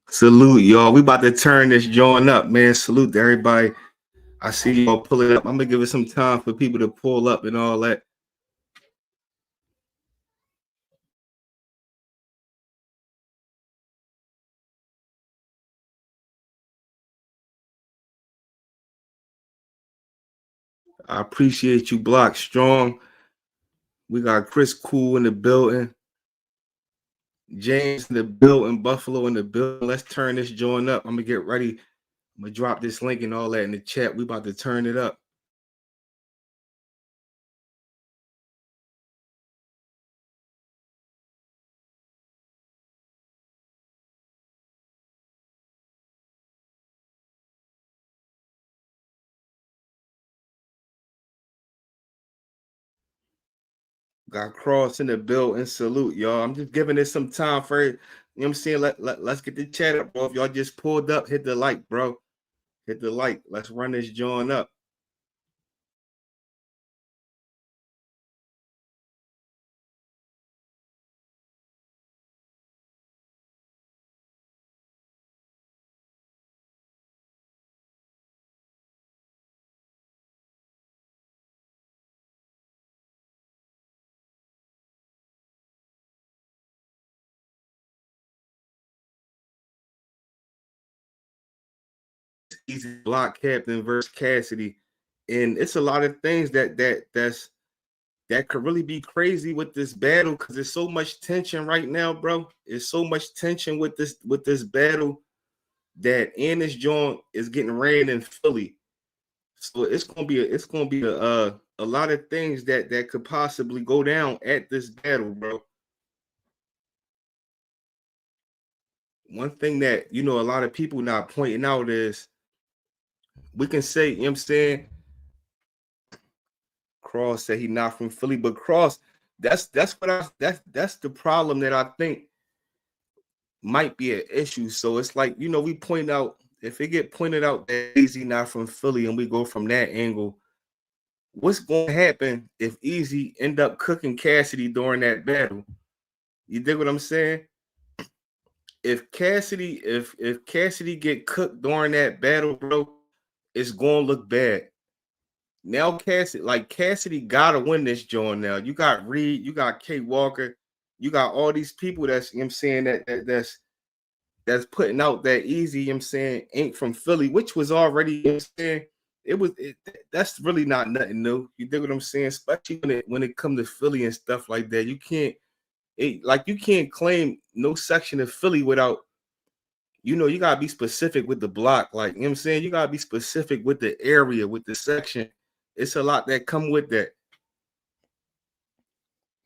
Salute, y'all. We about to turn this joint up, man. Salute to everybody. I see y'all pulling up. I'm gonna give it some time for people to pull up and all that. I appreciate you, Block Strong. We got Chris Cool in the building, James in the building, Buffalo in the building. Let's turn this joint up. I'm gonna get ready. I'm gonna drop this link and all that in the chat. We about to turn it up. Got Cross in the building. Salute, y'all. I'm just giving this some time for it. You know what I'm saying? Let's get the chat up, bro. If y'all just pulled up, hit the like, bro. Hit the like. Let's run this joint up. Easy Block Captain versus Cassidy, and it's a lot of things that could really be crazy with this battle because there's so much tension right now, bro. There's so much tension with this battle that and this joint is getting ran in Philly, so it's gonna be a lot of things that could possibly go down at this battle, bro. One thing that a lot of people not pointing out is we can say, you know what I'm saying, Cross said he not from Philly, but Cross, that's the problem that I think might be an issue. So it's like, we point out, if it get pointed out that Easy not from Philly and we go from that angle, what's going to happen if Easy end up cooking Cassidy during that battle? You dig what I'm saying? If Cassidy get cooked during that battle, bro, it's going to look bad. Now Cassidy gotta win this joint now. You got Reed, you got Kate Walker, you got all these people that's, you know what I'm saying, that's putting out that Easy, you know what I'm saying, ain't from Philly, which was already, you know what I'm saying, that's really not nothing new. You dig what I'm saying? Especially when it comes to Philly and stuff like that. You can't claim no section of Philly without, you gotta be specific with the block. Like, you know what I'm saying? You gotta be specific with the area, with the section. It's a lot that come with that.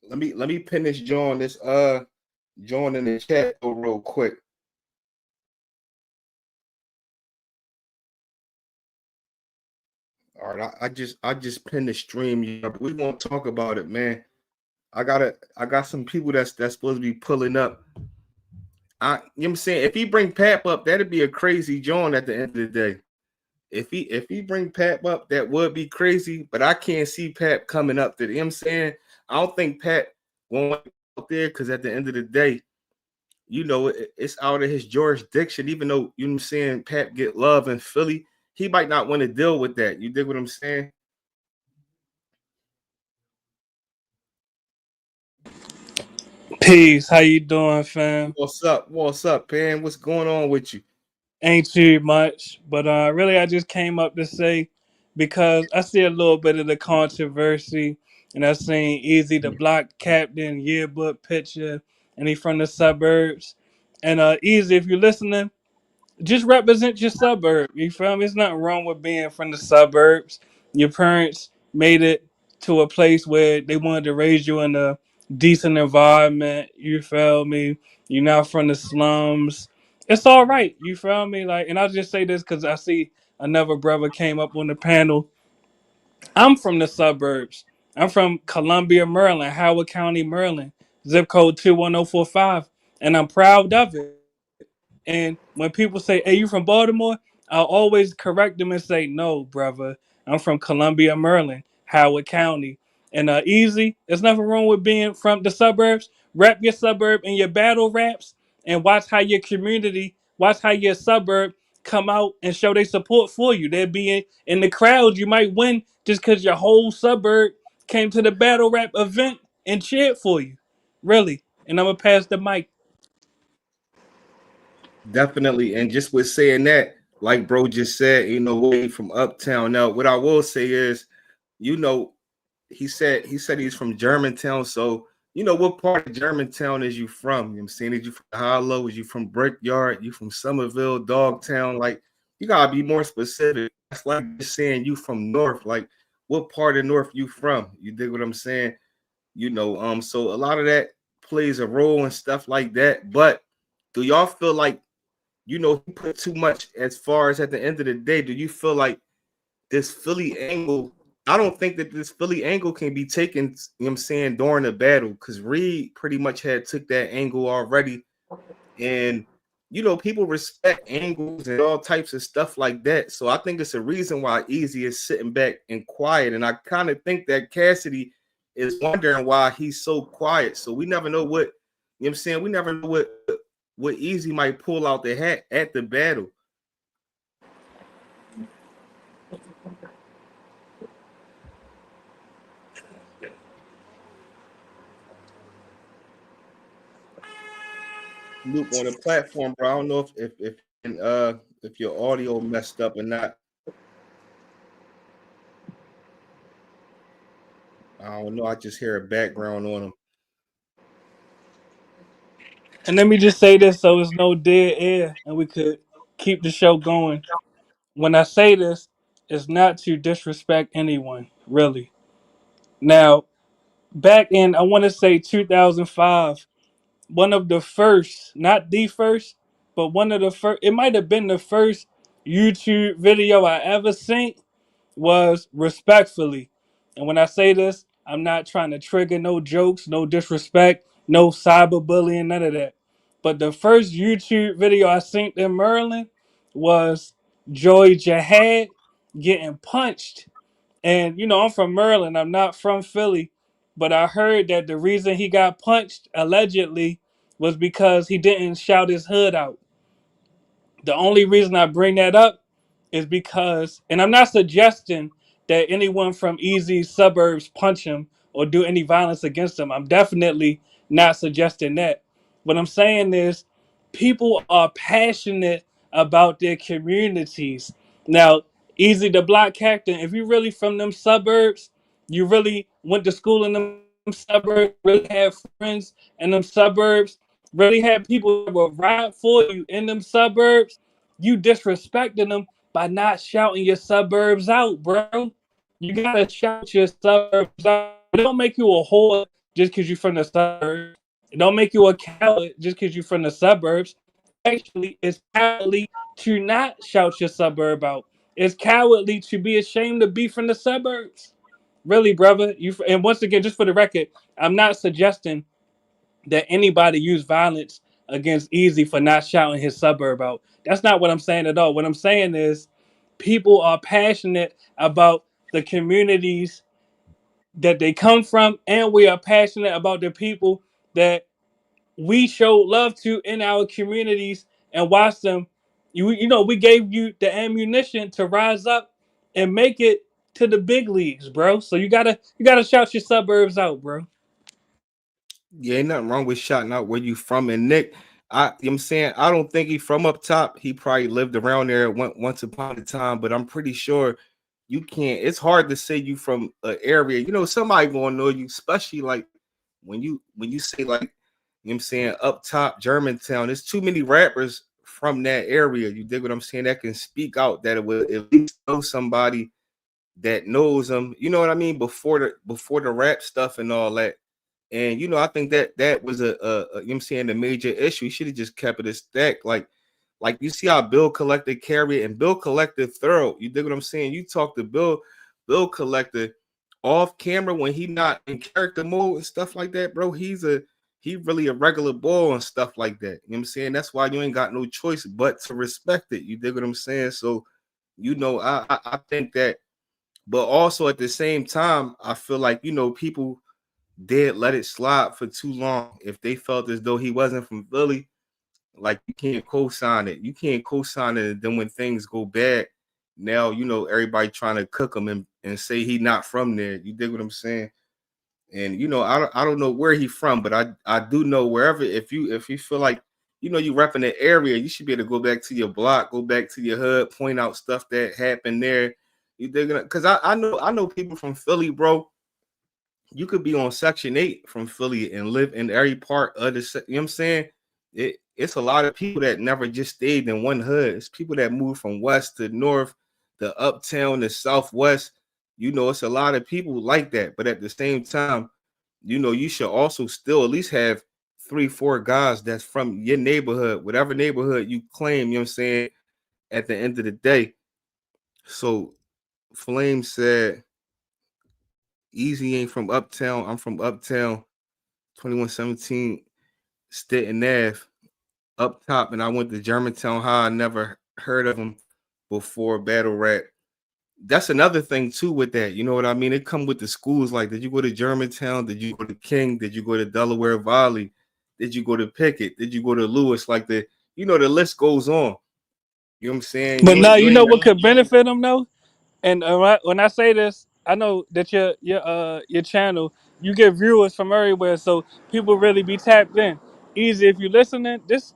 Let me pin this join in the chat real quick. All right, I just pinned the stream. We won't talk about it, man. I got some people that's supposed to be pulling up. You know what I'm saying? If he bring Pap up, that'd be a crazy joint at the end of the day. If he bring Pap up, that would be crazy. But I can't see Pap coming up to, you know what I'm saying? I don't think Pap won't out there because at the end of the day, it's out of his jurisdiction. Even though, you know what I'm saying, Pap get love in Philly, he might not want to deal with that. You dig what I'm saying? Peace. How you doing, fam? What's up? What's up, man? What's going on with you? Ain't too much, but really, I just came up to say because I see a little bit of the controversy, and I seen Easy the Block Captain yearbook picture, and he from the suburbs. And Easy, if you're listening, just represent your suburb. You feel me? It's nothing wrong with being from the suburbs. Your parents made it to a place where they wanted to raise you in a decent environment. You feel me? You're not from the slums. It's all right. You feel me? Like, and I'll just say this because I see another brother came up on the panel. I'm from the suburbs. I'm from Columbia, Maryland, Howard County, Maryland, zip code 21045, and I'm proud of it. And when people say, "Hey, you from Baltimore?" I'll always correct them and say, "No, brother. I'm from Columbia, Maryland, Howard County." And easy. There's nothing wrong with being from the suburbs. Rap your suburb in your battle raps and watch how your community watch how your suburb come out and show their support for you. They'll be in the crowd. You might win just because your whole suburb came to the battle rap event and cheered for you. Really. And I'm gonna pass the mic. Definitely. And just with saying that, like bro just said, way from uptown. Now, what I will say is, you know, he said he's from Germantown. So, what part of Germantown is you from? You know what I'm saying? Is you from Hollow? Is you from Brickyard? You from Somerville, Dogtown? Like, you gotta be more specific. That's like just saying you from North. Like, what part of North you from? You dig what I'm saying? So a lot of that plays a role and stuff like that. But do y'all feel like he put too much as far as at the end of the day? Do you feel like this Philly angle? I don't think that this Philly angle can be taken, what I'm saying, during the battle, because Reed pretty much had took that angle already. And people respect angles and all types of stuff like that. So I think it's a reason why Easy is sitting back and quiet. And I kind of think that Cassidy is wondering why he's so quiet. So we never know what I'm saying. We never know what Easy might pull out the hat at the battle. Loop on the platform, bro. I don't know if your audio messed up or not. I don't know. I just hear a background on him. And let me just say this so there's no dead air and we could keep the show going. When I say this, it's not to disrespect anyone, really. Now, back in, I want to say 2005, one of the first, not the first, but one of the first, it might have been the first YouTube video I ever seen was Respectfully. And when I say this, I'm not trying to trigger no jokes, no disrespect, no cyberbullying, none of that. But the first YouTube video I seen in Maryland was Joy Jihad getting punched. And I'm from Maryland, I'm not from Philly, but I heard that the reason he got punched allegedly was because he didn't shout his hood out. The only reason I bring that up is because, and I'm not suggesting that anyone from easy suburbs punch him or do any violence against him. I'm definitely not suggesting that. What I'm saying is, people are passionate about their communities. Now, Easy the block captain, if you really from them suburbs, you really went to school in them suburbs, really have friends in them suburbs, really have people that will ride for you in them suburbs, you disrespecting them by not shouting your suburbs out, bro. You gotta shout your suburbs out. It don't make you a whore just because you're from the suburbs. It don't make you a coward just because you're from the suburbs. Actually, it's cowardly to not shout your suburb out. It's cowardly to be ashamed to be from the suburbs. Really, brother. And once again, just for the record, I'm not suggesting that anybody use violence against Easy for not shouting his suburb out. That's not what I'm saying at all. What I'm saying is people are passionate about the communities that they come from, and we are passionate about the people that we show love to in our communities and watch them. We gave you the ammunition to rise up and make it to the big leagues, bro. So you gotta shout your suburbs out, bro. Yeah, ain't nothing wrong with shouting out where you from. And Nick, I'm saying I don't think he from up top. He probably lived around there once upon a time, but I'm pretty sure you can't. It's hard to say you from an area. Somebody gonna know you, especially like when you say like I'm saying up top Germantown. There's too many rappers from that area. You dig what I'm saying? That can speak out that it will at least know somebody that knows them. You know what I mean? Before the rap stuff and all that. And I think that was I'm saying the major issue. He should have just kept it a stack. Like you see how Bill Collector carry it, and Bill Collector thorough. You dig what I'm saying? You talk to Bill Collector off camera when he not in character mode and stuff like that, bro. He really a regular ball and stuff like that. You know what I'm saying? That's why you ain't got no choice but to respect it. You dig what I'm saying? So, I think that, but also at the same time, I feel like people did let it slide for too long. If they felt as though he wasn't from Philly, Like you can't co-sign it. You can't co-sign it. And then when things go bad, now everybody trying to cook him and say he not from there. You dig what I'm saying? And I don't know where he from, but I do know wherever if you feel like you repping the area, you should be able to go back to your block, go back to your hood, point out stuff that happened there. You dig it? Because I know people from Philly, bro. You could be on Section 8 from Philly and live in every part of you know what I'm saying? It's a lot of people that never just stayed in one hood. It's people that moved from west to north, the uptown, the southwest. It's a lot of people like that. But at the same time, you should also still at least have 3, 4 guys that's from your neighborhood, whatever neighborhood you claim, you know what I'm saying, at the end of the day. So Flame said, Easy ain't from uptown. I'm from uptown. 2117 Stanton Ave up top, and I went to Germantown High. I never heard of them before battle rap. That's another thing too with that. You know what I mean? It come with the schools. Like, did you go to Germantown? Did you go to King? Did you go to Delaware Valley? Did you go to Pickett? Did you go to Lewis? Like the list goes on. You know what I'm saying? But You now ain't you you know ain't what could benefit them though. And when I say this, I know that your channel, you get viewers from everywhere, so people really be tapped in. Easy if you listening, this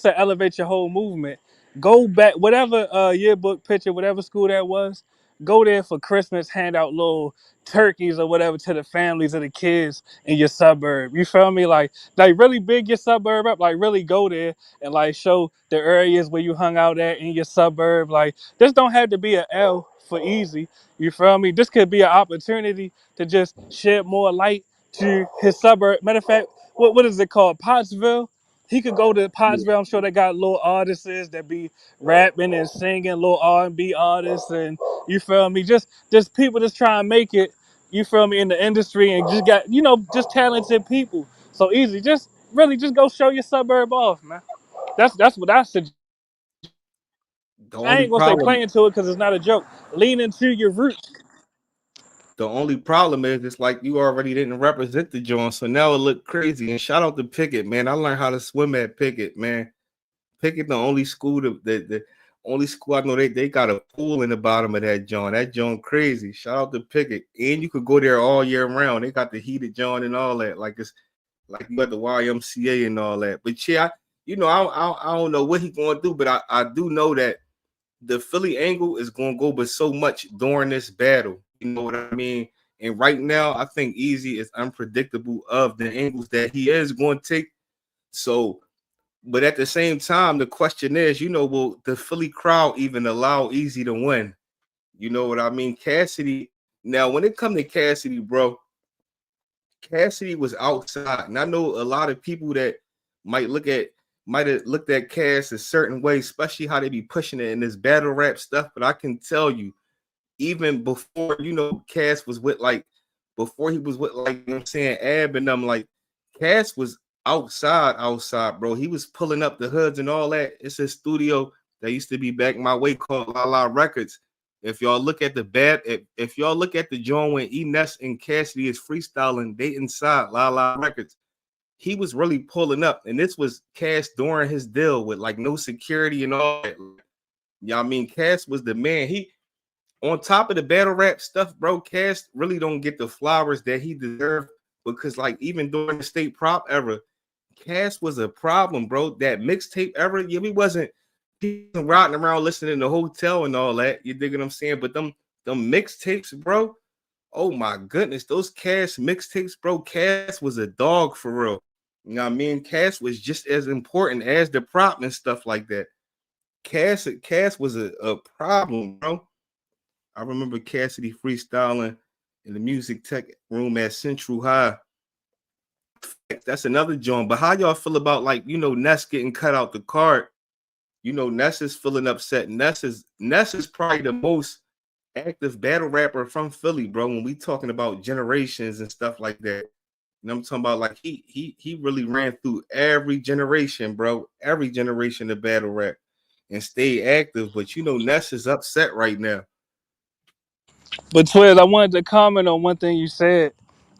elevate your whole movement. Go back, whatever yearbook picture, whatever school that was. Go there for Christmas, hand out little turkeys or whatever to the families of the kids in your suburb. You feel me? Like really big your suburb up. Like really go there and like show the areas where you hung out at in your suburb. Like this don't have to be an L for Easy. You feel me? This could be an opportunity to just shed more light to his suburb. Matter of fact, what is it called? Pottsville. He could go to Pottsville. I'm sure they got little artists that be rapping and singing, little R&B artists, and you feel me? Just people just trying to make it. You feel me in the industry and just got just talented people. So Easy, just really just go show your suburb off, man. That's what I suggest. the I only ain't gonna say problem. play into it because it's not a joke. Lean into your roots. The only problem is it's like you already didn't represent the joint, so now it look crazy. And shout out to Pickett, man. I learned how to swim at Pickett, man. Pickett, the only school the only school I know they got a pool in the bottom of that joint. That joint crazy. Shout out to Pickett. And you could go there all year round. They got the heated joint and all that. Like it's like you got the YMCA and all that. But yeah, I don't know what he gonna do, but I do know that the Philly angle is gonna go but so much during this battle. You know what I mean? And right now, I think Easy is unpredictable of the angles that he is going to take. So, but at the same time, the question is, will the Philly crowd even allow Easy to win? You know what I mean? Cassidy. Now, when it comes to Cassidy, bro, Cassidy was outside, and I know a lot of people that might look at might have looked at Cass a certain way, especially how they be pushing it in this battle rap stuff. But I can tell you, even before Cass was with before he was with I'm saying Ab and them, like Cass was outside, bro. He was pulling up the hoods and all that. It's a studio that used to be back my way called La La Records. If y'all look at if y'all look at the joint when Ness and Cassidy is freestyling, they inside La La Records. He was really pulling up, and this was Cass during his deal with like no security and all that. Y'all mean Cass was the man. He on top of the battle rap stuff, bro. Cass really don't get the flowers that he deserved because like even during the state prop era, Cass was a problem, bro. That mixtape era, yeah, he wasn't riding around listening in the hotel and all that. You dig what I'm saying? But them mixtapes, bro. Oh my goodness, those Cass mixtapes, bro. Cass was a dog for real. You know what I mean? Cass was just as important as the prop and stuff like that. Cass was a problem, bro. I remember Cassidy freestyling in the music tech room at Central High. That's another joint. But how y'all feel about Ness getting cut out the card? Ness is feeling upset. Ness is probably the most active battle rapper from Philly, bro. When we talking about generations and stuff like that. And I'm talking about like he really ran through every generation, bro. Every generation of battle rap and stayed active. But Ness is upset right now. But Twiz, I wanted to comment on one thing you said.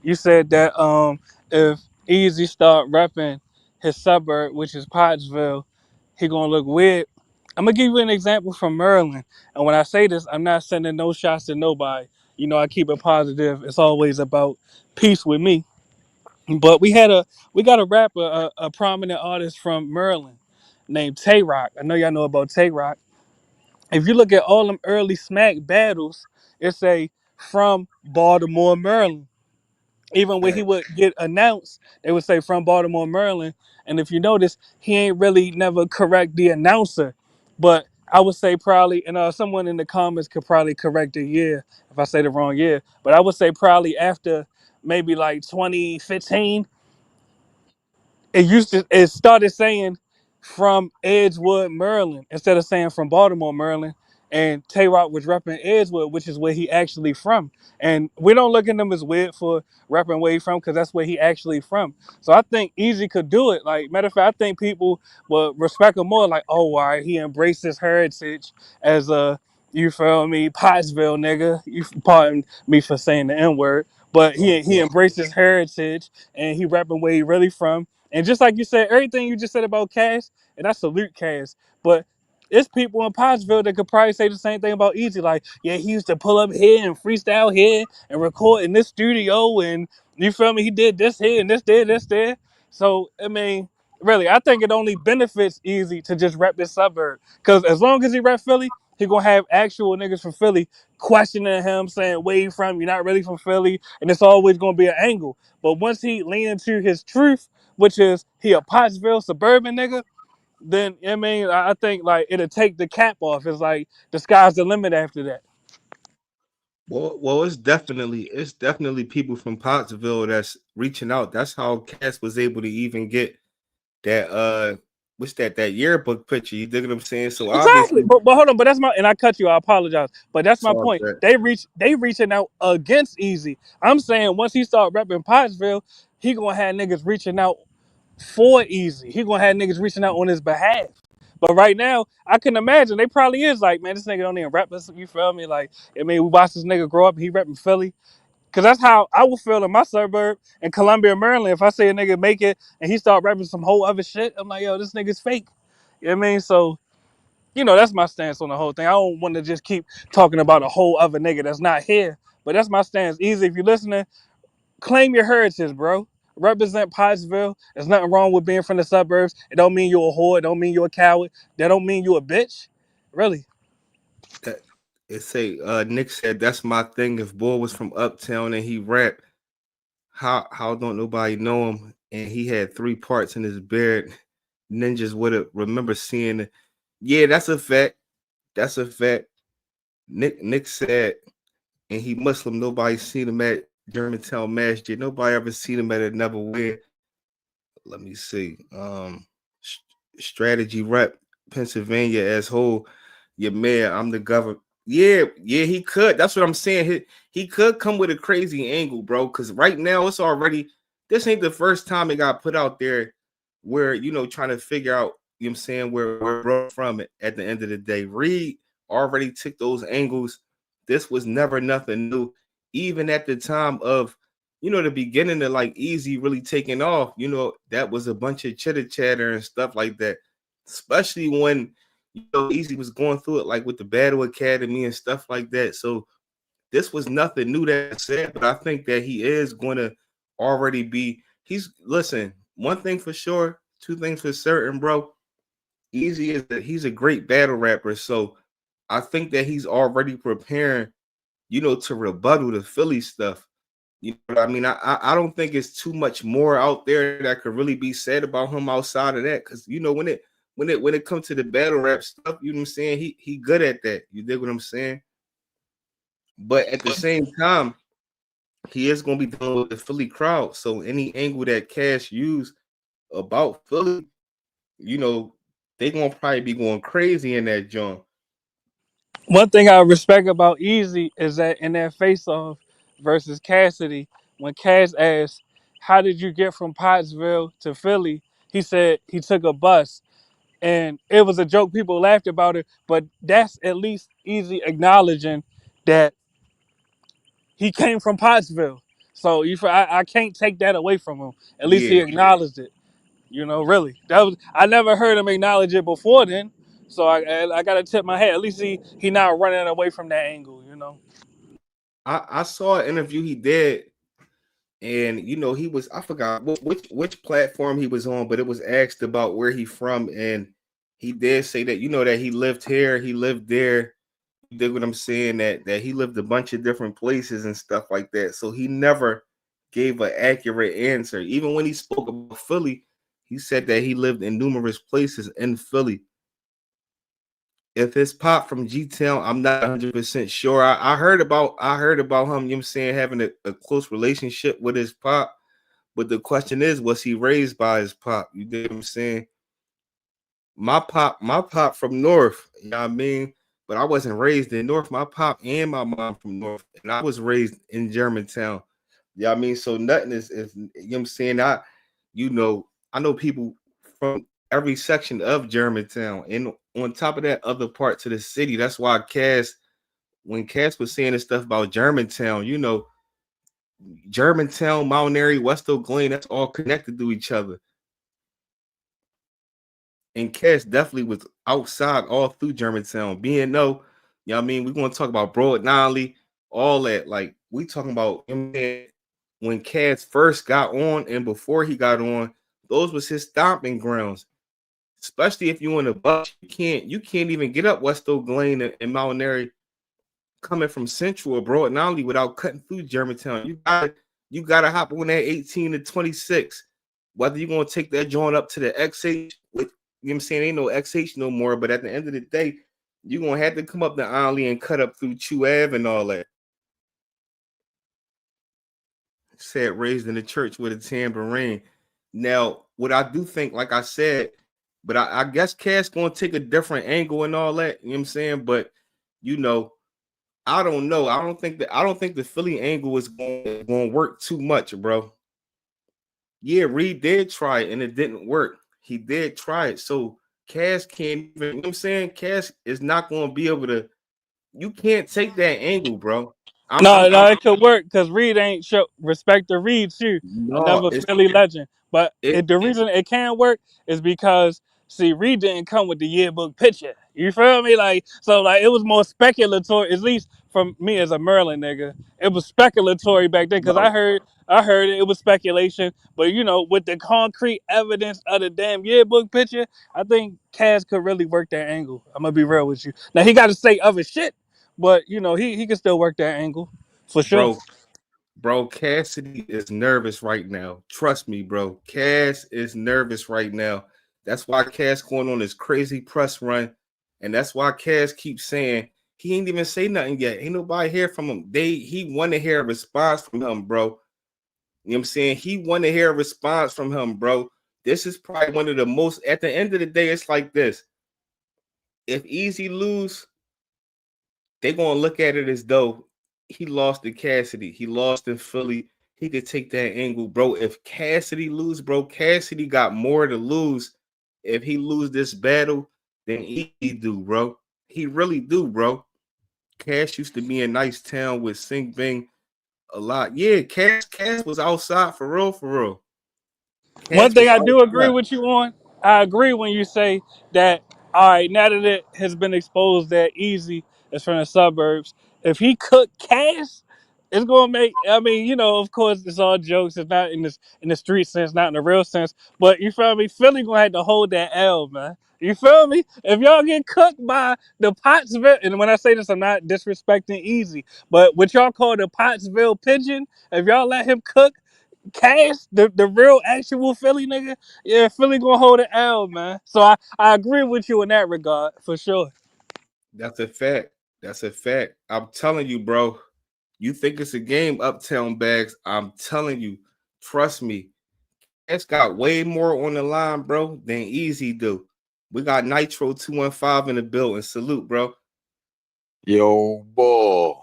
You said that if Easy start rapping his suburb, which is Pottsville, he gonna look weird. I'm gonna give you an example from Maryland. And when I say this, I'm not sending no shots to nobody. You know, I keep it positive. It's always about peace with me. But we got a rapper, a prominent artist from Maryland named Tay Rock. I know y'all know about Tay Rock. If you look at all them early smack battles, it's a from Baltimore, Maryland. Even when he would get announced, they would say from Baltimore, Maryland. And if you notice, he ain't really never correct the announcer. But I would say probably, and someone in the comments could probably correct the year if I say the wrong year. But I would say probably after maybe like 2015, it started saying from Edgewood, Maryland, instead of saying from Baltimore, Maryland. And Tay Rock was repping Edgewood, which is where he actually from. And we don't look at him as weird for repping where he from, because that's where he actually from. So I think Easy could do it. Like, matter of fact, I think people will respect him more. Like, oh, all right, he embraced his heritage as a, you feel me, Pottsville nigga. You pardon me for saying the N word, but he embraced his heritage and he repping where he really from. And just like you said, everything you just said about Cash, and I salute Cash, but it's people in Pottsville that could probably say the same thing about Easy. Like, yeah, he used to pull up here and freestyle here and record in this studio, and you feel me? He did this here and this there, this there. So I mean, really, I think it only benefits Easy to just rep this suburb. Because as long as he rep Philly, he gonna have actual niggas from Philly questioning him, saying, "Where you from? You're not really from Philly," and it's always gonna be an angle. But once he lean into his truth, which is he a Pottsville suburban nigga, then I mean I think like it'll take the cap off. It's like the sky's the limit after that. Well, it's definitely people from Pottsville that's reaching out. That's how Cass was able to even get that what's that yearbook picture. You dig what I'm saying? So Exactly. obviously But hold on, but that's my, and I cut you, I apologize. But that's it's my all point. good. They reaching out against Easy. I'm saying once he start repping Pottsville, he gonna have niggas reaching out for Easy. He gonna have niggas reaching out on his behalf. But right now, I can imagine they probably is like, man, this nigga don't even rap us. You feel me? Like, I mean, we watched this nigga grow up. He repping Philly. Cause that's how I would feel in my suburb in Columbia, Maryland. If I see a nigga make it and he start rapping some whole other shit, I'm like, yo, this nigga's fake. You know what I mean? So, that's my stance on the whole thing. I don't want to just keep talking about a whole other nigga that's not here. But that's my stance. Easy, if you're listening, claim your heritage, bro. Represent Pottsville. There's nothing wrong with being from the suburbs. It don't mean you're a whore. It don't mean you're a coward. That don't mean you a bitch. Really. That it say Nick said that's my thing. If boy was from uptown and he rapped, how don't nobody know him? And he had three parts in his beard. Ninjas would have remember seeing it. Yeah, that's a fact. That's a fact. Nick said, and he Muslim. Nobody seen him at Germantown Masjid. Nobody ever seen him at another where. Let me see. Strategy rep Pennsylvania as whole. Your man, I'm the governor. Yeah, he could. That's what I'm saying. He could come with a crazy angle, bro. Because right now it's already this ain't the first time it got put out there where trying to figure out, I'm saying, where bro from it at the end of the day. Reed already took those angles. This was never nothing new. Even at the time of the beginning of like Easy really taking off, that was a bunch of chitter chatter and stuff like that. Especially when Easy was going through it like with the Battle Academy and stuff like that. So this was nothing new that I said, but I think that he is going to already be. Listen, one thing for sure, two things for certain, bro. Easy is that he's a great battle rapper. So I think that he's already preparing, to rebuttal the Philly stuff. You know what I mean? I don't think it's too much more out there that could really be said about him outside of that. Cause when it comes to the battle rap stuff, you know what I'm saying? He good at that. You dig what I'm saying? But at the same time, he is gonna be dealing with the Philly crowd. So any angle that Cash used about Philly, you know, they gonna probably be going crazy in that joint. One thing I respect about Easy is that in that face off versus Cassidy, when Cass asked, "How did you get from Pottsville to Philly?" He said he took a bus. And it was a joke. People laughed about it, but that's at least Easy acknowledging that he came from Pottsville. So I can't take that away from him. At least he Yeah, acknowledged it. You know, really. That was I never heard him acknowledge it before then. So I gotta tip my hat. At least he not running away from that angle, you know. I saw an interview he did, and he was, I forgot which platform he was on, but it was asked about where he from, and he did say that that he lived here, he lived there. You dig what I'm saying? That he lived a bunch of different places and stuff like that. So he never gave an accurate answer. Even when he spoke about Philly, he said that he lived in numerous places in Philly. If it's Pop from G Town, I'm not 100% sure. I heard about him, you know what I'm saying, having a close relationship with his pop. But the question is, was he raised by his pop? You dig what I'm saying? My pop from North, you know what I mean? But I wasn't raised in North. My pop and my mom from North, and I was raised in Germantown. You know what I mean? So nothing is you know what I'm saying? I know people from every section of Germantown. And on top of that, other parts of the city. That's why when Cass was saying this stuff about Germantown, Germantown, Mount Airy, West Oak Glen, that's all connected to each other. And Cass definitely was outside all through Germantown. Being no, you know what I mean? We're gonna talk about Broad Nolly, all that. Like we talking about when Cass first got on and before he got on, those was his stomping grounds. Especially if you in a bus, you can't even get up West Oak Glen and Mount Airy coming from Central or Broad Nolly without cutting through Germantown. You gotta hop on that 18 to 26. Whether you're gonna take that joint up to the XH with, you know what I'm saying, ain't no XH no more, but at the end of the day, you're gonna have to come up the Ollie and cut up through Chew Ave and all that. Said raised in the church with a tambourine. Now, what I do think, like I said, but I guess Cass gonna take a different angle and all that, you know what I'm saying? But you know, I don't know. I don't think the Philly angle is going to work too much, bro. Yeah, Reed did try it and it didn't work. He did try it. So Cass can't even, you know what I'm saying? Cass is not going to be able to, you can't take that angle, bro. I'm No, it could work because Reed ain't show respect to Reed too. no, Another Philly legend. But it the reason it can work is because see Reed didn't come with the yearbook picture. You feel me? Like so, like it was more speculatory. At least from me as a Maryland nigga, it was speculatory back then because no, I heard it was speculation. But you know, with the concrete evidence of the damn yearbook picture, I think Cass could really work that angle. I'm gonna be real with you. Now he got to say other shit. But you know, he can still work that angle for sure. bro. Bro, Cassidy is nervous right now. Trust me, bro. Cass is nervous right now. That's why Cass going on this crazy press run. And that's why Cass keeps saying he ain't even say nothing yet. Ain't nobody hear from him. He want to hear a response from him, bro. You know what I'm saying? He want to hear a response from him, bro. This is probably one of the most, at the end of the day, it's like this. If EAZY lose, they're gonna look at it as though he lost to Cassidy. He lost in Philly. He could take that angle, bro. If Cassidy lose, bro, Cassidy got more to lose if he lose this battle than he do, bro. He really do, bro. Cass used to be in Nice Town with Sing Bing a lot. Yeah, Cass was outside for real, for real. One Cass thing was I do agree outside. with you on, I agree when you say that. All right, now that it has been exposed that Easy is from the suburbs, if he cooked Cass, it's gonna make. I mean, you know, of course, it's all jokes. It's not in the street sense, not in the real sense. But you feel me? Philly gonna have to hold that L, man. You feel me? If y'all get cooked by the Pottsville, and when I say this, I'm not disrespecting Easy, but what y'all call the Pottsville pigeon, if y'all let him cook Cash, the real actual Philly nigga, yeah, Philly gonna hold an L, man. So I agree with you in that regard for sure. That's a fact. That's a fact. I'm telling you, bro. You think it's a game, Uptown Bags? I'm telling you. Trust me. It's got way more on the line, bro, than Easy do. We got Nitro 215 in the building. Salute, bro. Yo, boy.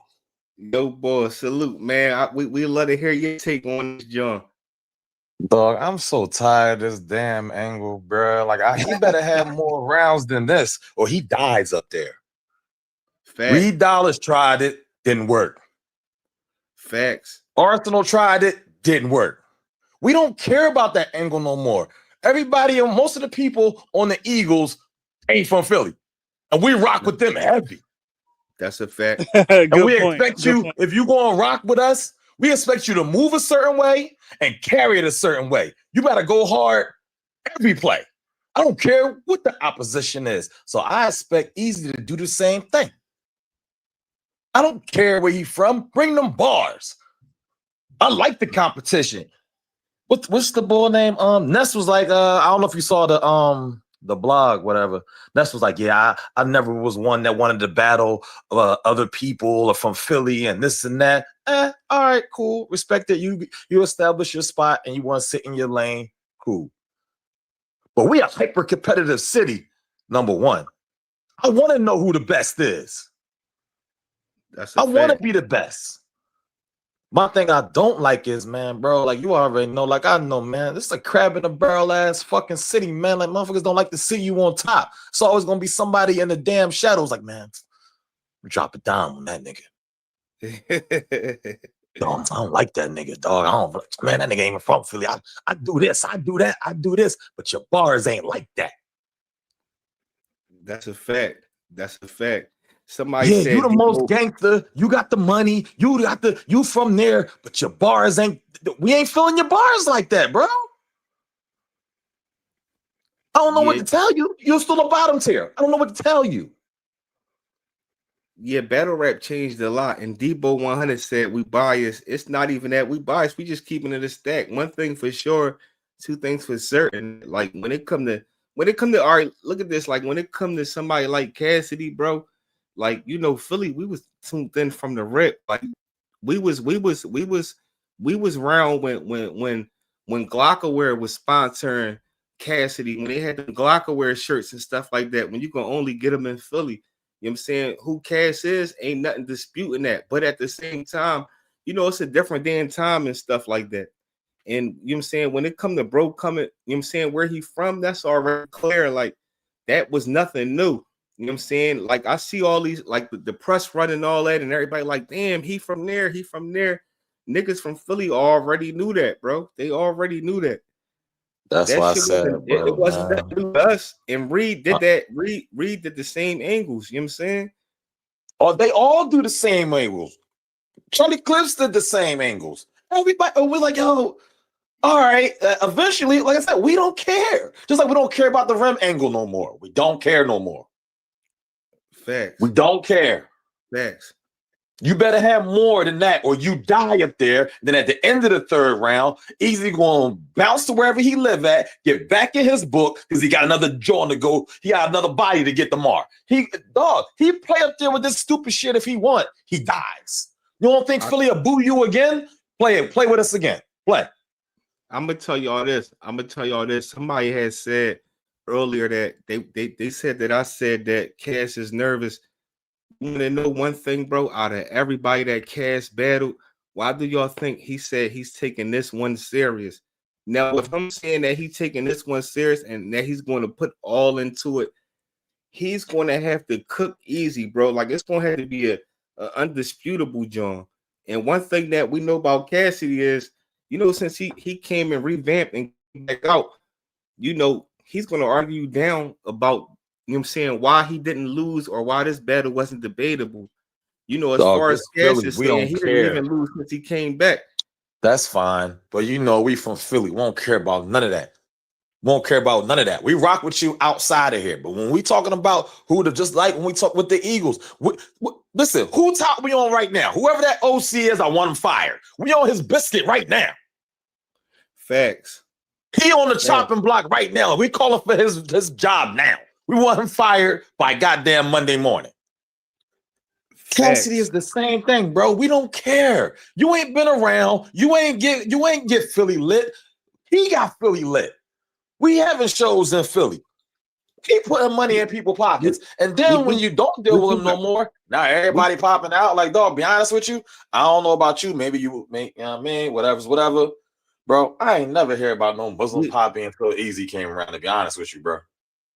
Yo, boy, salute, man. We love to hear your take on this, John. Dog, I'm so tired of this damn angle, bro. Like, he better have more rounds than this, or he dies up there. Fact. Reed Dollars tried it, didn't work. Facts. Arsenal tried it, didn't work. We don't care about that angle no more. Everybody and most of the people on the Eagles ain't from Philly. And we rock with them heavy. That's a fact. Good And we point. expect Good you, point. if you gonna rock with us, we expect you to move a certain way and carry it a certain way. You better go hard every play. I don't care what the opposition is. So I expect Easy to do the same thing. I don't care where he's from. Bring them bars. I like the competition. What's the boy name? Ness was like, I don't know if you saw the blog, whatever. Ness was like, yeah, I never was one that wanted to battle other people or from Philly and this and that. All right, cool. Respect that you establish your spot and you want to sit in your lane. Cool. But we a hyper competitive city, number one. I want to know who the best is. I want to be the best. My thing I don't like is, man, bro, like you already know, like I know, man, this is a crab in a barrel ass fucking city, man. Like motherfuckers don't like to see you on top. It's always gonna be somebody in the damn shadows. Like, man, drop it down on that nigga. Dog, I don't like that nigga, dog. Man, that nigga ain't even from Philly. I do this, I do that, I do this, but your bars ain't like that. That's a fact. That's a fact. Somebody Yeah, said you the most gangster. You got the money. You from there, but your bars ain't. We ain't filling your bars like that, bro. I don't know what to tell you. You're still a bottom tier. I don't know what to tell you. Yeah, battle rap changed a lot. And Debo 100 said we biased. It's not even that we biased. We just keeping it a stack. One thing for sure, two things for certain. Like when it come to all right, look at this. Like when it come to somebody like Cassidy, bro. Like Philly, we was tuned in from the rip. Like we was round when Glockaware was sponsoring Cassidy, when they had the Glockaware shirts and stuff like that. When you can only get them in Philly, you know what I'm saying? Who Cass is, ain't nothing disputing that. But at the same time, it's a different day and time and stuff like that. And you know what I'm saying? When it come to bro coming, you know what I'm saying, where he from, that's already clear. Like that was nothing new. You know what I'm saying? Like I see all these, like the press running all that, and everybody like, damn, he from there, he from there. Niggas from Philly already knew that, bro. They already knew that. That's That why I shit said, it wasn't that new to us. And Reed did that. Reed did the same angles. You know what I'm saying? Oh, they all do the same angles. Charlie Clips did the same angles. Everybody, we're like, yo, all right. Eventually, like I said, we don't care. Just like we don't care about the rim angle no more. We don't care no more. Facts. We don't care. Facts. You better have more than that, or you die up there. Then at the end of the third round, Easy going to bounce to wherever he live at, get back in his book because he got another jaw to go. He got another body to get the mark. He play up there with this stupid shit if he want. He dies. You don't think Philly will boo you again? Play with us again. Play. I'm gonna tell you all this. Somebody had said earlier that they said that I said that Cass is nervous. You want to know one thing, bro? Out of everybody that Cass battled, why do y'all think he said he's taking this one serious? Now, if I'm saying that he's taking this one serious and that he's going to put all into it, he's going to have to cook easy, bro. Like it's going to have to be a undisputable John. And one thing that we know about Cassidy is, since he came and revamped and came back out, he's going to argue down about, what I'm saying, why he didn't lose or why this battle wasn't debatable. As far as Cass is saying, he didn't even lose since he came back. That's fine. But we from Philly. We don't care about none of that. Won't care about none of that. We rock with you outside of here. But when we talking about just like when we talk with the Eagles, listen, who top we on right now? Whoever that OC is, I want him fired. We on his biscuit right now. Facts. He on the chopping block right now. We calling for his job now. We want him fired by goddamn Monday morning. Cassidy is the same thing, bro. We don't care. You ain't been around. You ain't get Philly lit. He got Philly lit. We having shows in Philly. Keep putting money in people's pockets. And then when you don't deal with them no more, now everybody popping out. Like, dog, be honest with you, I don't know about you. Maybe you know what I mean? Whatever. Bro, I ain't never hear about no Muslim poppy until Easy came around, to be honest with you, bro.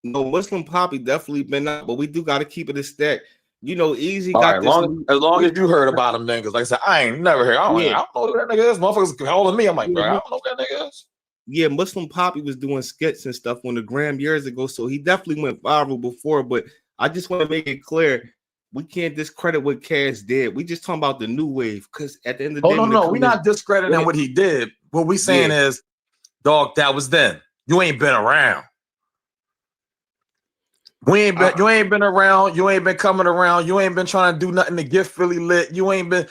No, Muslim poppy definitely been out, but we do got to keep it a stack. Easy got this. As long as you heard about him then, because like I said, I ain't never heard. I don't know who that nigga is. Motherfuckers calling me. I'm like, bro, I don't know who that nigga is. Yeah, Muslim Poppy was doing skits and stuff on the gram years ago, so he definitely went viral before. But I just want to make it clear, we can't discredit what Cass did. We just talking about the new wave, because at the end of the Oh day, no, when it no, comes we're to not discrediting what he did. What we saying is, dog, that was then. You ain't been around. You ain't been around. You ain't been coming around. You ain't been trying to do nothing to get Philly lit. You ain't been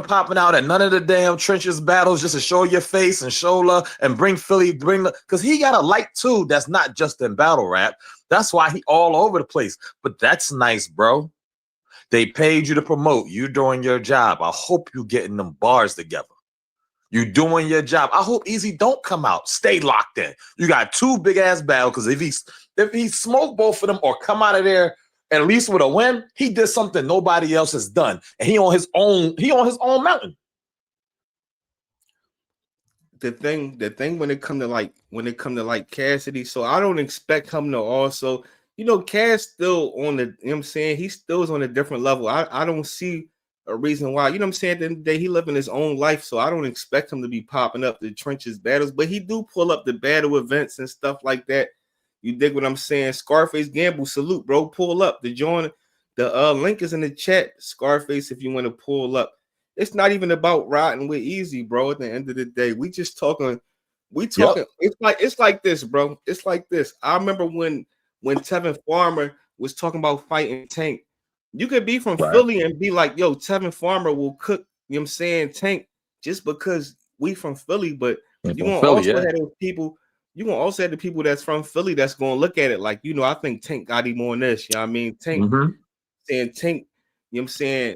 popping out at none of the damn trenches battles just to show your face and show love and bring Philly, because he got a light too. That's not just in battle rap. That's why he all over the place. But that's nice, bro. They paid you to promote. You doing your job. I hope you getting them bars together. You doing your job. I hope EAZY don't come out. Stay locked in. You got two big ass battles, because if he smoked both of them or come out of there at least with a win, he did something nobody else has done, and he on his own mountain. The thing when it come to like Cassidy, so I don't expect him to also, Cass still on the, you know what I'm saying, he still is on a different level. I don't see a reason why, you know what I'm saying, at the end of the day, he living his own life, so I don't expect him to be popping up the trenches battles, but he do pull up the battle events and stuff like that. You dig what I'm saying? Scarface Gamble, salute, bro. Pull up the join. The link is in the chat. Scarface, if you want to pull up. It's not even about riding with EAZY, bro. At the end of the day, we just talking. We talking. Yep. It's like this, bro. It's like this. I remember when Tevin Farmer was talking about fighting Tank. You could be from Philly and be like, yo, Tevin Farmer will cook, you know what I'm saying, Tank, just because we from Philly. But you're gonna also have those people. You're gonna also have the people that's from Philly that's gonna look at it like, I think Tank got him on this. You know what I mean? Tank saying Tank, you know what I'm saying?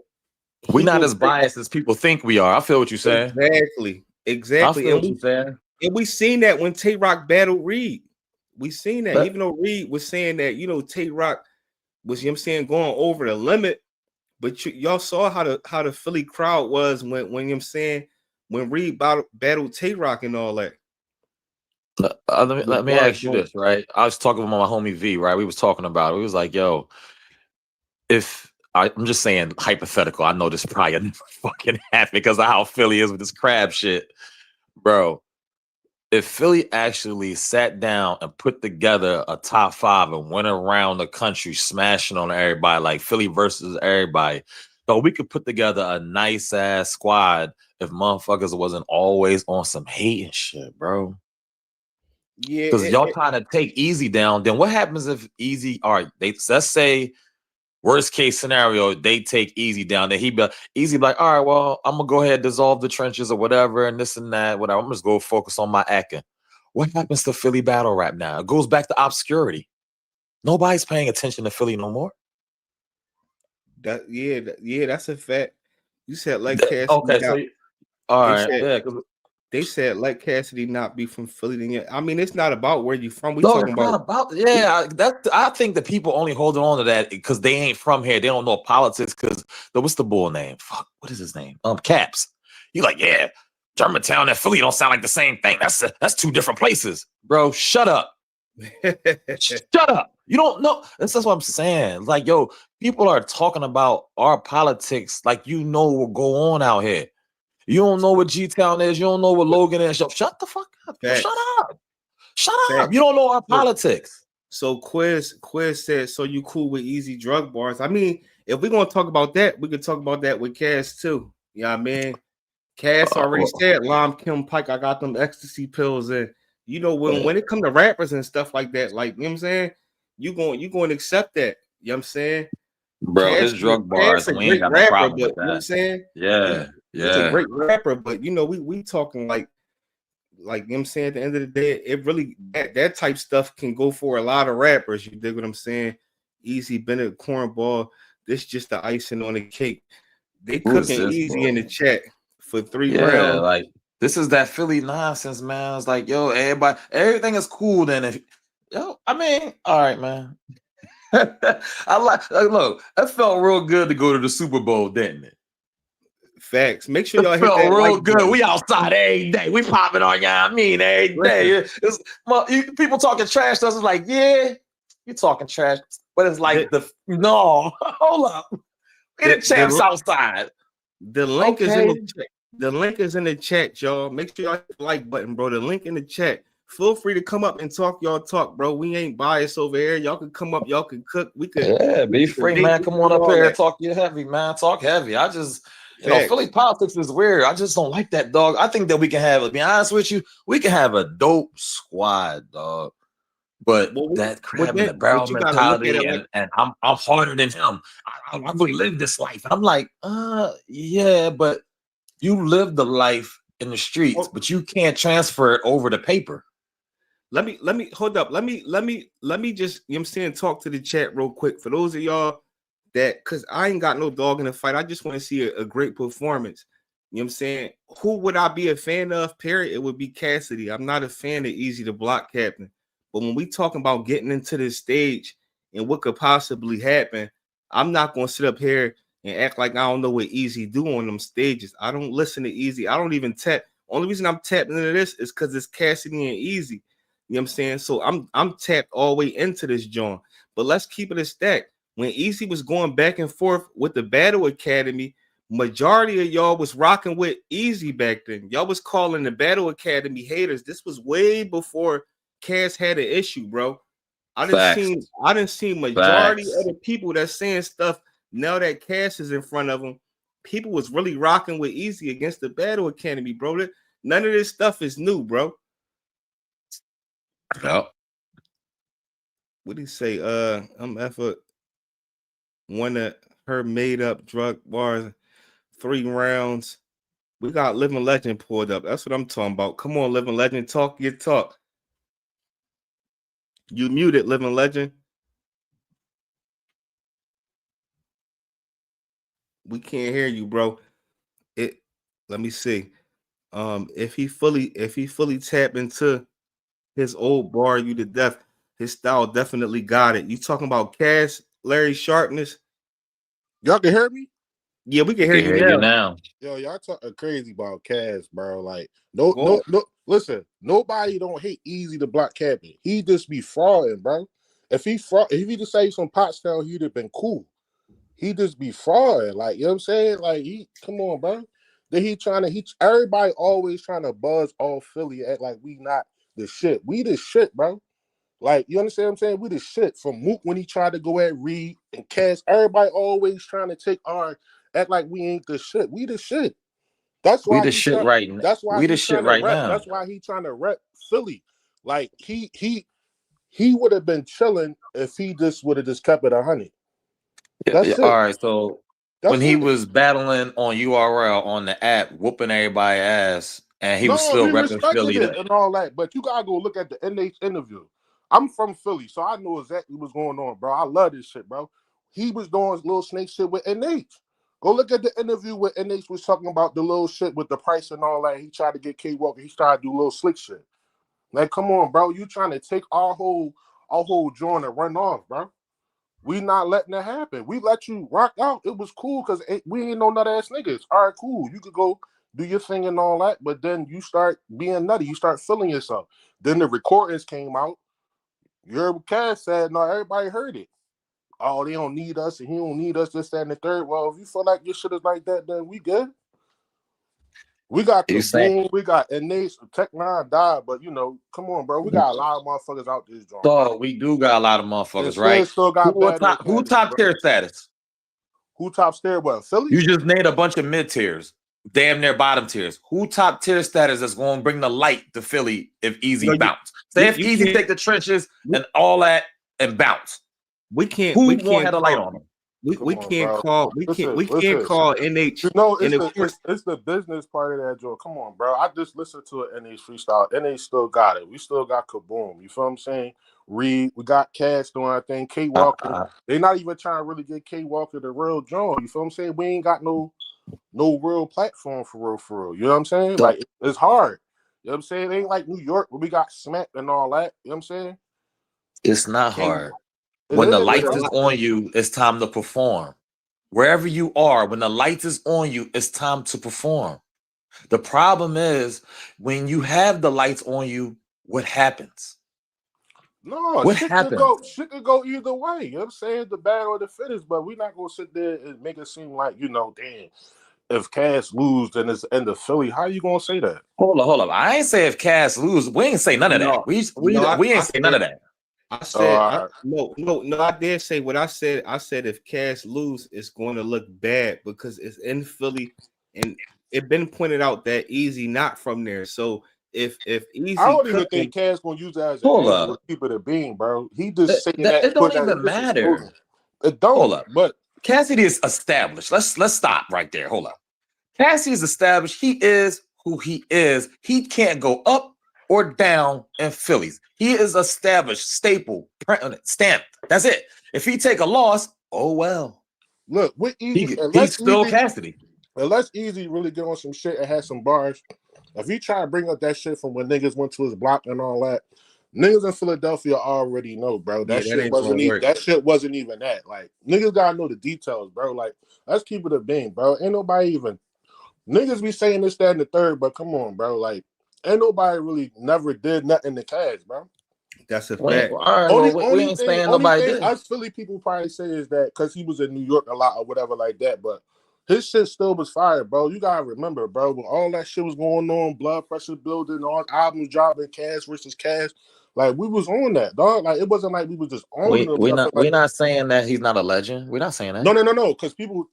We're not as biased as people think we are. I feel what you're saying. Exactly. I feel what you're saying. And we seen that when Tay Rock battled Reed. We seen that, even though Reed was saying that, Tay Rock was, you know what I'm saying, going over the limit. But y'all saw how the Philly crowd was when you know what I'm saying, when Reed battled Tay Rock and all that. Let me ask you this, right? I was talking with my homie V, right? We was talking about it. We was like, yo, I'm just saying hypothetical. I know this probably never fucking happened because of how Philly is with this crab shit. Bro, if Philly actually sat down and put together a top 5 and went around the country smashing on everybody, like Philly versus everybody, so we could put together a nice ass squad if motherfuckers wasn't always on some hate and shit, bro. Yeah, because y'all trying to take EAZY down. Then what happens if EAZY? All right, let's say worst case scenario, they take EAZY down. Then EAZY be like, all right, well, I'm gonna go ahead and dissolve the trenches or whatever, and this and that, whatever. I'm just go focus on my acting. What happens to Philly battle rap now? It goes back to obscurity. Nobody's paying attention to Philly no more. That's a fact. You said like Cassidy. Okay, so all right, yeah. They said let Cassidy not be from Philly. I mean, it's not about where you from. We no, talking it's not about yeah. I think the people only holding on to that because they ain't from here. They don't know politics. Because what's the bull name? Fuck, what is his name? Caps. You like Germantown and Philly don't sound like the same thing. That's two different places, bro. Shut up. Shut up. You don't know. That's what I'm saying. Like, yo, people are talking about our politics like what go on out here. You don't know what G-Town is. You don't know what Logan is. Yo, shut the fuck up. Yo, shut up. Shut up. You don't know our politics. So Quiz said, so you cool with EAZY drug bars? I mean, if we're going to talk about that, we could talk about that with Cass too. You know what I mean? Cass already said, Lime Kim Pike, I got them ecstasy pills. And, when it comes to rappers and stuff like that, like, you know what I'm saying? You going to accept that. You know what I'm saying? Bro, his drug bars, we ain't got no problem with that. You know what I'm saying? Yeah. He's a great rapper, but we talking like you know what I'm saying, at the end of the day, it really that type stuff can go for a lot of rappers. You dig what I'm saying? EAZY, Bennett, Cornball. This just the icing on the cake. They cooking EAZY in the chat for 3 rounds. Like this is that Philly nonsense, man. It's like, yo, everything is cool. Then I mean, all right, man. Look, that felt real good to go to the Super Bowl, didn't it? Facts. Make sure y'all hit that real like good. button. We outside every day. We popping on y'all. Every day. People talking trash to us. It's like, yeah, you talking trash, but it's like no. Hold up. We the champs outside. The link is in the chat. The link is in the chat, y'all. Make sure y'all hit the like button, bro. The link in the chat. Feel free to come up and talk y'all talk, bro. We ain't biased over here. Y'all can come up, y'all can cook. We could be free, debate, man. we Come could on do up all here and that. talk you heavy, man. Talk heavy. I just, Philly Facts. politics is weird. I just don't like that, dog. I think that we can have, to be honest with you, we can have a dope squad, dog. But that crab in the barrel But you gotta look at it mentality, like, and I'm harder than him. I really live this life. I'm like, yeah, but you live the life in the streets, oh, but you can't transfer it over to paper. let me hold up. Let me just, you know what I'm saying, talk to the chat real quick. For those of y'all that, because I ain't got no dog in the fight, I just want to see a great performance. You know what I'm saying? Who would I be a fan of? Period. It would be Cassidy. I'm not a fan of Easy the Block Captain. But when we talking about getting into this stage and what could possibly happen, I'm not gonna sit up here and act like I don't know what Easy do on them stages. I don't listen to Easy. I don't even tap. Only reason I'm tapping into this is because it's Cassidy and Easy. You know what I'm saying? So I'm tapped all the way into this joint. But let's keep it a stack. When Easy was going back and forth with the Battle Academy, majority of y'all was rocking with Easy back then. Y'all was calling the Battle Academy haters. This was way before Cass had an issue, bro. I didn't see majority of the people that's saying stuff now that Cass is in front of them. People was really rocking with Easy against the Battle Academy, bro. None of this stuff is new, bro. Yep. What do you say? I'm effort one of her made up drug bars, 3 rounds. We got Living Legend pulled up. That's what I'm talking about. Come on, Living Legend, talk your talk. You muted, Living Legend. We can't hear you, bro. Let me see. If he fully tap into his old bar you to death, his style definitely got it. You talking about Cass, Larry Sharpness? Y'all can hear me? Yeah, we can We hear can you hear you now. now. Yo, y'all talking crazy about Cass, bro. Like, Go on. no. Listen, nobody don't hate Easy the Block Captain. He just be frauding, bro. If he just say some pots down, he'd have been cool. He just be frauding, like, you know what I'm saying? Like, come on, bro. Then everybody always trying to buzz off Philly, act like we not the shit. We the shit, bro. Like, you understand what I'm saying? We the shit. From Mook when he tried to go at Reed and Cass, everybody always trying to take act like we ain't the shit. We the shit. That's We why the he shit trying. right now. That's why We the he shit trying to right rep. now. That's why he trying to rep Philly. Like he would have been chilling if he just would have just kept it 100. That's All it. right. So when That's he it. was battling on URL on the app, whooping everybody's ass, and he was No, still we repping respected Philly. it and all that, but you gotta go look at the NH interview. I'm from Philly, so I know exactly what's going on, bro. I love this shit, bro. He was doing his little snake shit with NH. Go look at the interview where NH was talking about the little shit with the price and all that. He tried to get K Walker. He tried to do little slick shit. Like, come on, bro. You trying to take our whole joint and run off, bro. We not letting that happen. We let you rock out. It was cool because we ain't no nut ass niggas. All right, cool. You could go do your thing and all that, but then you start being nutty. You start feeling yourself. Then the recordings came out. Your Cass said, no, everybody heard it. Oh, they don't need us and he don't need us, this, that, and the third. Well, if you feel like your shit is like that, then we good. We got You saying, Kaboom, we got Innate, Tech 9 died, but you know, come on, bro. We got a lot of motherfuckers out this joint, bro. dog? We do got a lot of And motherfuckers, right? still got Battle Who Academy, top bro. tier status? Who top stair? What, Philly? You just named a bunch of mid tiers, damn near bottom tiers. Who top tier status is going to bring the light to Philly if Easy No, bounce? Say if you Easy can't. take the trenches and all that and bounce. We can't. Who We won't can't have the light call. on him? We Come on, can't bro. call. Listen, We can't listen. call NH. You know, And of course, it's the business part of that joke. Come on, bro. I just listened to an NH freestyle. NH still got it. We still got Kaboom. You feel what I'm saying? Reed, we got Cash doing our thing. K Walker. They not even trying to really get K Walker the real joint. You feel what I'm saying? We ain't got no real platform for real. You know what I'm saying? So Like, it's hard. You know what I'm saying? It ain't like New York where we got Smack and all that. You know what I'm saying? it's not K hard. It When the is, with lights a bro. is lot. on you, it's time to perform. Wherever you are, when the lights is on you, it's time to perform. The problem is when you have the lights on you, what happens? No, What shit could happens? go either way. You know what I'm saying? The battle of the fittest, but we're not gonna sit there and make it seem like, you know, damn. if Cass lose, then it's the end of Philly. How you gonna say that? Hold up. I ain't say if Cass lose. We ain't say none of that. We ain't say none of that. I said Right. no. I did say what I said. I said if Cass lose, it's going to look bad because it's in Philly, and it been pointed out that Easy not from there. So if I Easy don't even cooking, think Cass gonna use that as an Hold angle up. to keep it a beam, bro. He just saying that It and put don't that even this is matter. slogan. It don't. Hold up. But Cassidy is established. Let's stop right there. Hold up. Cassidy is established. He is who he is. He can't go up or down in Phillies. He is established, staple, stamped. That's it. If he take a loss, oh well. look, with Easy, He's still Cassidy. unless Easy really get on some shit and have some bars, if he try to bring up that shit from when niggas went to his block and all that, niggas in Philadelphia already know, bro. That yeah, that shit ain't wasn't gonna even work. that shit wasn't even that. Like niggas gotta know the details, bro. Like let's keep it a beam, bro. Ain't nobody even niggas be saying this, that, and the third, but come on, bro. Like ain't nobody really never did nothing to Cash, bro. That's a All fact. right, we ain't saying Only nobody thing did. us Philly people probably say is that because he was in New York a lot or whatever like that, but his shit still was fire, bro. You gotta remember, bro, when all that shit was going on, blood pressure building, all albums dropping, Cash versus Cash, like we was on that, dog. Like it wasn't like we was just on them. We're not saying that he's not a legend. We're not saying that. No, because people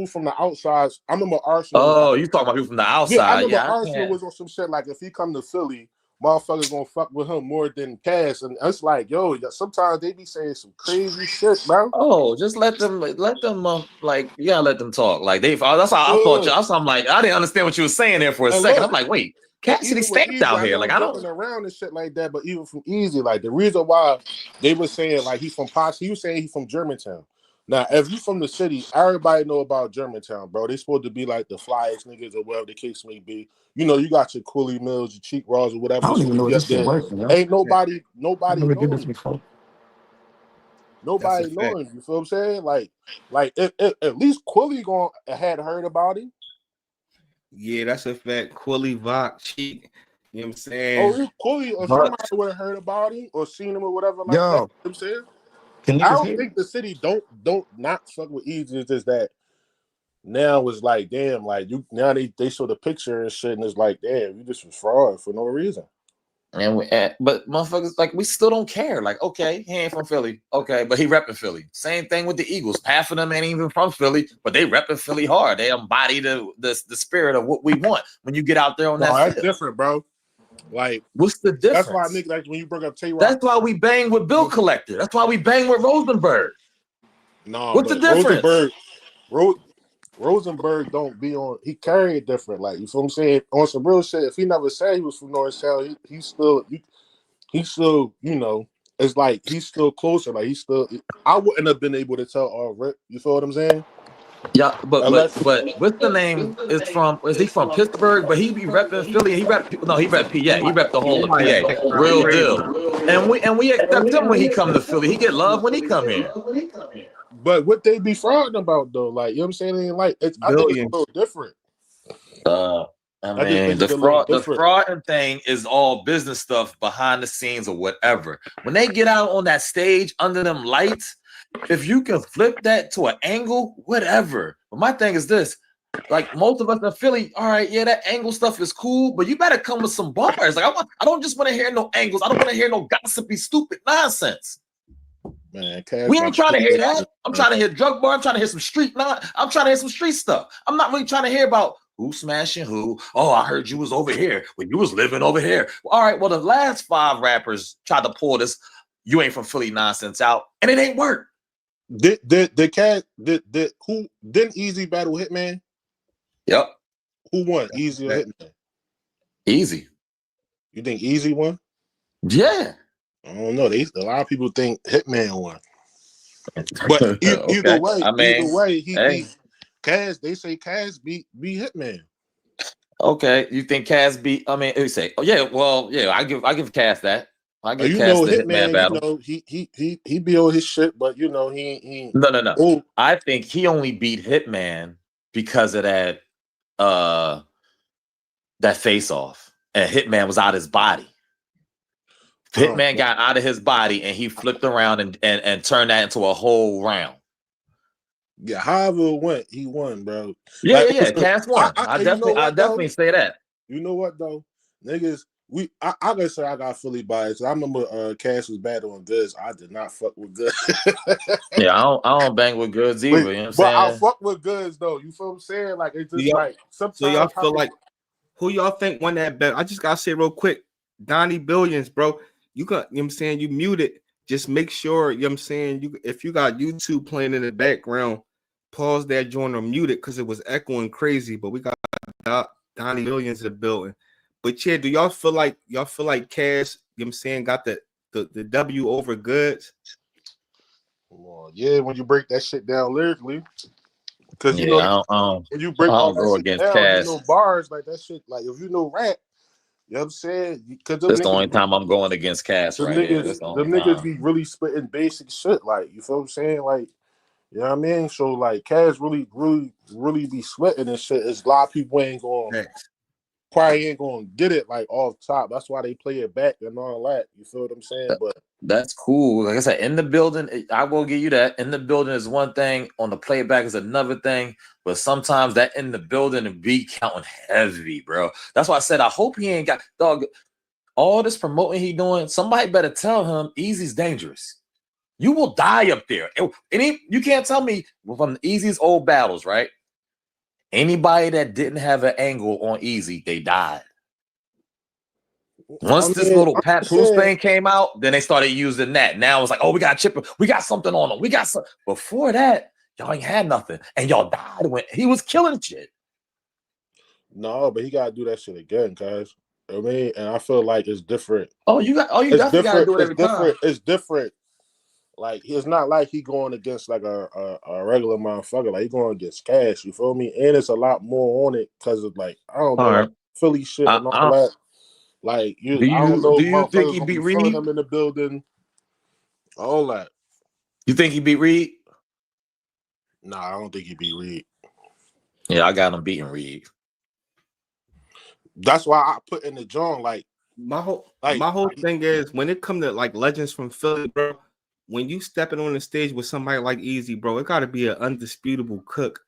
from the outside. I remember Arsenal. Oh, you talking about people from the Yeah, I outside? remember Yeah, I Arsenal can't. was on some shit like if he come to Philly, motherfuckers gonna fuck with him more than Cash, and it's like, yo, sometimes they be saying some crazy shit, bro. Oh, just let them like you gotta let them talk. Like that's how I thought. That's how I'm like I didn't understand what you were saying there for a And second. look, I'm like, wait, and Cassidy even with stamped Easy, out I here. know Like I'm I don't. jumping around and shit like that, but even from Easy, like the reason why they were saying like he from Posse, he was saying he from Germantown. Now, if you from the city, everybody know about Germantown, bro. They supposed to be like the flyest niggas or whatever the case may be. You know, you got your Coolie Mills, your Cheek Raws or whatever. I don't even know if this shit There. working, yo. Ain't nobody I never did knowing this you. before. That's a Nobody fact. knowing you. Feel what I'm saying? Like at least Quilly had heard about him. Yeah, that's a fact. Quilly, Vok, Cheek. You know what I'm saying? Oh, Quilly or But somebody would have heard about him or seen him or whatever like that. You know yo, what I'm saying? can I niggas don't hear me? think the city don't not fuck with Easy. It's just that now it's like, damn, like you now they show the picture and shit, and it's like, damn, you just was fraud for no reason. But motherfuckers, like we still don't care. Like, okay, he ain't from Philly, okay, but he repping Philly. Same thing with the Eagles. Half of them ain't even from Philly, but they repping Philly hard. They embody the spirit of what we want when you get out there on No, that that's field. different, bro. Like What's the that's why difference? nigga, like when you bring up Tay-Rock. That's why we bang with Bill Collector. That's why we bang with Rosenberg. No, What's the but difference? Rosenberg don't be on. He carry it different. Like you feel what I'm saying on some real shit. If he never said he was from North South, he's still you know. It's like he's still closer. Like he's still. I wouldn't have been able to tell all Rick. You feel what I'm saying? Yeah, Unless what's the name? Is he from Pittsburgh? But he be repping Philly. He rep PA. He rep the whole of Somebody PA. background Real crazy. deal. And we accept him when he come to Philly. He get love when he come here. but what they be frauding about though, like you know what I'm saying? It ain't like it's. I think it's a Billions. little different. I I just mean, think it's a little the different. fraud thing is all business stuff behind the scenes or whatever. When they get out on that stage under them lights, if you can flip that to an angle, whatever. But my thing is this: like most of us in Philly, all right, yeah, that angle stuff is cool, but you better come with some bars. Like I don't just want to hear no angles. I don't want to hear no gossipy, stupid nonsense. Man, Cash We ain't trying to hear that. I'm man. trying to hear drug bar. I'm trying to hear some I'm trying to hear some street stuff. I'm not really trying to hear about who smashing who. Oh, I heard you was over here. Well, you was living over here. All right. Well, the last 5 rappers tried to pull this "you ain't from Philly" nonsense out, and it ain't work. Did Cat did who didn't Easy battle Hitman? Yep. Who won? Easy or Hitman? Easy. You think Easy won? Yeah. I don't know. A lot of people think Hitman won. But either Okay. way, I mean, he hey. beat Kaz. They say Kaz beat Hitman. Okay. You think Cass beat? I mean, you say, oh yeah. Well, yeah. I give Cass that. I give You Cass know, the Hitman Hitman. You battle. know, he be on his shit, but you know, he. No. Oh, I think he only beat Hitman because of that face off, and Hitman was out of his body. Hitman got out of his body and he flipped around and turned that into a whole round. Yeah, however it went, he won, bro. Yeah, Like, yeah. Cass won. I you know what, definitely say that. You know what though, niggas. I gotta say I got Philly bias. I remember Cass was battling Goods. I did not fuck with Goods. Yeah, I don't bang with Goods either. You know what I'm But I saying? fuck with Goods though. You feel what I'm saying? Like it's just like sometimes. So y'all feel like who y'all think won that bet? I just gotta say real quick, Donnie Billions, bro. You got, you know what I'm saying, you muted. Just make sure, you know what I'm saying, you if you got YouTube playing in the background, pause that joint or mute it because it was echoing crazy. But we got Donnie Billions in the building. But yeah, do y'all feel like Cass, you know what I'm saying, got the W over Goods? Well, yeah, when you break that shit down lyrically, because you Yeah, know when you break all that go shit against down, Cass. you know bars like that shit. Like if you know rap, you know what I'm saying? Because That's the only time I'm going against Cass right here. That's the only niggas time. be really spitting basic shit. Like you feel what I'm saying? Like you know what I mean? So like Cass really be sweating and shit. It's a lot of people probably ain't gonna get it like off top. That's why they play it back and all that. You feel what I'm saying? But That's cool. Like I said, in the building, I will give you that. In the building is one thing. On the playback is another thing. But sometimes that in the building and beat counting heavy, bro. That's why I said I hope he ain't got dog. All this promoting he doing. Somebody better tell him Eazy's dangerous. You will die up there. You can't tell me from Eazy's old battles, right? Anybody that didn't have an angle on Easy, they died. Once this little PAPOOSE thing came out, then they started using that. Now it's like, oh, we got chip, we got something on him. We got some. Before that, y'all ain't had nothing, and y'all died when he was killing shit. No, but he gotta do that shit again, guys. I mean, and I feel like it's different. You definitely gotta do it every time. It's different. Like it's not like he going against like a regular motherfucker. Like he going against Cash. You feel me? And it's a lot more on it because of like I don't know, like Philly shit and all that. Like I don't know. Do you think he gonna beat be feeling Reed? them in the building. All that. You think he beat Reed? Nah, I don't think he beat Reed. Yeah, I got him beating Reed. That's why I put in the joint like my whole thing is when it come to like legends from Philly, bro. When you stepping on the stage with somebody like Easy, bro, it got to be an undisputable cook.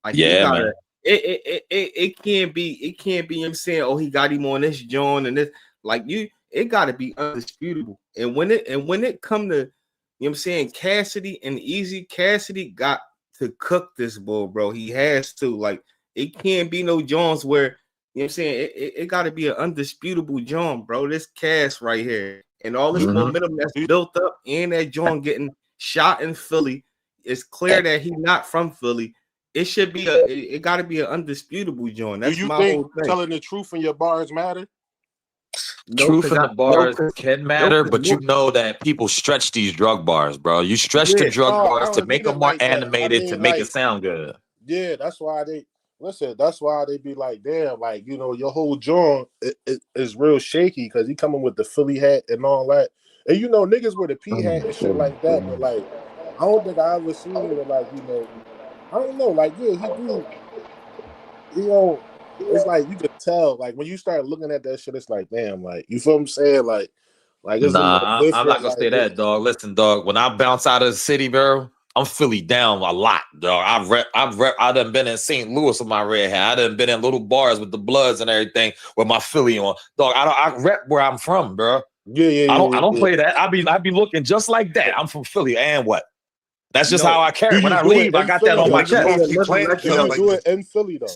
Like you gotta, man. It can't be. You know what I'm saying, oh, he got him on this joint and this. Like it got to be undisputable. And when it come to, you know what I'm saying, Cassidy and Easy, Cassidy got to cook this bull, bro. He has to. Like it can't be no Jones where. You know what I'm saying? It got to be an undisputable John, bro. This Cass right here. And all this momentum that's built up and that John getting shot in Philly. It's clear that he's not from Philly. It should be it got to be an undisputable John. That's do you my think whole thing. Telling the truth in your bars matter? Truth in the bars can matter, but you know that people stretch these drug bars, bro. You stretch the drug bars to make them more animated, to make it sound good. Yeah, that's why that's why they be like, damn, like, you know, your whole joint is real shaky because he coming with the Philly hat and all that. And you know, niggas with a P hat and shit like that, but like, I don't think I ever seen it like, you know, I don't know, like, yeah, he do, you know, it's like you could tell, like when you start looking at that shit, it's like, damn, like, you feel what I'm saying? Like it's nah, I'm not gonna say that, dog. Listen, dog, when I bounce out of the city, bro, I'm Philly down a lot, dog. I done been in St. Louis with my red hat. I done been in little bars with the Bloods and everything with my Philly on. Dog, I rep where I'm from, bro. Yeah. I don't play that. I be looking just like that. I'm from Philly, and what? That's just how I carry. When I leave, I got that on my chest. Do you do it in Philly though?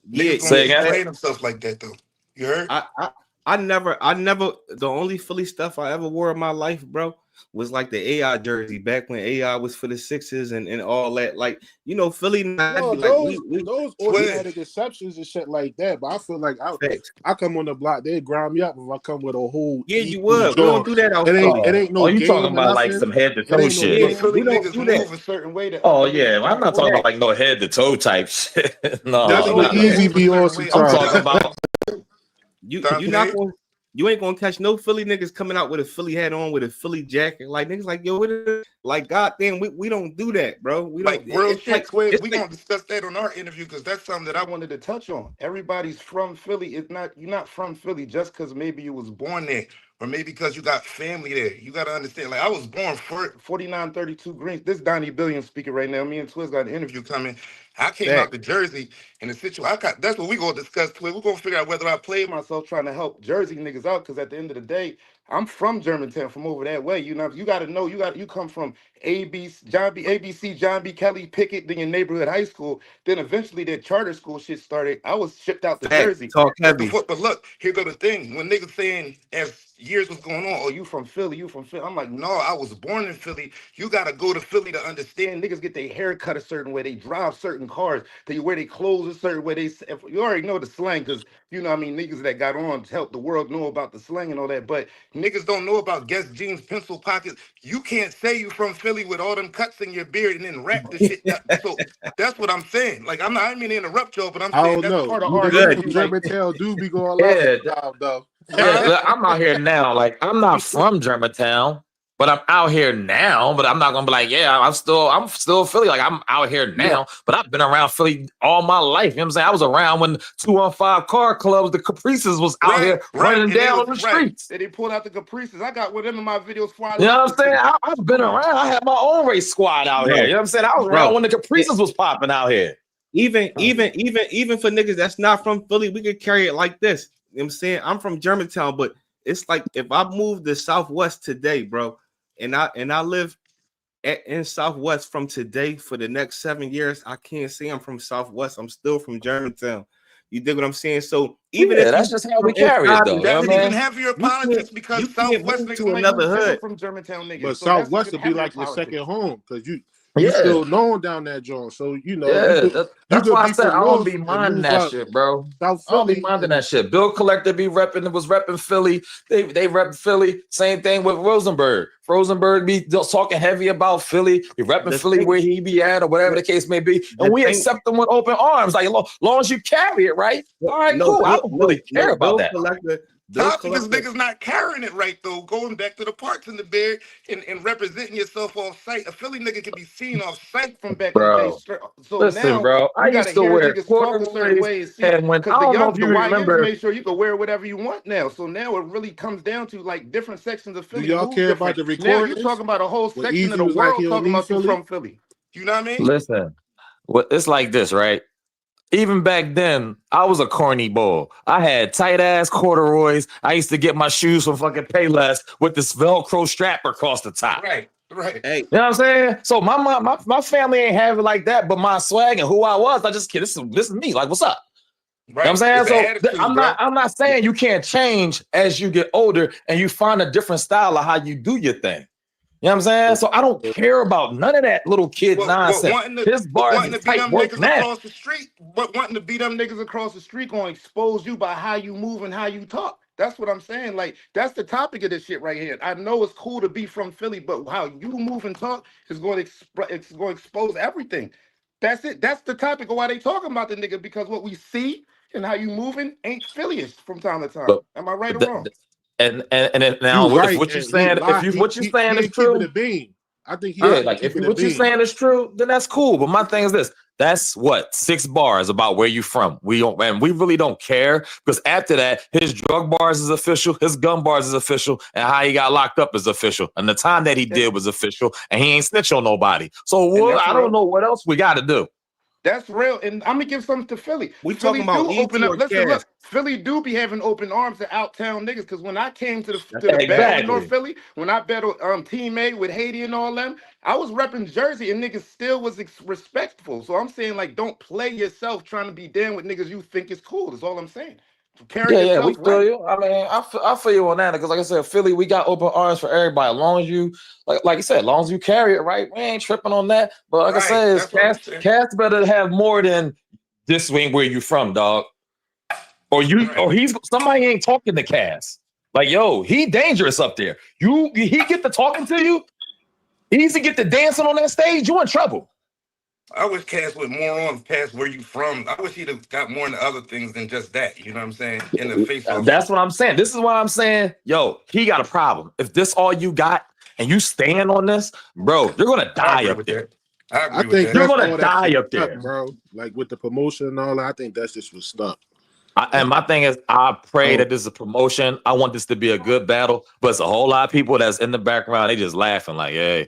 Yeah, playing themselves like that though. You heard? I never. The only Philly stuff I ever wore in my life, bro, was like the AI jersey back when AI was for the Sixers and all that. Like, you know, Philly. No, those automatic exceptions and shit like that. But I feel like I come on the block, they grind me up if I come with a whole. Yeah, you would. We don't do that out Philly. It ain't no. You talking about like some head to toe shit? Yeah, Philly niggas move a certain way. I'm not talking about like no head to toe type shit. No, that's what Easy be on. I'm talking about. You ain't gonna catch no Philly niggas coming out with a Philly hat on with a Philly jacket. Like niggas like, yo, like goddamn, we don't do that, bro. We don't. Like real shit. We gonna discuss that on our interview because that's something that I wanted to touch on. Everybody's from Philly. You're not from Philly just because maybe you was born there. or maybe because you got family there. You got to understand. Like I was born for 4932 Greens. This Donnie Billion speaking right now. Me and Twiz got an interview coming. I came out Fact. to Jersey in the situation. That's what we gonna discuss. Twiz. We're gonna figure out whether I played myself trying to help Jersey niggas out. Because at the end of the day, I'm from Germantown, from over that way. You know, you got to know. You come from ABC, John B. Kelly, Pickett, then your neighborhood high school. Then eventually that charter school shit started. I was shipped out to Fact. Jersey. Talk But heavy. but look, here go the thing. When niggas saying as years was going on, oh, you from Philly, you from Philly. I'm like, no, I was born in Philly. You gotta go to Philly to understand. Niggas get their hair cut a certain way, they drive certain cars, they wear their clothes a certain way. You already know the slang, because you know what I mean, niggas that got on to help the world know about the slang and all that. But niggas don't know about Guess jeans, pencil pockets. You can't say you from Philly with all them cuts in your beard and then rap the shit. So that's what I'm saying. Like I didn't mean to interrupt y'all, but I'm I saying don't that's know. part of You our niggas good. from interview. Like, Germantown do be going loud Yeah, sometimes, though. yeah. Look, I'm out here now. Like I'm not from Germantown, but I'm out here now. But I'm not gonna be like, yeah, I'm still Philly. Like I'm out here now, but I've been around Philly all my life. You know what I'm saying? I was around when 215 car clubs, the Caprices was out here running down the streets. And they pulled out the Caprices. I got one of them in my videos before I You know left what I'm the saying? city. I've been around. I had my own race squad out Bro, here. You know what I'm saying? I was bro, around when the Caprices was popping out here. Even for niggas that's not from Philly, we could carry it like this. You know what I'm saying? I'm from Germantown, but it's like if I move to Southwest today, bro, and I live in Southwest from today for the next 7 years, I can't say I'm from Southwest. I'm still from Germantown. You dig what I'm saying? So even if that's just how we carry it, though. You know That's what I even mean? heavier politics because you can't Southwest move niggas to might another move different hood. from Germantown niggas. But So that's Southwest even would be heavier like your politics. second home, because you Yeah. still known down that joint. So you know, Yeah, you that's could why I be said from I don't North be and minding move that up shit, bro. South I don't be Philly. minding that shit. Bill Collector was repping Philly. They rep Philly. Same thing with Rosenberg. Rosenberg be talking heavy about Philly. He repping The Philly thing- where he be at or whatever the case may be. the And we thing- accept them with open arms. Like, long as you carry it right. All right, No, cool. I Bill- don't really care no, about Bill that. Collector, Because niggas not carrying it right though. Going back to the parts in the beard and representing yourself off site. A Philly nigga can be seen off site from back in the day. Bro. So Listen, now bro. I you used gotta to hear wear niggas talk a certain corduroys. way and see. And when I Because don't know if the you YNs remember, made sure you can wear whatever you want now. So now it really comes down to like different sections of Do Philly y'all move care different. about the Now you recordings? talking about a whole Where section of EAZY the was like, world he don't talking leave about you Philly? from Philly. You know what I mean? listen, it's like this, right? Even back then, I was a corny bull. I had tight ass corduroys. I used to get my shoes from fucking Payless with this Velcro strap across the top. Right. Hey, You know what I'm saying? So my family ain't have it like that, but my swag and who I was, I just this is me. Like, what's up? You know what I'm saying? It's an So attitude, I'm not saying you can't change as you get older and you find a different style of how you do your thing. You know what I'm saying? So I don't care about none of that little kid nonsense. His bars wanting is to beat tight them work niggas now. across the street, but wanting to beat them niggas across the street gonna expose you by how you move and how you talk. That's what I'm saying. Like that's the topic of this shit right here. I know it's cool to be from Philly, but how you move and talk is going to it's going to expose everything. That's it. That's the topic of why they talking about the nigga, because what we see and how you moving ain't Phillyist from time to time. Am I right or wrong? And now You if right, what you're and he saying, lied. what you're saying He is ain't keeping true, it bean. I think he yeah, actually like if keeping it what you're bean. saying is true, then that's cool. But my thing is this: that's what 6 bars about where you from. We don't, and we really don't care because after that, his drug bars is official, his gun bars is official, and how he got locked up is official, and the time that he did was official, and he ain't snitch on nobody. So I don't know what else we got to do. That's real, and I'm gonna give something to Philly. we Philly talking about do open ET up. or Listen, Cass? look, Philly do be having open arms to outtown niggas. Because when I came to the battle in Exactly. North Philly, when I battled Team A with Haiti and all them, I was repping Jersey, and niggas still was respectful. So I'm saying like, don't play yourself trying to be down with niggas you think is cool. That's all I'm saying. Carry Yeah, we yourself feel right. you. I mean, I feel you on that because, like I said, Philly, we got open arms for everybody. As long as you, like you said, as long as you carry it right, we ain't tripping on that. But like I said, Cass better have more than this ain't where you from, dog. Or somebody ain't talking to Cass. Like, yo, he dangerous up there. He get to talking to you. Easy get to dancing on that stage. You in trouble. I wish Cass would more on past where you from. I wish he'd have got more into other things than just that. You know what I'm saying? In the face off. That's what I'm saying. This is what I'm saying. Yo, he got a problem. If this all you got and you stand on this, bro, you're gonna die up there. I think you're that's gonna all die that up there, bro. Like with the promotion and all that, I think that's just what's stuck. And my thing is, I pray Oh, that this is a promotion. I want this to be a good battle, but it's a whole lot of people that's in the background. They just laughing like, "Hey,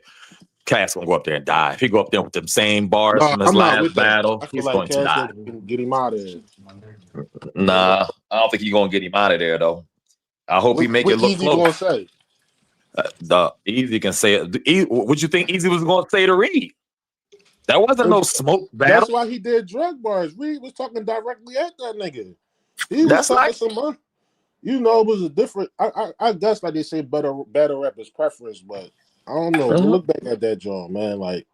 Cass gonna go up there and die. If he go up there with them same bars no, from his I'm not last with that. battle, I feel he's like going to Cass die." gonna get him out of there. Yeah. Nah, I don't think he's gonna get him out of there though. I hope he make it What look Easy gonna close. say? The Easy can say it. What you think Easy was gonna say to Reed? That wasn't no smoke That's battle. why he did drug bars. Reed was talking directly at that nigga. He was That's talking like some, you know, it was a different. I guess like they say, better rappers preference, but I don't know. Go look back at that joint, man. Like,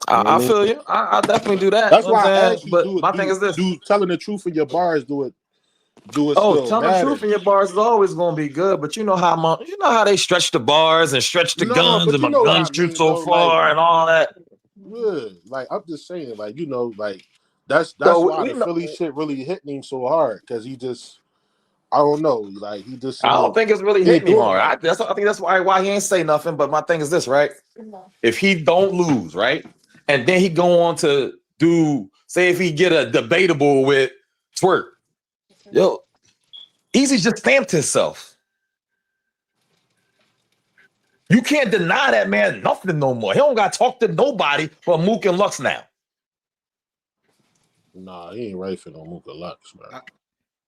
you know what I I mean? feel you. I definitely do that. That's You know what why I'm I saying? asked you, But my thing is this. do telling the truth in your bars, do it Oh, still telling the matter? truth in your bars is always gonna be good, but you know how they stretch the bars and stretch the No, guns but and you my know what I guns shoot mean, so though. Like, far and all that. yeah, like I'm just saying, like you know, like that's So why we the know. Philly shit really hit him so hard because he just, I don't know, like he just I don't think it's really hitting hitting him hard. hard. I think that's why he ain't say nothing. But my thing is this, right? If he don't lose, right, and then he go on to do, say, if he get a debatable with Twerk, yo, Easy just stamped himself. You can't deny that man nothing no more. He don't got to talk to nobody but Mook and Lux now. Nah, he ain't ready for no Mooka Lux, bro.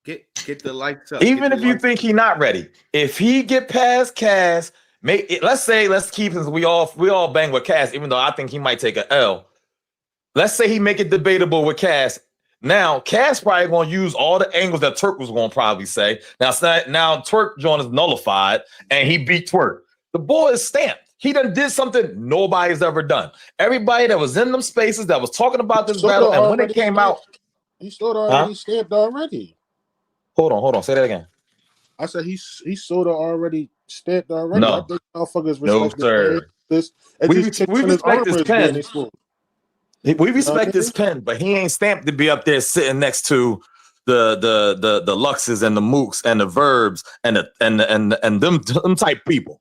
Get the lights up. Even if you think he not ready, if he get past Cass, let's keep, since we all bang with Cass, even though I think he might take a L. Let's say he make it debatable with Cass. Now Cass probably gonna use all the angles that Twerk was gonna probably say. Now Twerk joint is nullified and he beat Twerk. The boy is stamped. He done did something nobody's ever done. Everybody that was in them spaces that was talking about this battle, and when it came out, he sort of already stamped already. Hold on, say that again. I said he sort of already stamped already. No. I think motherfuckers No, respect sir. this. We respect his pen. We respect his pen, but he ain't stamped to be up there sitting next to the Luxes and the Mooks and the Verbs and them type people.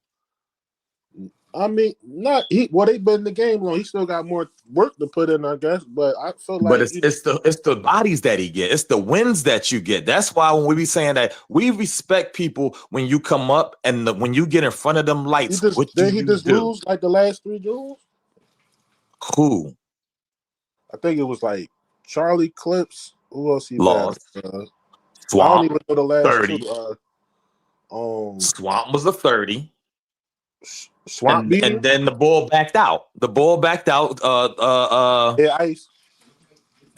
I mean, not he. Well, they've been in the game long. He still got more work to put in, I guess. But I feel like, but it's the bodies that he get. It's the wins that you get. That's why when we be saying that we respect people when you come up and when you get in front of them lights. Did he just lose like the last 3 duels? Who? I think it was like Charlie Clips. Who else he lost? Swamp, I don't even know the last 30. 2. Swamp was a 30. Swamp and then the bull backed out.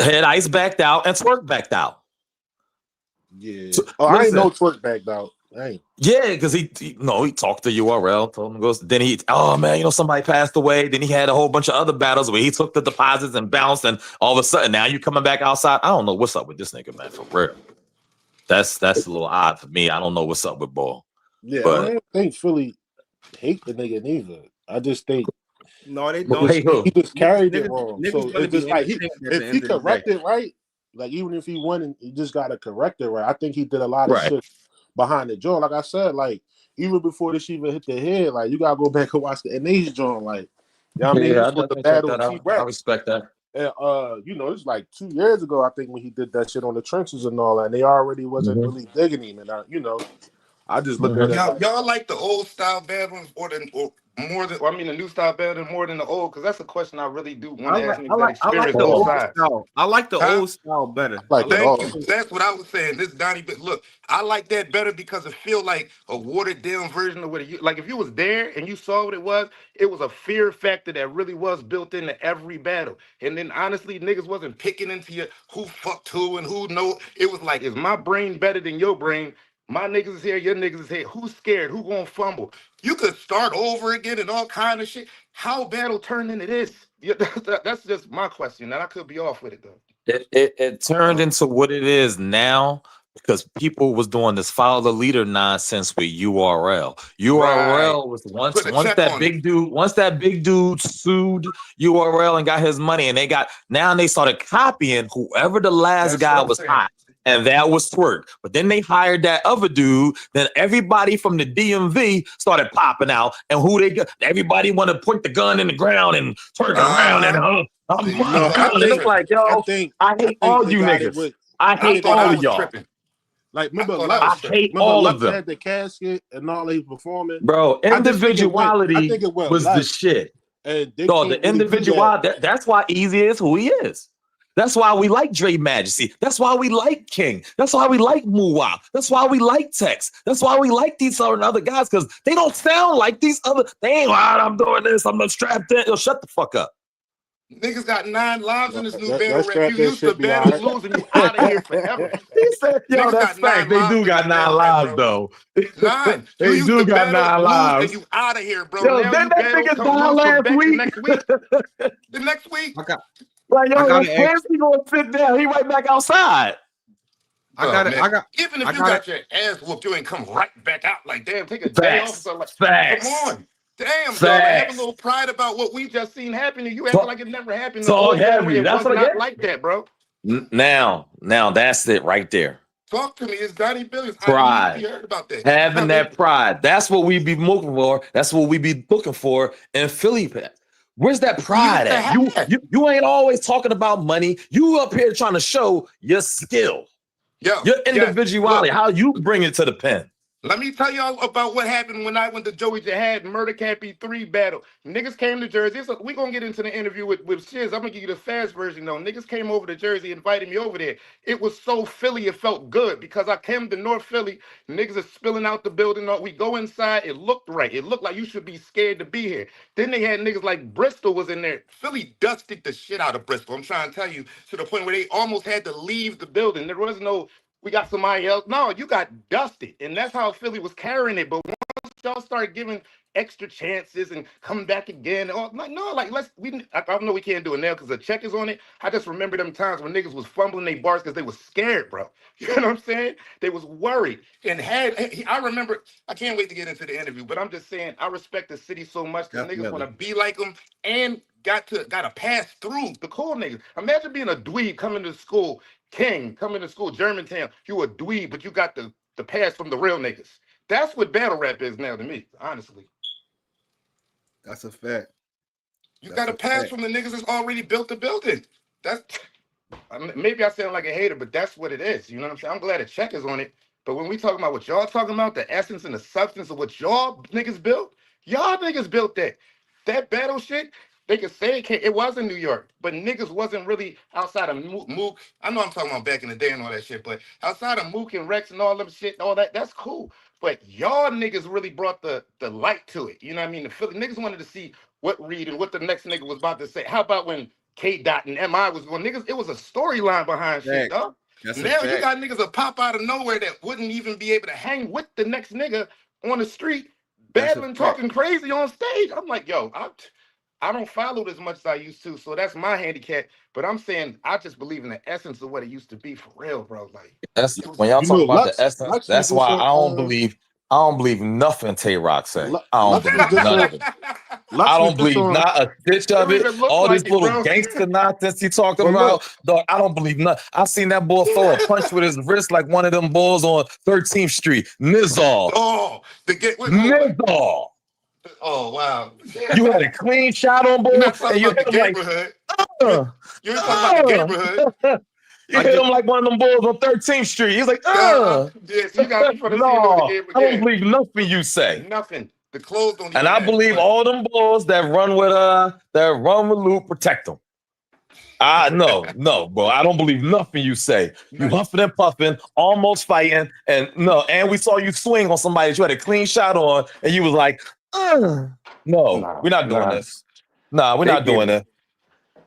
Head Ice backed out and Twerk backed out. Yeah. So, I ain't know Twerk backed out. Yeah, because he talked to URL, told him goes. Then somebody passed away. Then he had a whole bunch of other battles where he took the deposits and bounced, and all of a sudden now you coming back outside. I don't know what's up with this nigga, man. For real, that's a little odd for me. I don't know what's up with Ball. Yeah, but I don't think Philly hate the nigga neither. I just think they don't. He just carried it wrong. So it's just like if he corrected right, like even if he won, and he just got to correct it right. I think he did a lot of shit behind the joint. Like I said, like even before this even hit the head, like you gotta go back and watch the NA's joint. Like, you know what I mean? Yeah, the battle I respect that. And it's like 2 years ago, I think, when he did that shit on the trenches and all that, and they already wasn't really digging him. And I just look at it. Y'all like the old style battles or more than? I mean, the new style battle more than the old? Because that's a question I really do want to ask. I like the old style. I like the old style better. Thank you. That's what I was saying. This Donnie, but look, I like that better because it feel like a watered down version of what it. Like if you was there and you saw what it was a fear factor that really was built into every battle. And then honestly, niggas wasn't picking into you who fucked who and who no. It was like, is my brain better than your brain? My niggas is here, your niggas is here. Who's scared? Who gonna fumble? You could start over again and all kind of shit. How battle turned into this? Yeah, that's just my question. And I could be off with it though. It turned into what it is now because people was doing this follow the leader nonsense with URL. URL was once that big dude sued URL and got his money, and they started copying whoever the last guy was hot. And that was Twerk. But then they hired that other dude. Then everybody from the DMV started popping out. And everybody want to point the gun in the ground and turn it around. And it's like, yo, I hate all you niggas. I hate all of y'all. Like, remember thought that was I Lux? straight. hate Remember all of Lux them. had the casket and all they performing. Bro, I think individuality it went was the left, shit. and they So can't the really do that. individuality, that's why Easy is who he is. That's why we like Dre Majesty. That's why we like King. That's why we like Muwop. That's why we like Tex. That's why we like these other guys, because they don't sound like these other. They ain't, I'm doing this. I'm not strapped in. Yo, shut the fuck up. Niggas got 9 lives in this new battle That rap. You strap that used to shit be battle, alright. lose, and you out of here forever. He said, yo, Niggas that's got 9 fact. They lives do in got this 9 battle rap, lives, bro. though. 9. You They used do to got battle, 9 lose, lives. and you out of here, bro. Yo, Now didn't you that battle, nigga come die lose, come last back the week? next week. The next week. Like, I yo, gotta when ask. he gonna sit down? He right back outside. Man. Even if you got your ass whooped, you ain't come right back out. Like, damn, take a day off or Facts. something. Like, come Facts. on. Damn, dog. Like, have a Facts. little pride about what we just seen happen. And you acting like it never happened. The Talk old battle, heavy. it That's was what I not get. like that, bro. Now, that's it right there. Talk to me. It's Donnie Billions. Pride. I need to be heard about that. Having that pride. That's what we be looking for. That's what we be looking for in Philly. Where's that pride at? You ain't always talking about money. You up here trying to show your skill, your individuality, how you bring it to the pen. Let me tell y'all about what happened when I went to Joey Jihad Murder Cappy 3 battle. Niggas came to Jersey. We're going to get into the interview with Shiz. I'm going to give you the fast version, though. Niggas came over to Jersey, invited me over there. It was so Philly, it felt good because I came to North Philly. Niggas are spilling out the building. We go inside. It looked right. It looked like you should be scared to be here. Then they had niggas like Bristol was in there. Philly dusted the shit out of Bristol. I'm trying to tell you, to the point where they almost had to leave the building. There was no... We got somebody else. No, you got dusted. And that's how Philly was carrying it. But once y'all start giving extra chances and come back again, I don't know we can't do it now because the check is on it. I just remember them times when niggas was fumbling their bars because they was scared, bro. You know what I'm saying? They was worried. And I remember, I can't wait to get into the interview, but I'm just saying I respect the city so much because niggas want to be like them and got to pass through the cool niggas. Imagine being a dweeb coming to school. King coming to school, Germantown, you a dweeb, but you got the pass from the real niggas. That's what battle rap is now to me, honestly. That's a fact. You got a pass from the niggas that's already built the building. Maybe I sound like a hater, but that's what it is. You know what I'm saying? I'm glad a check is on it. But when we talking about what y'all talking about, the essence and the substance of what y'all niggas built, y'all niggas built that. That battle shit, they could say it was in New York, but niggas wasn't really outside of Mook. I know I'm talking about back in the day and all that shit, but outside of Mook and Rex and all them shit, all that, that's cool. But y'all niggas really brought the light to it. You know what I mean? The Philly niggas wanted to see what Reed and what the next nigga was about to say. How about when K Dot and MI was going? Niggas, it was a storyline behind shit, dog. Now you got niggas that pop out of nowhere that wouldn't even be able to hang with the next nigga on the street, battling, talking crazy on stage. I'm like, yo, I don't follow it as much as I used to, so that's my handicap. But I'm saying I just believe in the essence of what it used to be for real, bro. Like that's when y'all talk about the essence. That's why I don't believe nothing Tay Rock say. I don't believe none of it. I don't believe not a stitch of it. All this little gangster nonsense he talking about, dog. I don't believe nothing. I seen that boy throw a punch with his wrist like one of them bulls on 13th Street. Nizal. Oh, Nizal. Oh wow! You had a clean shot on board, and you hit him like, you ain't talking about the neighborhood. You hit him like one of them bulls on 13th Street. He's like, Yes, you got me for the no, I don't believe nothing you say. Nothing. The clothes don't. And I believe all them bulls that run with Luke protect them. No, bro. I don't believe nothing you say. You huffing and puffing, almost fighting, and we saw you swing on somebody that you had a clean shot on, and you was like, no, we're not doing this. Nah, we're not doing it.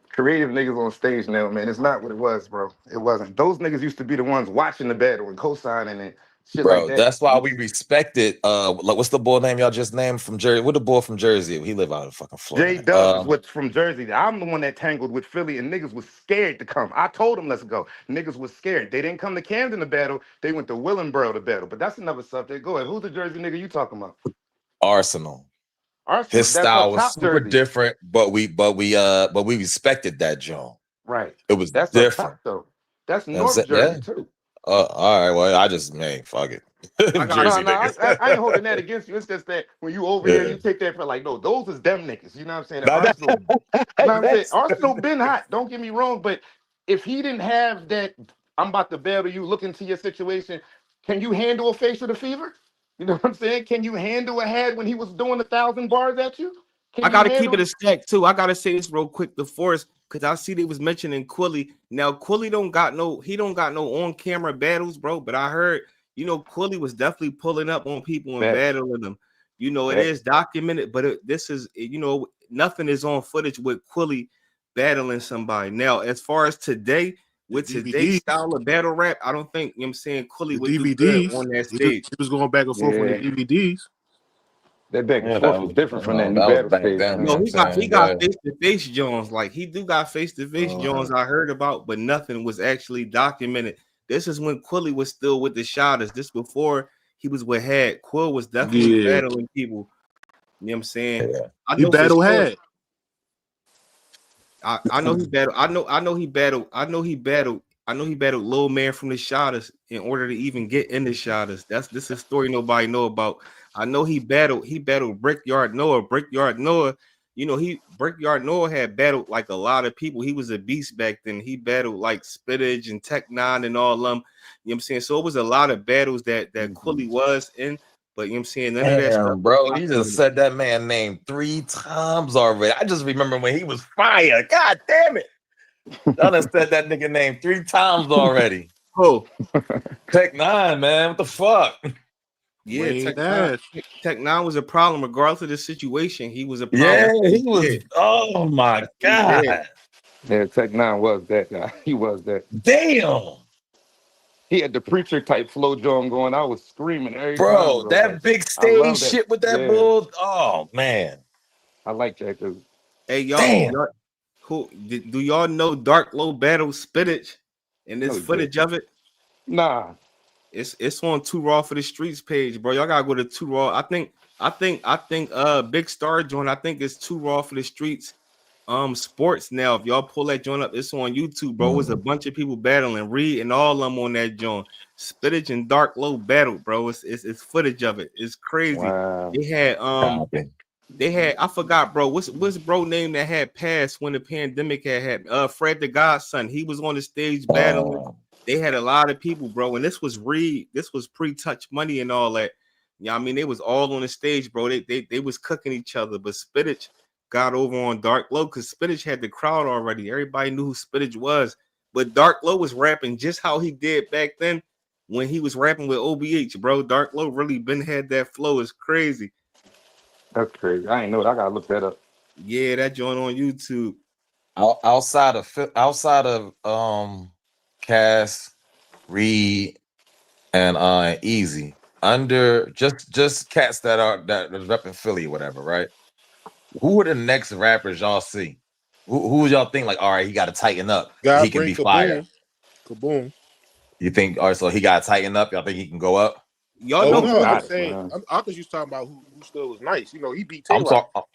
Creative niggas on stage now, man. It's not what it was, bro. It wasn't. Those niggas used to be the ones watching the battle and co-signing and shit like that. That's why we respected. Like, what's the boy name y'all just named from Jersey? What the boy from Jersey? He live out in fucking Florida. J-Dub is what's from Jersey. I'm the one that tangled with Philly, and niggas was scared to come. I told them let's go. Niggas was scared. They didn't come to Camden to battle. They went to Willingboro to battle. But that's another subject. Go ahead. Who's the Jersey nigga you talking about? Arsenal. His style was super different, but we respected that John. Right. It was that's different. Though. That's North Jersey too. All right. Well, I just fuck it. I ain't holding that against you. It's just that when you over here, you take that for like, no, those is them niggas. You know what I'm saying? Arsenal, you know what I'm saying? Arsenal been hot. Don't get me wrong, but if he didn't have that, I'm about to battle you, look into your situation. Can you handle a face of the fever? You know what I'm saying? Can you handle a head when he was doing 1,000 bars at you? I Can you gotta keep handle? it a stack too. I gotta say this real quick. The Force, because I see they was mentioning Quilly. Now Quilly don't got no on camera battles, bro. But I heard, Quilly was definitely pulling up on people and Facts. battling them. It Facts. is documented, but this is, nothing is on footage with Quilly battling somebody. Now, as far as today, The with today's DVD, style of battle rap, I don't think, I'm saying, Quilly the would do good DVDs. on that He was, stage. he was going back and forth on the Yeah. DVDs. That back and Yeah, forth is different from that new that was battle back stage, then. You know No, what man. I'm he saying? got Yeah. face to face Jones. Like he do got face to face Jones. I heard about, but nothing was actually documented. This is when Quilly was still with the Shotters. This before he was with Had. Quill was definitely Yeah. battling people. You know what I'm saying? Yeah. I He know for battle sure. had. I know he battled. I know he battled. I know he battled Lil Man from the Shotters in order to even get in the Shotters. This is a story nobody know about. I know he battled Brickyard Noah. Brickyard Noah, Brickyard Noah had battled like a lot of people. He was a beast back then. He battled like Spittage and Tech Nine and all them. You know what I'm saying? So it was a lot of battles that Quilly was in. But you know what I'm saying? None of that stuff. Damn, bro, you just said that man name 3 times already. I just remember when he was fire. God damn it. I done said that nigga name 3 times already. Oh, Tech 9, man. What the fuck? yeah, Wayne Dash. Tech Nine was a problem, regardless of the situation. He was a Yeah, problem. he was. Oh my God. Yeah, Tech Nine was that guy. He was that. Damn. He had the preacher type flow John going. I was screaming every time. Bro, Bro. that Like, big I stage love that. shit with that Yeah. bull. Oh man. I like that dude. Hey, Damn. do y'all know Dark Low Battle Spittage and this No, footage of it? Nah. It's on Too Raw for the Streets page, bro. Y'all gotta go to Too Raw. I think Big Star joint. I think it's Too Raw for the Streets. Sports now. If y'all pull that joint up, it's on YouTube, bro. It's a bunch of people battling. Reed and all of them on that joint. Spittage and Dark Low battle, bro. It's footage of it. It's crazy. Wow. They had I forgot, bro. What's bro name that had passed when the pandemic had happened? Fred the Godson. He was on the stage battling. They had a lot of people, bro. And this was Reed. This was pre-Touch Money and all that. Yeah, I mean, they was all on the stage, bro. They was cooking each other, but Spittage got over on Dark Low because Spittage had the crowd already. Everybody knew who Spittage was, but Dark Low was rapping just how he did back then when he was rapping with OBH, bro. Dark Low really been had that flow. It's crazy. That's crazy. I ain't know that. I gotta look that up. Yeah, that joint on YouTube. Outside of Cass, Reed, and EAZY, under just cats that is repping Philly or whatever, right? Who are the next rappers y'all see? Who y'all think like, all right, he got to tighten up. God He can be bring fire. Kaboom. You think, all right, so he got to tighten up? Y'all think he can go up? Y'all Oh know no, I'm got it, saying man. I thought you was talking about who still was nice. You know, he beat I'm Tay-Rock. talking.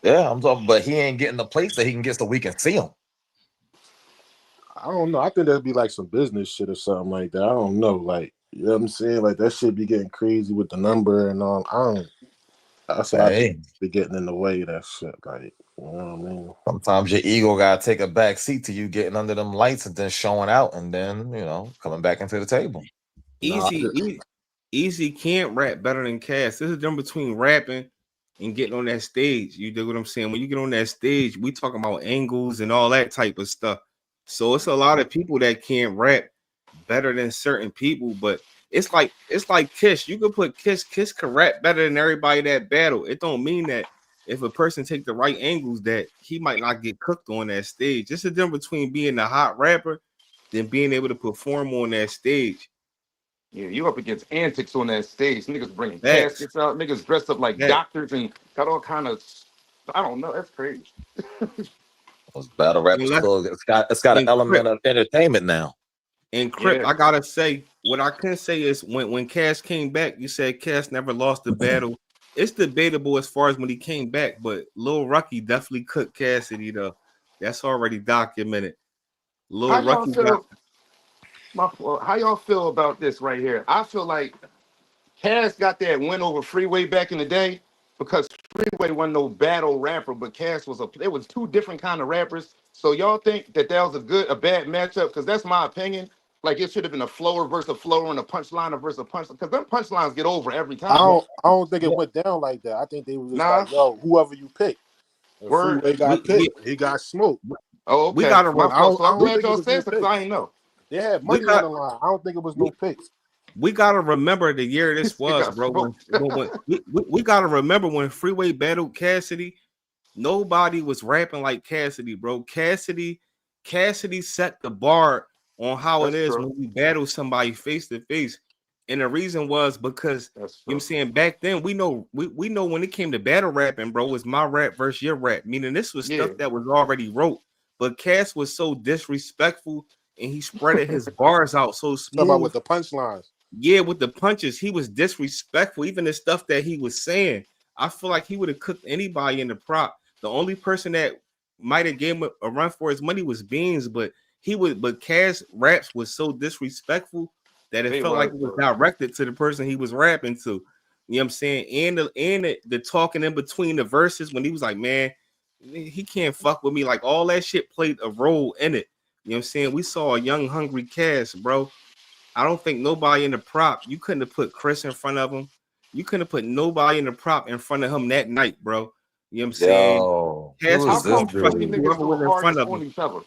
Yeah, I'm talking, but he ain't getting the place that he can get so we can see him. I don't know. I think that'd be like some business shit or something like that. I don't know. Like, you know what I'm saying? Like that shit be getting crazy with the number and all. That's what I think be getting in the way of that shit. Like, you know what I mean? Sometimes your ego gotta take a back seat to you getting under them lights and then showing out and then coming back into the table. EAZY can't rap better than Cass. There's a difference between rapping and getting on that stage. You dig what I'm saying? When you get on that stage, we talking about angles and all that type of stuff. So it's a lot of people that can't rap better than certain people, but it's like Kiss. You could put Kiss can rap better than everybody that battle. It don't mean that if a person take the right angles that he might not get cooked on that stage. It's a difference between being a hot rapper than being able to perform on that stage. Yeah, you up against antics on that stage. Niggas bringing Facts. caskets out. Niggas dressed up like doctors and got all kind of. I don't know. That's crazy. Those battle rappers still it's got an element of entertainment now. And Crip, I gotta say, what I can say is when Cass came back, you said Cass never lost the battle. It's debatable as far as when he came back, but Lil Rucky definitely cooked Cassidy though. That's already documented. Lil Rucky how y'all feel about this right here? I feel like Cass got that win over Freeway back in the day because Freeway wasn't no battle rapper, but Cass was there was two different kind of rappers. So y'all think that was a bad matchup? Because that's my opinion. Like it should have been a flower versus a flower and a punchline versus a punchline. Because them punchlines get over every I time. don't think it went down like that. I think they was just Nah, like, yo, whoever you pick. And word. Freeway got we picked. He got smoked. Oh, we okay. gotta My re- I fault. don't So I I'm don't we glad think it y'all was no said because I picks. ain't know. They had we money on got the line. I don't think it was no we, picks. we gotta remember the year this He was, got bro. smoked. When we gotta remember when Freeway battled Cassidy. Nobody was rapping like Cassidy, bro. Cassidy set the bar on how it That's is true. when we battle somebody face to face. And the reason was because That's you know what I'm true. saying back then we know when it came to battle rapping, bro, it was my rap versus your rap. Meaning this was Yeah. stuff that was already wrote. But Cass was so disrespectful and he spreaded his bars out so Talk about smooth. with the punchlines. Yeah, with the punches, he was disrespectful. Even the stuff that he was saying, I feel like he would have cooked anybody in the prop. The only person that might have gave him a run for his money was Beans, but Cass raps was so disrespectful that it They felt like was, it was bro. directed to the person he was rapping to. You know what I'm saying? And the talking in between the verses when he was like, man, he can't fuck with me. Like all that shit played a role in it. You know what I'm saying? We saw a young, hungry Cass, bro. I don't think nobody in the prop. You couldn't have put Chris in front of him. You couldn't have put nobody in the prop in front of him that night, bro. You know what I'm saying? Yo, Cass who How was is this gonna come crush Philly dude? niggas whoever so was in front hardest of on him. each other?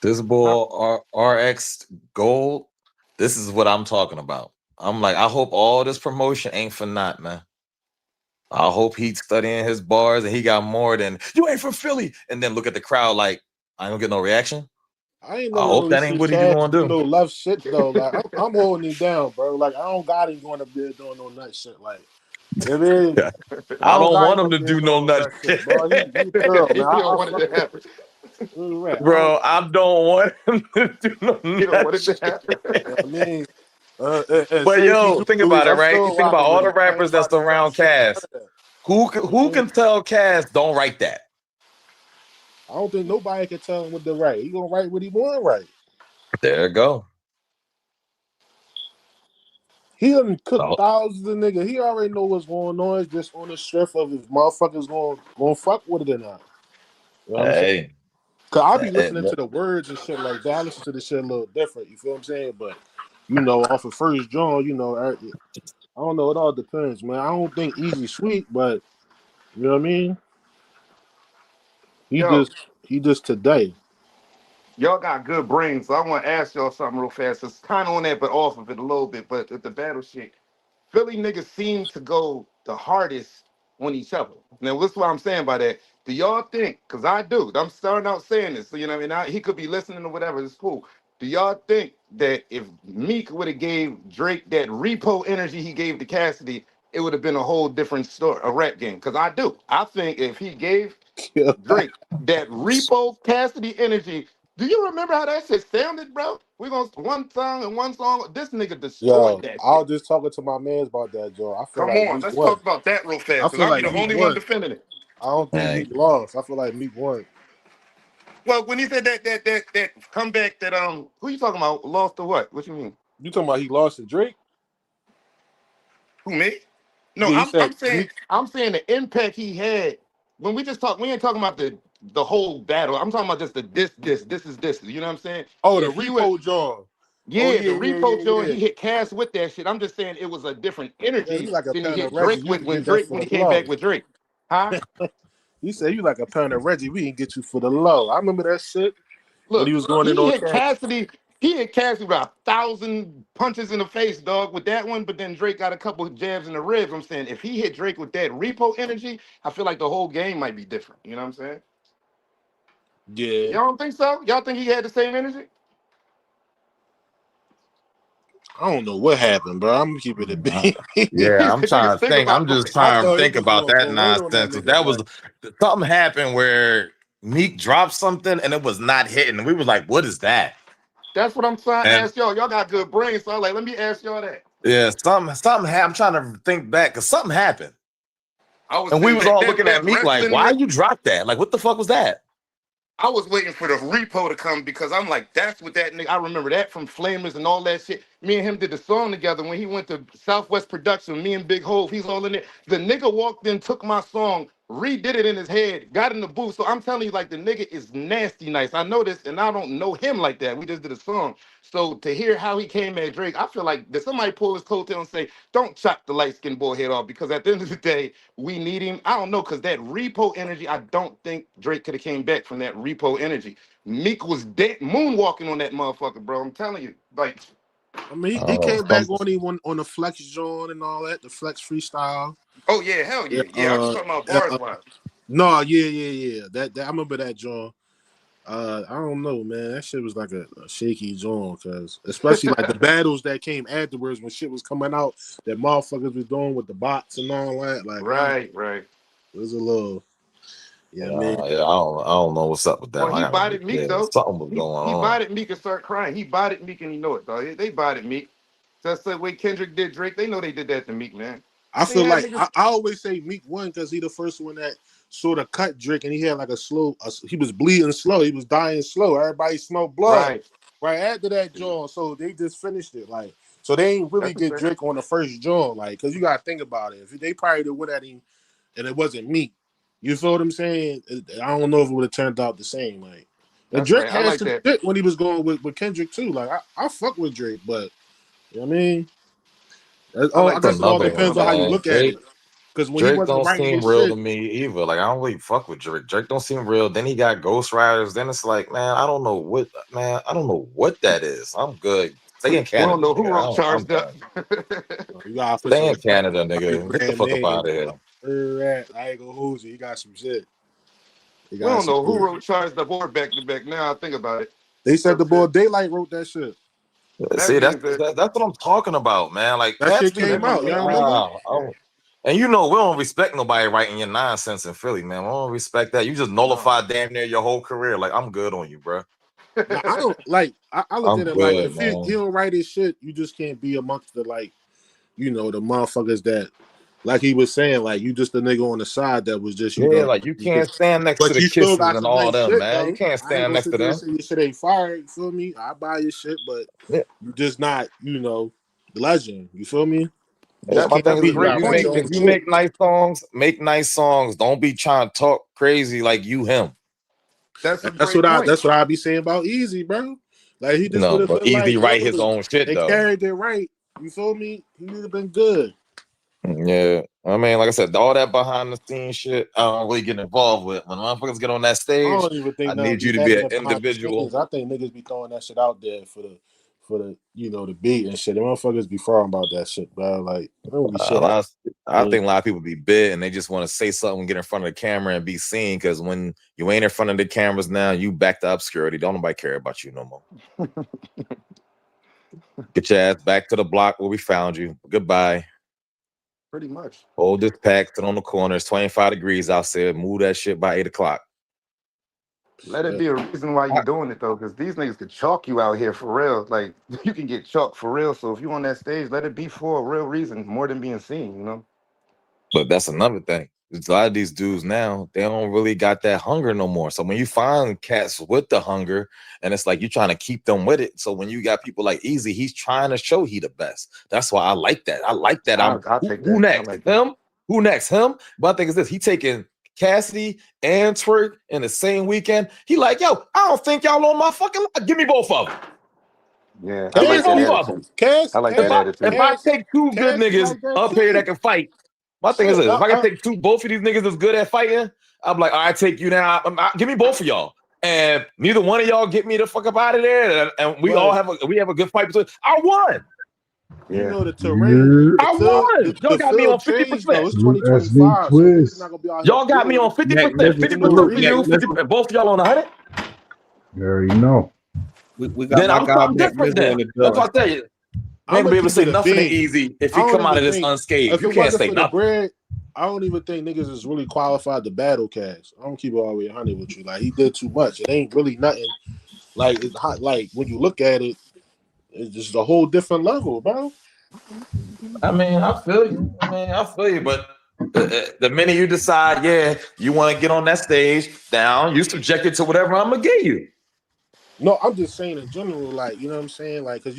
This Huh? boy RX Gold. This is what I'm talking about. I'm like, I hope all this promotion ain't for naught, man. I hope he's studying his bars and he got more than you ain't from Philly. And then look at the crowd like I don't get no reaction. I ain't I never hope really that ain't see what he Cash gonna do do. no love shit though. Like I'm holding him down, bro. Like I don't got him going up there doing no nut shit. Like I mean, I I don't don't got want him him up to there do no doing no nut nut shit, shit. bro. He thorough, man. He don't I want it fuck to with happen. real rap. Bro, I don't want him to do no He don't nut want it to shit. happen. I mean, and But say if he yo, do think lose, about it, I'm right? still You think about rocking all with the him. I ain't rappers that's about to nut around shit. None Cass. of that. Who You know what I who mean? can tell Cass don't write that? I don't think nobody can tell him what to write. He gonna write what he want to write. There you go. He done cook Oh, thousands of niggas. He already know what's going on. It's just on the strength of if motherfuckers gonna fuck with it or not. You know what I'm saying? hey, Cause I be hey, listening to the words and shit like that. I listen to the shit a little different. You feel what I'm saying? But off of first John, I don't know. It all depends, man. I don't think Easy sweet, but you know what I mean. He Yo, just he just today. y'all got good brains, so I want to ask y'all something real fast. It's kind of on that, but off of it a little bit. But with the battle shit, Philly niggas seem to go the hardest on each other. Now, what's what I'm saying by that? Do y'all think? Because I do. I'm starting out saying this. So, you know what I mean? He could be listening or whatever. It's cool. Do y'all think that if Meek would have gave Drake that repo energy he gave to Cassidy, it would have been a whole different story, a rap game? Because I do. I think if he gave Drake that repo Cassidy energy, do you remember how that shit sounded, bro? We gonna one song and one song. This nigga destroyed Yo, that I shit. was just talking to my mans about that, Joe. I feel Come like on, Meek let's won. talk about that real I fast, because feel I'll be like the Meek only one won. defending it. I don't think hey, Meek lost. I feel like Meek won. Well, when he said that comeback that who you talking about? Lost or what? What you mean? You talking about he lost to Drake? Who, me? No, Yeah, you I'm said I'm saying Meek. I'm saying the impact he had when we just talk. We ain't talking about the whole battle. I'm talking about just the this is this. You know what I'm saying? Oh, the If he would, repo John. Oh yeah, yeah, the yeah, repo yeah, joint, yeah. he hit Cass with that shit. I'm just saying it was a different Yeah, you energy like a than he pound of hit Reggie. Drake You with can get that for when the he came back low. with Drake. Huh? He said you like a pound of Reggie. We can get you for the low. I remember that shit when he Look, was going in he on hit Cass. Cassidy. He hit Cassidy about 1,000 punches in the face, dog, with that one. But then Drake got a couple of jabs in the ribs. I'm saying if he hit Drake with that repo energy, I feel like the whole game might be different. You know what I'm saying? Yeah, Y'all don't think so? Y'all think he had the same energy? I don't know what happened, bro. I'm gonna keep it a beat. yeah, He I'm said, niggas trying to think think. about I'm it. just I trying to thought he think was about gonna that go in on that nonsense. If nigga, that was but something happened where Meek dropped something and it was not hitting, and we was like, "What is that?" That's what I'm trying to And ask y'all. Y'all got good brains, so I'm like, let me ask y'all that. yeah, something happened. I'm trying to think back because something happened, I was and we saying was that all that looking at that Meek like, wrestling. "Why you dropped that? Like, what the fuck was that?" I was waiting for the repo to come because I'm like, that's what that nigga. I remember that from Flamers and all that shit. Me and him did the song together when he went to Southwest Production. Me and Big Hove, he's all in it. The nigga walked in, took my song, redid it in his head, got in the booth. So I'm telling you, like, the nigga is nasty nice. I know this, and I don't know him like that. We just did a song. So to hear how he came at Drake, I feel like did somebody pull his coattail and say, don't chop the light-skinned boy head off, because at the end of the day, we need him. I don't know, because that repo energy, I don't think Drake could have came back from that repo energy. Meek was dead moonwalking on that motherfucker, bro. I'm telling you. Like, I mean, he came back on the Flex joint and all that, the Flex freestyle. oh yeah, hell yeah. Yeah, I'm just talking about bars wise. No, yeah. That I remember that joint. I don't know, man. That shit was like a shaky joint, because especially like the battles that came afterwards when shit was coming out that motherfuckers was doing with the bots and all that. Like, Right. It was a little, man. Yeah, I don't know what's up with that. Well, he bodied Meek though. Something was going He on. bodied Meek and start crying. He bodied Meek and he know it, dog. They bodied Meek. That's the way Kendrick did Drake. They know they did that to Meek, man. I feel like I always say Meek won because he the first one that sort of cut Drake, and he had like he was bleeding slow. He was dying slow. Everybody smelled blood. Right after that joint, so they just finished it. Like, so they ain't really get Drake on the first joint, like, because you gotta think about it. If they probably would at him, and it wasn't Meek, you feel what I'm saying? I don't know if it would have turned out the same. Like, and Drake had like some shit when he was going with Kendrick too. Like, I fuck with Drake, but you know what I mean. I guess it all depends on how you look at it. Because when Drake he wasn't don't writing seem his real shit, to me either. Like, I don't really fuck with Drake. Drake don't seem real. Then he got Ghost Riders. Then it's like, man, I don't know what that is. I'm good. Stay in Canada. We don't know who wrote Charged Up. You gotta stay in Canada, nigga. Get the fuck up out of here. I ain't gonna hold you. He got some shit. We don't know who wrote Charged Up or Back to Back. Now I think about it. They said the boy Daylight wrote that shit. See, that's what I'm talking about, man. Like, that shit came out. Y'all remember? And you know, we don't respect nobody writing your nonsense in Philly, man. We don't respect that. You just nullified damn near your whole career. Like, I'm good on you, bro. Now, I don't like. I look at it good, like if he don't write his shit, you just can't be amongst the the motherfuckers that, like he was saying, like you just a nigga on the side that was just like you can't stand next to the Kisses and all them, shit, man. Though. You can't stand next to them. Your shit ain't fire, you feel me? I buy your shit, but you just not, the legend. You feel me? Yeah, my thing is great. You make nice songs. Make nice songs. Don't be trying to talk crazy like you him. That's what I be saying about EAZY, bro. Like he just would have been EAZY write his own shit and though. Carried it right. You feel me? He would have been good. Yeah, I mean, like I said, all that behind the scenes shit, I don't really get involved with. When motherfuckers get on that stage, I don't even think I need you to be an individual. I think niggas be throwing that shit out there for the the beat and shit. The motherfuckers be frown about that shit, bro. Like, I think a lot of people be big and they just want to say something, get in front of the camera and be seen. Because when you ain't in front of the cameras now, you back to obscurity. Don't nobody care about you no more. Get your ass back to the block where we found you. Goodbye. Pretty much. Hold this pack, sit on the corner. It's 25 degrees outside. Move that shit by 8 o'clock. Let it be a reason why you're doing it though, because these niggas could chalk you out here for real. Like you can get chalked for real. So if you on that stage, let it be for a real reason, more than being seen, But that's another thing. A lot of these dudes now, they don't really got that hunger no more. So when you find cats with the hunger, and it's like you're trying to keep them with it. So when you got people like EAZY, he's trying to show he the best. That's why I like that. I like that. Who next? Him? Who next? Him? But I think it's this. He taking Cassidy and Twerk in the same weekend. He like, yo, I don't think y'all on my fucking line. Give me both of them. Yeah, I like both of them. I like that attitude. If I take two good niggas up here that can fight, my thing is this: if I can take both of these niggas that's good at fighting, I'm like, all right, take you now. Give me both of y'all, and neither one of y'all get me the fuck up out of there, and we all have a good fight between. I won. Yeah. You know the terrain. I won. Y'all got me on 50%. It's 2025. Y'all got me on 50%. 50% for you. 50%. Both of y'all on 100. You already know. We got then I'm different. Then that's what I tell you. I ain't gonna be able to say nothing to EAZY if he come out of this unscathed. You can't say nothing. I don't even think niggas is really qualified to battle Cass. I don't keep it all the way 100 with you. Like he did too much. It ain't really nothing. Like it's hot. Like when you look at it, it's just a whole different level, bro. I mean, I feel you. But the minute you decide, yeah, you want to get on that stage, down, you subjected to whatever I'm gonna give you. No, I'm just saying in general, like, you know what I'm saying? Like, cause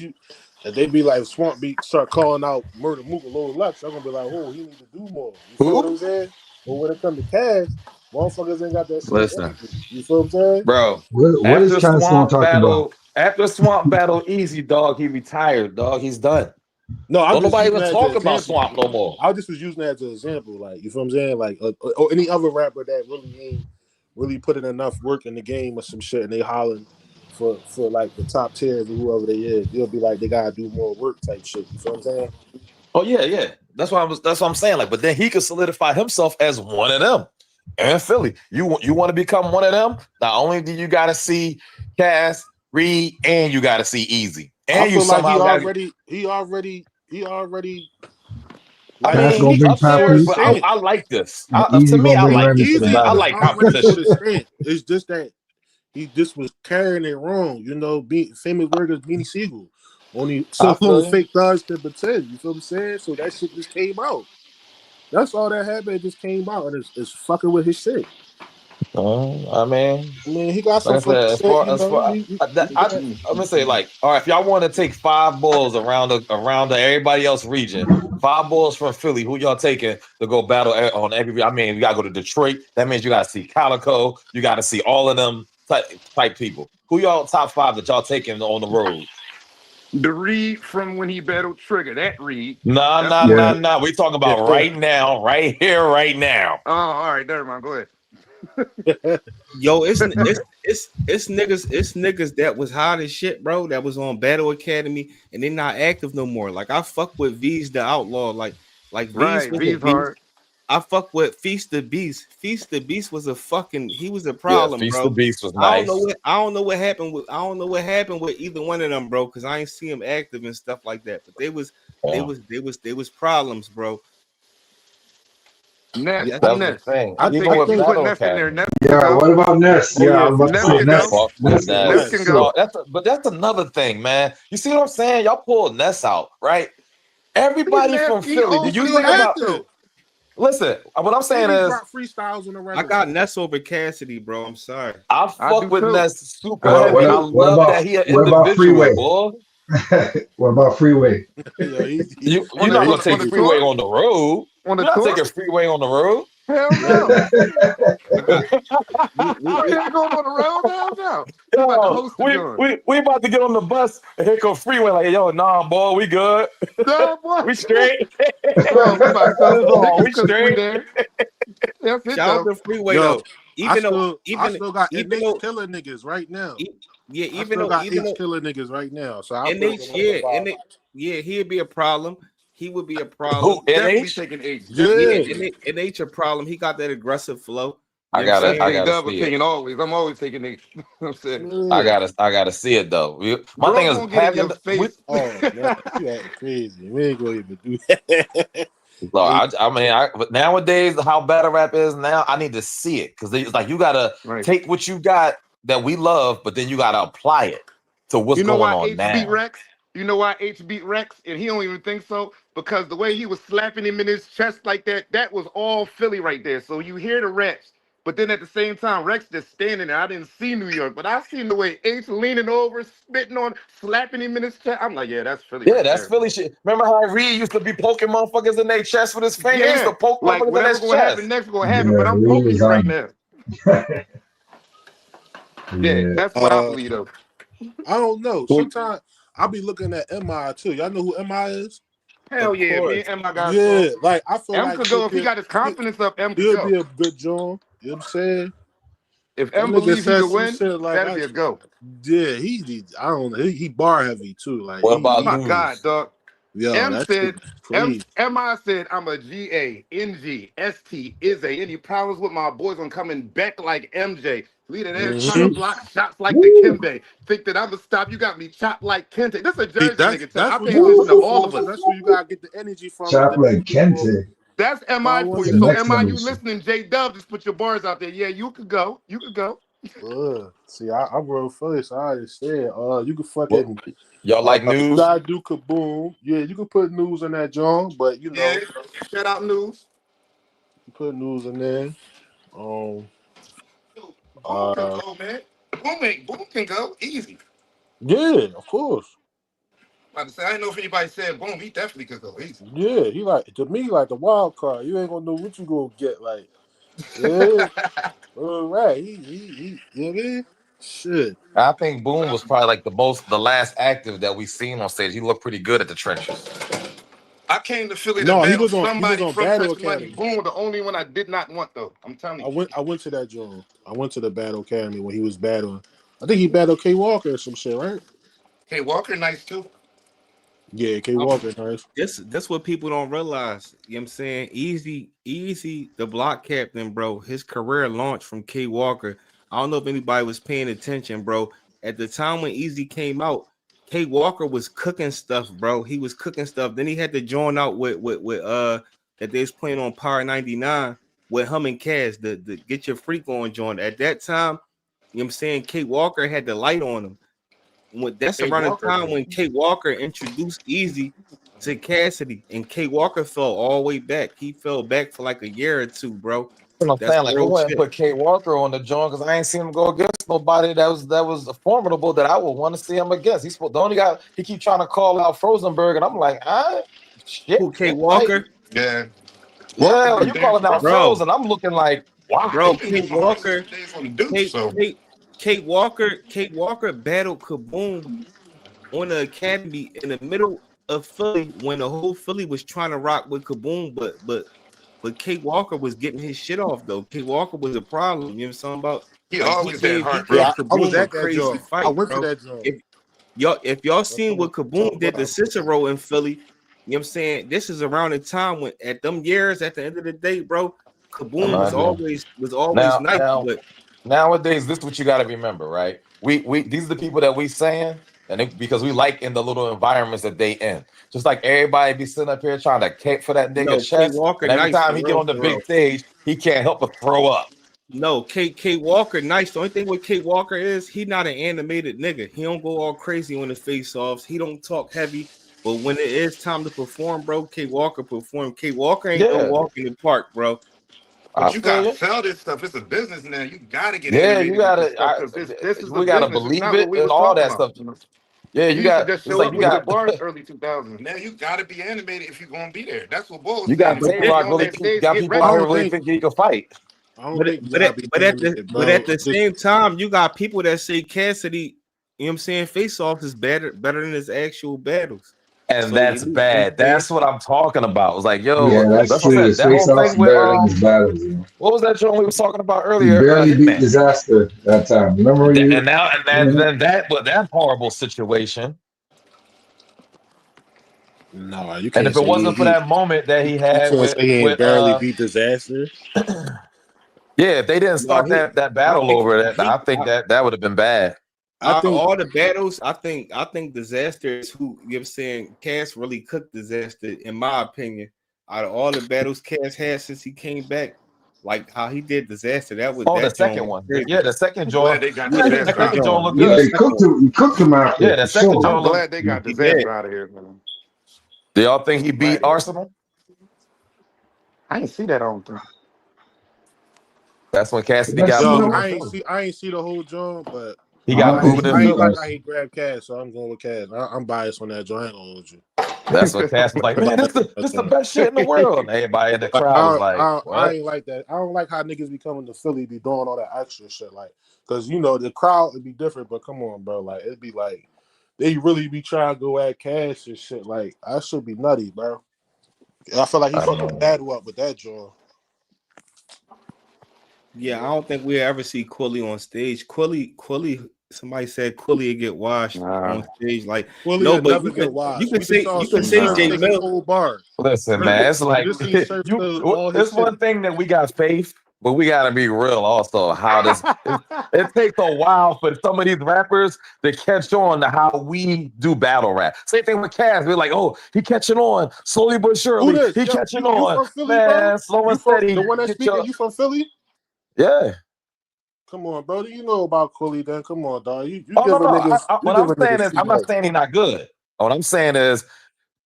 If they be like Swamp Beat start calling out Murder Mook or Lil Lux, I'm gonna be like, oh, he need to do more. You feel what I'm Who? saying? But when it comes to Cash, motherfuckers ain't got that same Listen, energy. You feel what I'm saying? bro. What is Cash Song talking about? After Swamp Battle, Easy dog, he retired, dog. He's done. No, I'm Don't just nobody using even that as an talk about example. Swamp no more. I just was using that as an example, like you feel what I'm saying, like or any other rapper that really ain't really putting enough work in the game or some shit, and they hollering for like the top tiers or whoever they is. They'll be like they gotta do more work type shit. You feel what I'm saying? Oh yeah. That's what I'm saying. Like, but then he could solidify himself as one of them. And Philly, you want to become one of them? Not only do you gotta see Cass, Reed, and you gotta see Easy. I And you feel like somehow got he already I like Cash mean, gonna he bring up there, the Papoose, but stamp. I like this. and To Easy me, gonna I bring like Randy this. to the Easy I battle. was like already for competition. the stamp. It's just that he just was carrying it wrong. You know, famous workers Beanie Siegel. Only I so feel long you. fake thugs can pretend. You feel what I'm saying? So that shit just came out. That's all that happened. It just came out and it's fucking with his shit. I mean, I mean, he got some like I funny said, shit. You as know, far I'm gonna say, like, all right, if y'all want to take 5 bulls around the everybody else region, 5 bulls from Philly, who y'all taking to go battle on every? I mean, you gotta go to Detroit. That means you gotta see Calico. You gotta see all of them type people. Who y'all top 5 that y'all taking on the road? The Reed from when he battled Trigger, that Reed. Nah, That's nah, one. Yeah, nah, nah. We talking about yeah. right now, right here, right now. Oh, all right, never mind. Go ahead. Yo, it's niggas that was hot as shit, bro. That was on Battle Academy, and they not active no more. Like I fuck with V's the Outlaw, like V's Right, was a V's beast. hard. I fuck with Feast the Beast. Feast the Beast was a fucking he was a Yeah, problem, Feast the bro. Beast was nice. I don't know what happened with either one of them, bro, because I ain't see them active and stuff like that. But Yeah. they was problems, bro. Ness, Yeah, That's the Ness. thing. I Even I with can think. put Battle Ness in there. Academy. Ness can yeah. go. What about Ness? Oh Yeah, I yeah, was for about to Ness say sure. can go. Ness. Fuck with Ness, Ness. Ness Ness can for go. sure. No, but that's another thing, man. You see what I'm saying? Y'all pull Ness out, right? He's Everybody from nasty. He Philly. old Did you He school think ass about? active. though. Listen, what I'm saying And he is, brought freestyles on the I regular. got Ness over Cassidy, bro. I'm sorry. I I fuck do with too. Ness super heavy. I What love about that he an what about individual, Freeway? boy. What about Freeway? Yeah, On You're the not he gonna on take the Freeway tour? on the road. On the You're not tour? taking Freeway on the road. Hell yeah. no. We Oh, he ain't going on the road? Hell no. He about to Yo, host the joint. we about to get on the bus and here come Freeway. Like, yo, nah, boy, we good. No, boy. We straight. Oh, we about to sell some Oh, tickets we because we straight. there. That's it shout out though. to Freeway Yo, though. Even though I still got even NH though killer niggas right now. e- yeah, I still got even H though killer niggas right now. So I'll put NH, them on the yeah, five. yeah, he'd be a problem. He would be a Who, problem. Definitely NH? taking H. Definitely Yeah, Yeah. taking H. NH a problem. He got that aggressive flow. You I know what I'm gotta, That's I saying? J gotta Dub see it. opinion always. I'm always taking H. I'm saying. Yeah. I gotta see it though. My Bro thing is gonna get in having your face. Oh man, you acting crazy. We ain't gonna even do that. I mean, but nowadays how battle rap is now, I need to see it because it's like you gotta Right. take what you got that we love, but then you gotta apply it to what's You know going why on H beat now. Rex? You know why H beat Rex? And he don't even think so? Because the way he was slapping him in his chest like that, that was all Philly right there. So you hear the Rex, but then at the same time, Rex just standing there. I didn't see New York, but I seen the way H leaning over, spitting on, slapping him in his chest. I'm like, yeah, that's Philly Yeah, right that's there. Philly shit. Remember how Reed used to be poking motherfuckers in their chest with his finger? He used Yeah, to poke like motherfuckers in whatever his gonna happen chest. next gonna happen, but Yeah, I'm he poking was you right on now. it. Yeah, Yeah. that's what I believe of. I don't know. Who- Sometimes I'll be looking at MI too. Y'all know who MI is? Hell Of yeah, me course. and Emma got Yeah, strong. like I feel M like could go if he got his confidence up. M could he'll go. be a good John. You know what I'm saying? If That M nigga believe he says could some win, shit like that'd be a go. yeah, I don't know. He bar heavy too. Like What about My God, news? dog. yo, M that shit said, crazy. MI said, I'm a GA, NG, ST, IZA. Any problems with my boys? I'm coming back like MJ. Leading every trying to Mm-hmm. block shots like the Woo, Kimbe. Think that I'ma stop? You got me chopped like Kente. This is a See, Jersey nigga. I that's what pay you attention to looking all woo. for. of So us. that's where you gotta get the energy from to Chop like different people. Kente. That's MI Follow for That's you. the that. So next MI, level you shit. listening? J Dub, just put your bars out there. Yeah, you could go. You could go. See, I'm real first. I understand. You can What fucking y'all like you news? gotta do kaboom. Yeah, you can put news in that John, but you know, Yeah. Shout out news. you put news in there. Um, Boom can uh, go, man. Boom can go. Easy. yeah, of course. Like I said, I didn't know if anybody said boom. He definitely could go easy. Yeah, he like to me like the wild card. You ain't gonna know what you gonna get. Like, yeah, right. He you know what I mean? Shit. I think Boom was probably like the last active that we seen on stage. He looked pretty good at the trenches. I came to Philly to No, he battle was somebody on from Battle Touch Money. Academy. Boom, the only one I did not want though. I'm telling you. I went to that joint. I went to the Battle Academy when he was battling. I think he battled K Walker or some shit, right? Hey, Walker, nice too. Yeah, K Walker, nice. That's what people don't realize. You know what I'm saying? Easy, the block captain, bro. His career launched from K Walker. I don't know if anybody was paying attention, bro. At the time when Easy came out, K Walker was cooking stuff, bro. He was cooking stuff. Then he had to join out with that they was playing on Power 99 with him and Kaz, the Get Your Freak On joint. At that time, you know what I'm saying? K Walker had the light on him. That's K around the Walker. time when K Walker introduced Easy to Cassidy, and K Walker fell all the way back. He fell back for like a year or two, bro. I'm That's saying, like, I real wouldn't shit. put K Walker on the joint because I ain't seen him go against nobody that was formidable that I would want to see him against. He's the only guy he keep trying to call out Frozenberg, and I'm like, shit. Who, K Walker? Yeah. Yeah, Walker, you calling out bro. Frozen? I'm looking like, wow. Bro, K Walker, so. K Walker battled Kaboom on the Academy in the middle of Philly when the whole Philly was trying to rock with Kaboom, but K Walker was getting his shit off though. K Walker was a problem. You know what I'm talking about? He Like always had he heart, gave bro. I was Kaboom a at that crazy joint. fight. I went bro. to that joint. If y'all seen what Kaboom did to Cicero in Philly, you know what I'm saying? This is around the time when at them years, at the end of the day, bro, Kaboom was always nice. But Nowadays, this is what you got to remember, right? We these are the people that we saying, and because we like in the little environments that they in. Just like everybody be sitting up here trying to kick for that nigga no, K chest, Walker and every nice time for he get real, on the for real. big stage, he can't help but throw up. No, K Walker nice. The only thing with K Walker is he not an animated nigga. He don't go all crazy on the face-offs. He don't talk heavy. But when it is time to perform, bro, K Walker perform. K Walker ain't no walk in the park, bro. But you gotta sell this stuff. It's a business now. You gotta get Yeah, animated you with this gotta. stuff because this is the We gotta business. It's believe not what it we and was all talking that about. stuff. Yeah, We you used to got. just It's show like up you with good got. bars early 2000s. Now you gotta be animated if you're gonna be there. That's what Bo was You saying. got If you're Tay gonna be Rock on really that stage, got get people ready. out here really thinking he can fight. I don't think you But gotta be animated, bro. at the same time, you got people that say Cassidy, you know what I'm saying, face-off is better than his actual battles. And So that's bad. That's what I'm talking about. It was like, Yeah, yo, that's that's what I true. said. His That whole face-off's thing with better than his battles. You know? what was that joint we was talking about He earlier? barely beat Hitman. Disaster that time. Remember you? And now then that horrible situation. No, you And can't if it say wasn't for that moment that he you had can't say he ain't with barely beat Disaster. yeah, if they didn't start that battle over that, I think that would have been bad. I think all the battles, I think Disaster is who, you know what I'm saying, Cass really cooked Disaster, in my opinion. Out of all the battles Cass had since he came back, like how he did Disaster, The second one. Yeah, the second joint. They got The Disaster second out. joint looked Yeah, good. he cooked him out there. Yeah, the For second sure. joint I'm looked. glad they got Disaster out of here, man. Do y'all think he beat Arsenal? I didn't see that on thing. That's when Cassidy Let's got see. booed in I Philly. ain't see the whole joint, but He I got booed in I ain't like Philly. how he grabbed Cass, so I'm going with Cass. I'm biased on that joint. I ain't gonna hold you. That's when Cass was like, I'm man, biased on this that the joint. best shit in the world. And everybody in the Like, crowd was like, I what? ain't like that. I don't like how niggas be coming to Philly be doing all that extra shit. Like, cause you know the crowd would be different, but come on, bro. Like it'd be like they really be trying to go at Cass and shit. Like I should be nutty, bro. I feel like he fucked the battle up with that joint. Yeah, I don't think we ever see Quilly on stage. Quilly. Somebody said Quilly would get washed on stage. Like Willie no, will but never get washed. you We just saw can say Surf J take his Mill. whole bar. Listen, man, it's like You just seen Surf all his it's shit. one thing that we got faith, but we gotta be real also how this it takes a while for some of these rappers to catch on to how we do battle rap. Same thing with Cass. We're like, oh, he catching on slowly but Who surely. this? He Yo, catching you on, from Philly, bro? man. Slow You and from steady. the one that's Get speaking? your You from Philly? yeah. Come on, bro. You know about Quilly, then. Come on, dog. You Oh no, giving no. niggas. You What I'm giving saying niggas is, too I'm not much. saying he's not good. What I'm saying is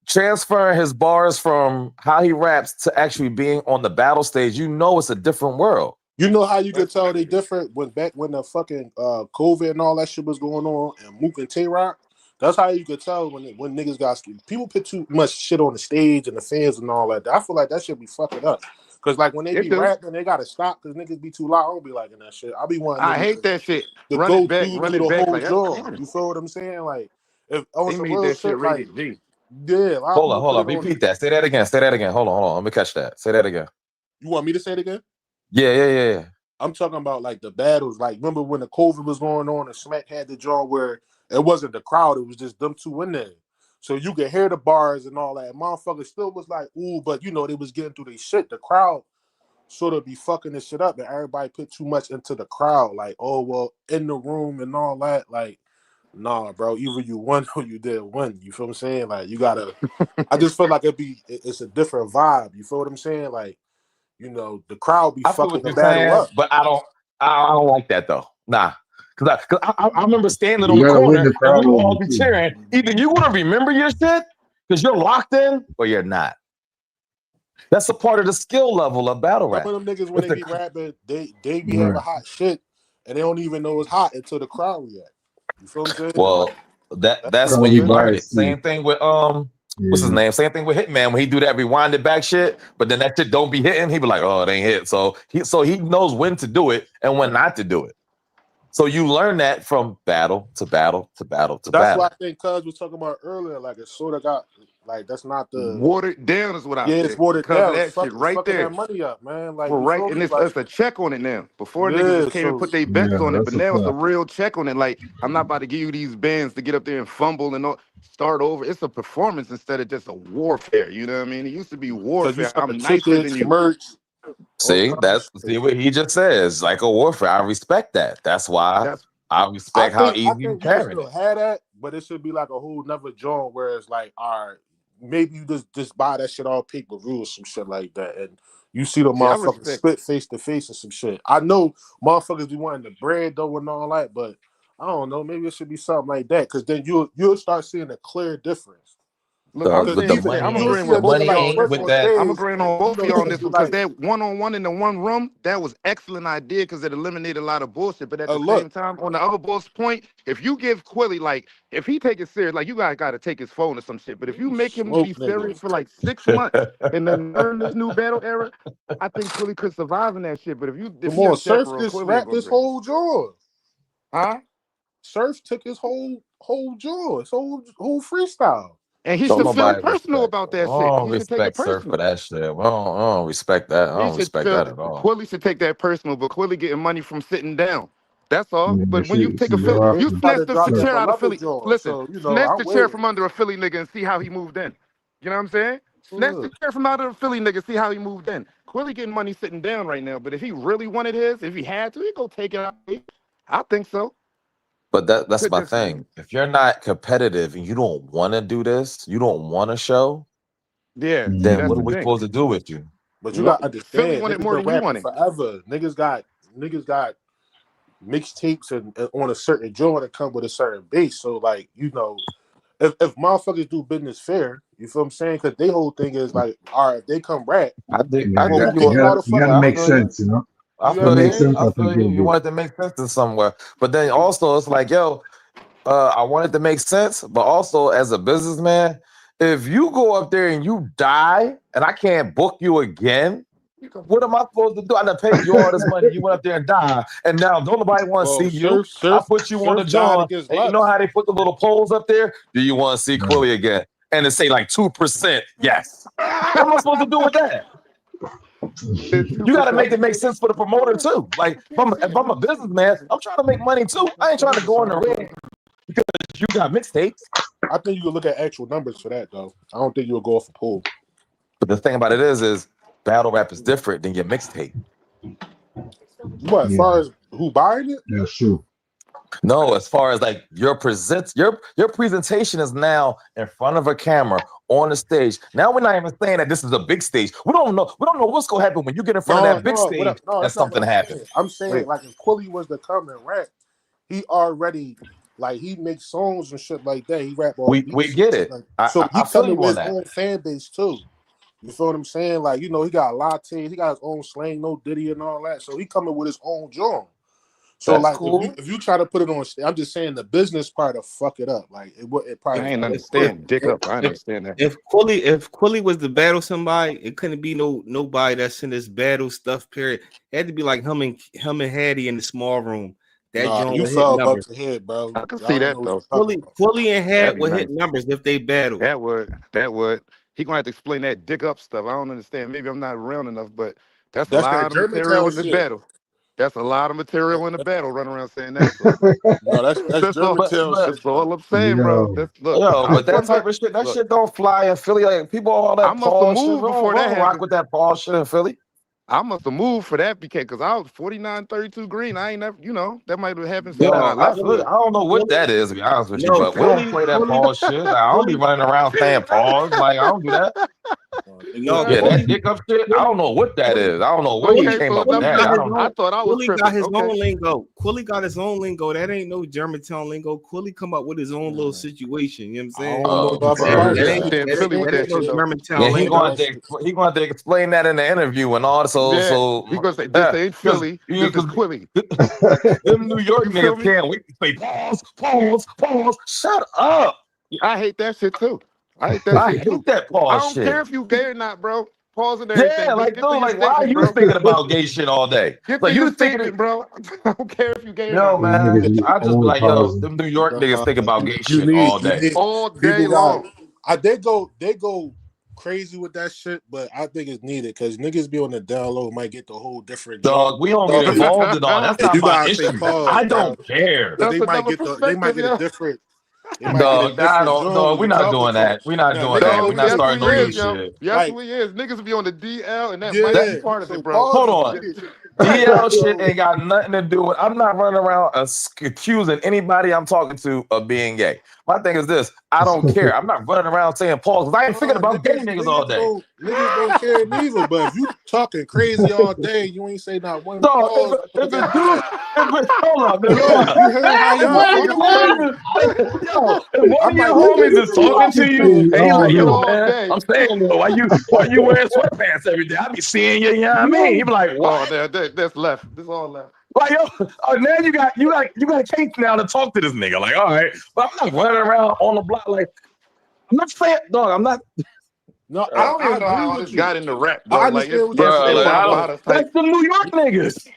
transferring his bars from how he raps to actually being on the battle stage. You know, it's a different world. You know how you could tell they different when back when the fucking COVID and all that shit was going on and Mook and Tay Rock. That's how you could tell when niggas got people put too much shit on the stage and the fans and all that. I feel like that shit be fucking up. Cause like when they be rapping, they gotta stop because niggas be too loud. I don't be liking that shit. I be wanting I niggas hate that shit. to Run go it back, through run to it the back. whole Like that's job. corny. You feel what I'm saying? Like if on They some made real that shit shit, like rated G. yeah, a lot of Hold on, people hold put on. it on. Repeat that. Say that again. Say that again. Hold on. Let me catch that. Say that again. You want me to say it again? Yeah. I'm talking about like the battles. Like remember when the COVID was going on and Smack had the joint where it wasn't the crowd, it was just them two in there. So you could hear the bars and all that. Motherfuckers still was like, ooh, but you know, they was getting through their shit. The crowd sort of be fucking this shit up, and everybody put too much into the crowd. Like, oh well, in the room and all that. Like, nah, bro. Either you won or you didn't win. You feel what I'm saying? Like, you gotta. I just feel like it's a different vibe. You feel what I'm saying? Like, you know, the crowd be I feel fucking what the you're battle saying, up. but I don't like that though. Nah. Cause I remember standing on You the gotta win corner the and we crowd would over all be too. cheering. Either you're gonna remember your shit because you're locked in or you're not. That's a part of the skill level of battle rap. Some of them niggas when If they be the rapping, they be having Right. hot shit and they don't even know it's hot until the crowd react. You feel what I'm saying? well, that's That's when Crowd you be learn it. biased too. Same thing with what's his Yeah. name? Same thing with Hitman when he do that rewinded back shit, but then that shit don't be hitting. He be like, oh, it ain't hit. So he knows when to do it and when not to do it. So you learn that from battle to battle to battle to That's what battle. I think Cuz was talking about earlier. Like it sort of got like that's not the Watered down is what I it's said. watered Because of down. that shit It's right fucking that there. money up, man. Like Well, you right, feel and me? Like it's a check on it now. Before niggas yeah, just came and so put their bets Yeah, on it, but that's a now it's a fact. real check on it. Like I'm not about to give you these bands to get up there and fumble and all, start over. It's a performance instead of just a warfare. You know what I mean? It used to be because you warfare. sell the I'm nicer than tickets, you. merch, all See, kinds of see shit. what he just says, like a warfare. I respect that. That's why That's I respect how I easy you think you can carrying still it. have that, but it should be like a whole nother joint where it's like, all right, maybe you just buy that shit all pay-per-view or some shit like that, and you see the see, I motherfuckers respect. split face to face or some shit. I know motherfuckers be wanting the bread though and all that, but I don't know. Maybe it should be something like that because then you'll start seeing a clear difference. Look, I'm Because But the saying, even money I'm ain't, you'll agreeing see a the with both nigga of money like y'all on ain't Swift this with on one. that. I'm stage, agreeing and on you both of know y'all on niggas this be one because like, that one-on-one and the one room, that was excellent idea because it eliminated a lot of bullshit. But at the look, same time, on the other boss point, if you give Quilly, like, if he take it serious, like you guys got to take his phone or some shit. But if you make him smoke be serious niggas. for like 6 months and then learn this new battle era, I think Quilly could survive in that shit. But if Come he a on, Surf chaperone, just Quilly ain't rapped gonna this bring it. whole joint. Huh? Surf took his whole joint, his whole freestyle. And he Don't should feel nobody personal respect. about I that shit. don't He should take it respect Surf for personal. that shit. I don't respect that. I He don't should respect feel that at all. Quilly should take that personal, but Quilly getting money from sitting down. That's all. Yeah, But when you take a see Philly, what And you he happened. about snatch to the drop that chair out of beloved Philly. joint. Listen, So, you know, snatch I'm the chair waiting. from under a Philly nigga and see how he moved in. You know what I'm saying? Snatch Yeah. the chair from under a Philly nigga, see how he moved in. Quilly getting money sitting down right now, but if he really wanted his, if he had to, he'd go take it out. I think so. But that's Could my disagree. thing. If you're not competitive and you don't want to do this, you don't want to show, Yeah, see, then that's what are the we Mhm. thing. supposed to do with you? But you gotta Philly understand, wanted niggas more been than you rapping wanted. forever. Niggas got mixtapes and on a certain joint that come with a certain base. So like, you know, if motherfuckers do business fair, you feel what I'm saying? Because they whole thing is like, all right, if they come rap, Yeah, I well, dig who you paying on all that. the you fucking gotta I make feel money? you. sense, you know. I You know That feel what I'm makes you. sense. saying? I I think feel you. you'll You do. want it to make sense in somewhere. But then also it's like, yo, I want it to make sense, but also as a businessman, if you go up there and you die and I can't book you again, what am I supposed to do? I done paid you all this money. You went up there and died, and now don't nobody want to see Well, you. I put you on the Surf died joint, against and you know Lux. how they put the little polls up there? Do you want to see Right. Quilly again? And it say like 2%. Yes. What am I supposed to do with that? You got to make it make sense for the promoter too. Like if I'm a businessman, I'm trying to make money too. I ain't trying to go in the red because you got mixtapes. I think you can look at actual numbers for that though. I don't think you'll go off a pool. But the thing about it is battle rap is different than your mixtape. What, as Yeah, far as who buying it? that's true. No, as far as like your presentation is now in front of a camera on the stage. Now we're not even saying that this is a big stage. We don't know what's gonna happen when you get in front of that big stage No, and that's not what something I'm happens. saying. I'm saying Wait, like if Quilly was to come and rap, he already like he makes songs and shit like that. He rap all We beats and get shit it. like so I he feel coming you with on his that. own fan base too. You feel what I'm saying? Like, you know, he got lattes, he got his own slang, no Diddy and all that. So he coming with his own joint. So That's like cool. if you try to put it on, I'm just saying the business part will fuck it up. Like it I probably. ain't understand dick up. I didn't understand that. If Quilly was to battle somebody, it couldn't be nobody that's in this battle stuff. Period. It had to be like him and Hattie in the small room. That Nah, joint you would hit fell above numbers. the head, bro. I can Y'all see don't that know what though. you're talking about. Quilly and Hat That'd be would nice. hit numbers if they battle. That would. He gonna have to explain that dick up stuff. I don't understand. Maybe I'm not around enough, but that's a That's that lot of material Germantown in the shit. battle. That's a lot of material in the battle running around saying that. So No, that's that's all. Germantown But shit, That's all bro. I'm saying, bro. Yo, That's look. yo, I'm but that from the type of shit, that look. shit don't fly in Philly. Like people, all I that must have Paul shit. moved We before don't that rock happened. with that Paul shit in Philly. I must have moved for that because I was 49-32 green. I ain't never, that might have happened Yo, soon that I No, left. I But don't know what Quilly, that is, to be honest with you, no, but we don't Quilly, play that Quilly, Paul shit. Like, I don't be Quilly, running around saying pause. Like, I don't do that. no, Yeah, uh, that Quilly, dick up shit, I Quilly, don't know what that Quilly, is. I don't know where he Quilly, okay, came so up with Quilly never that. got I his mind. don't I own. know. thought I was Quilly got tripping. his Okay. own lingo. Quilly got his own lingo. That ain't no Germantown lingo. Quilly come up with his own little situation. You know what I'm I saying? don't know Oh, nothing Yeah, bro. about you That gotta ain't that. understand that ain't Philly with that that ain't no shit though. Yeah, Germantown he lingo. going to explain that in the interview and all. Yeah, So, he gonna say this yeah, ain't because Philly. This is Quilly. them New York You feel niggas me? can't wait to say pause, pause, pause. Shut up. I hate that shit too. I hate that I shit too. hate that I pause don't care shit. if you gay or not, bro. Pause and Yeah, everything. Just like, get to dude, your like, why are statement, you bro. thinking about gay shit all day? Get to Like, your you thinking statement, bro. I don't care if you gay or yo, not. these man, niggas be I just be only like, yo, pausing. them New York niggas think about gay You shit all you day. need All day people got. long. They go crazy with that shit, but I think it's needed because niggas be on the down low might get the whole different joint. Dog, we don't get Talking, involved in all. That's and not you my gotta say issue. pause, I bro, don't care. because That's another they might perspective, get a yeah. different. They might get a Dog, I different don't. joint Dog, when we're you not talking doing to them. that. We're not Now doing that. niggas No, We're don't not yes, care starting we no new is, crazy. yo. shit. Yes, Like we is. Niggas be on the DL, and that might That be yeah, part of so it, bro. pause hold is on. needed. DL shit Yo, ain't got nothing to do with. I'm not running around accusing anybody I'm talking to of being gay. My thing is this: I don't care. I'm not running around saying pause because I ain't thinking about gay niggas all day. niggas don't care neither. But if you talking crazy all day, you ain't say not one So pause. if a dude, hold on, man, hold Yo, on. you heard how If y'all one of talk your today? homies yo, if one I of your might look at homies it is and talking pause. to you and he like, Talking yo, all man, day. I'm saying, yo, why you wearing sweatpants every day? I be seeing you, you know what I mean? He be like, Oh, what? that's left. This all left. Like, yo, now you got a case now to talk to this nigga. Like, all right, but I'm not running around on the block like I'm not saying, dog. I'm not, No, I don't I even know agree how all with this you. got into rap, I bro. Like understand it's what you're bro. yesterday Like, saying, I don't. but Bombada That's type, the New York niggas.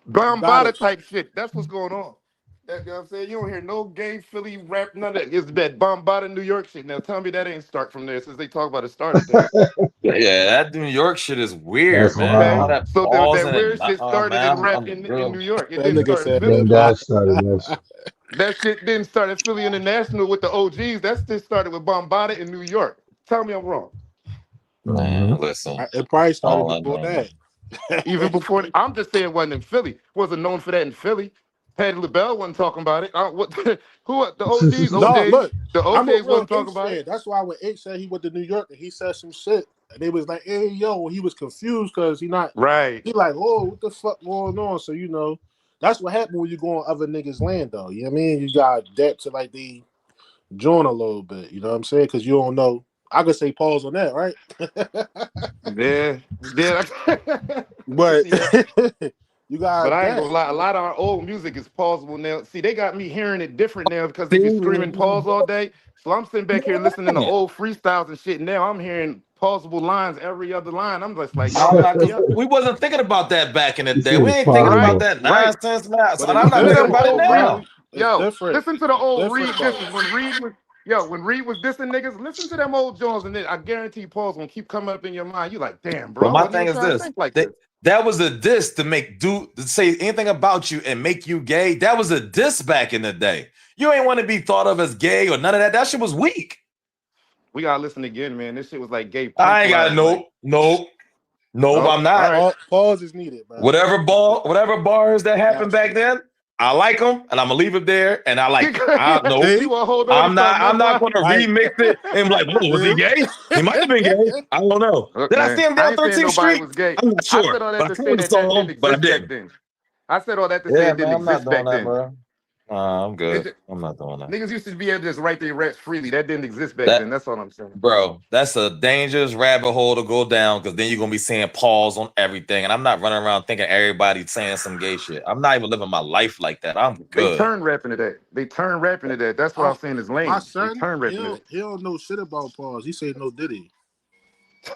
Bombada type shit. That's what's going on. You know what I'm saying? You don't hear no gay Philly rap, none of that. It's that Bombada New York shit. Now tell me that ain't start from there since they talk about it started there. Yeah, that New York shit is weird, That's man. All Okay. wild. that So that pausing and weird shit started in man, rap I'm in real. New York. It that didn't nigga start in said Philly. Young Dad started that shit. That shit didn't start at Philly International with the OGs. That shit started with Bombada in New York. Tell me I'm wrong. Man, listen. it probably started All I before know. that. Even before, I'm just saying, it wasn't in Philly. Wasn't known for that in Philly. Patty LaBelle wasn't talking about it. What? Who? The OGs, No, OJs. look, The I'm a OJs real wasn't talking H about fan. it. That's why when H said he went to New York and he said some shit, and they was like, "Hey, yo," he was confused because Right. he like, "Oh, what the fuck going on?" So that's what happened when you go on other niggas' land, though. You know what I mean? You got adapt to like the join a little bit. You know what I'm saying? Because you don't know. I could say pause on that, right? Yeah. Yeah. I can But see that. you got But I ain't that. gonna lie, a lot of our old music is pausable now. See, they got me hearing it different now because they be screaming pause all day. So I'm sitting back here listening to old freestyles and shit. Now I'm hearing pausable lines every other line. I'm just like, y'all I'm messed not me because up. we wasn't thinking about that back in the He day. said We it's ain't thinking about Right, possible. that right. nonsense now. But And I'm not None of thinking them about it old Reed. now. bro, it's Yo, different. listen to the It's old different Reed though. disses. When Reed was dissing niggas, listen to them old Jones and then I guarantee pause gonna keep coming up in your mind. You like, damn, bro, But I my wasn't thing even is trying to this: think like that this. that was a diss to say anything about you and make you gay. That was a diss back in the day. You ain't want to be thought of as gay or none of that. That shit was weak. We gotta listen again, man. This shit was like gay I ain't got punchlines, like, nope. oh, I'm all not. right. Pause is needed, bro. Whatever bars that happened Got back to. then, I like them and I'm gonna leave it there. And I like it. Nope. You See? want to hold on to something? I'm That's not why. going to Like, remix it and be like, whoa, was he see? gay? He might have been gay. I don't know. Look, Did I see man, him I down ain't saying 13th nobody Street? was gay. I'm not I sure, said all that but to I say heard the that didn't song, but I exist back didn't. then. I said all that to say Yeah, it man, didn't I'm not exist doing back that, then. bro. I'm good. I'm not doing that. Niggas used to be able to just write their raps freely. That didn't exist back then. That's all I'm saying. Bro, that's a dangerous rabbit hole to go down because then you're gonna be saying pause on everything. And I'm not running around thinking everybody's saying some gay shit. I'm not even living my life like that. I'm good. They turn rap into that. That's what I'm saying is lame. My They son, turn rap into that. he don't know shit about pause. He say no Diddy.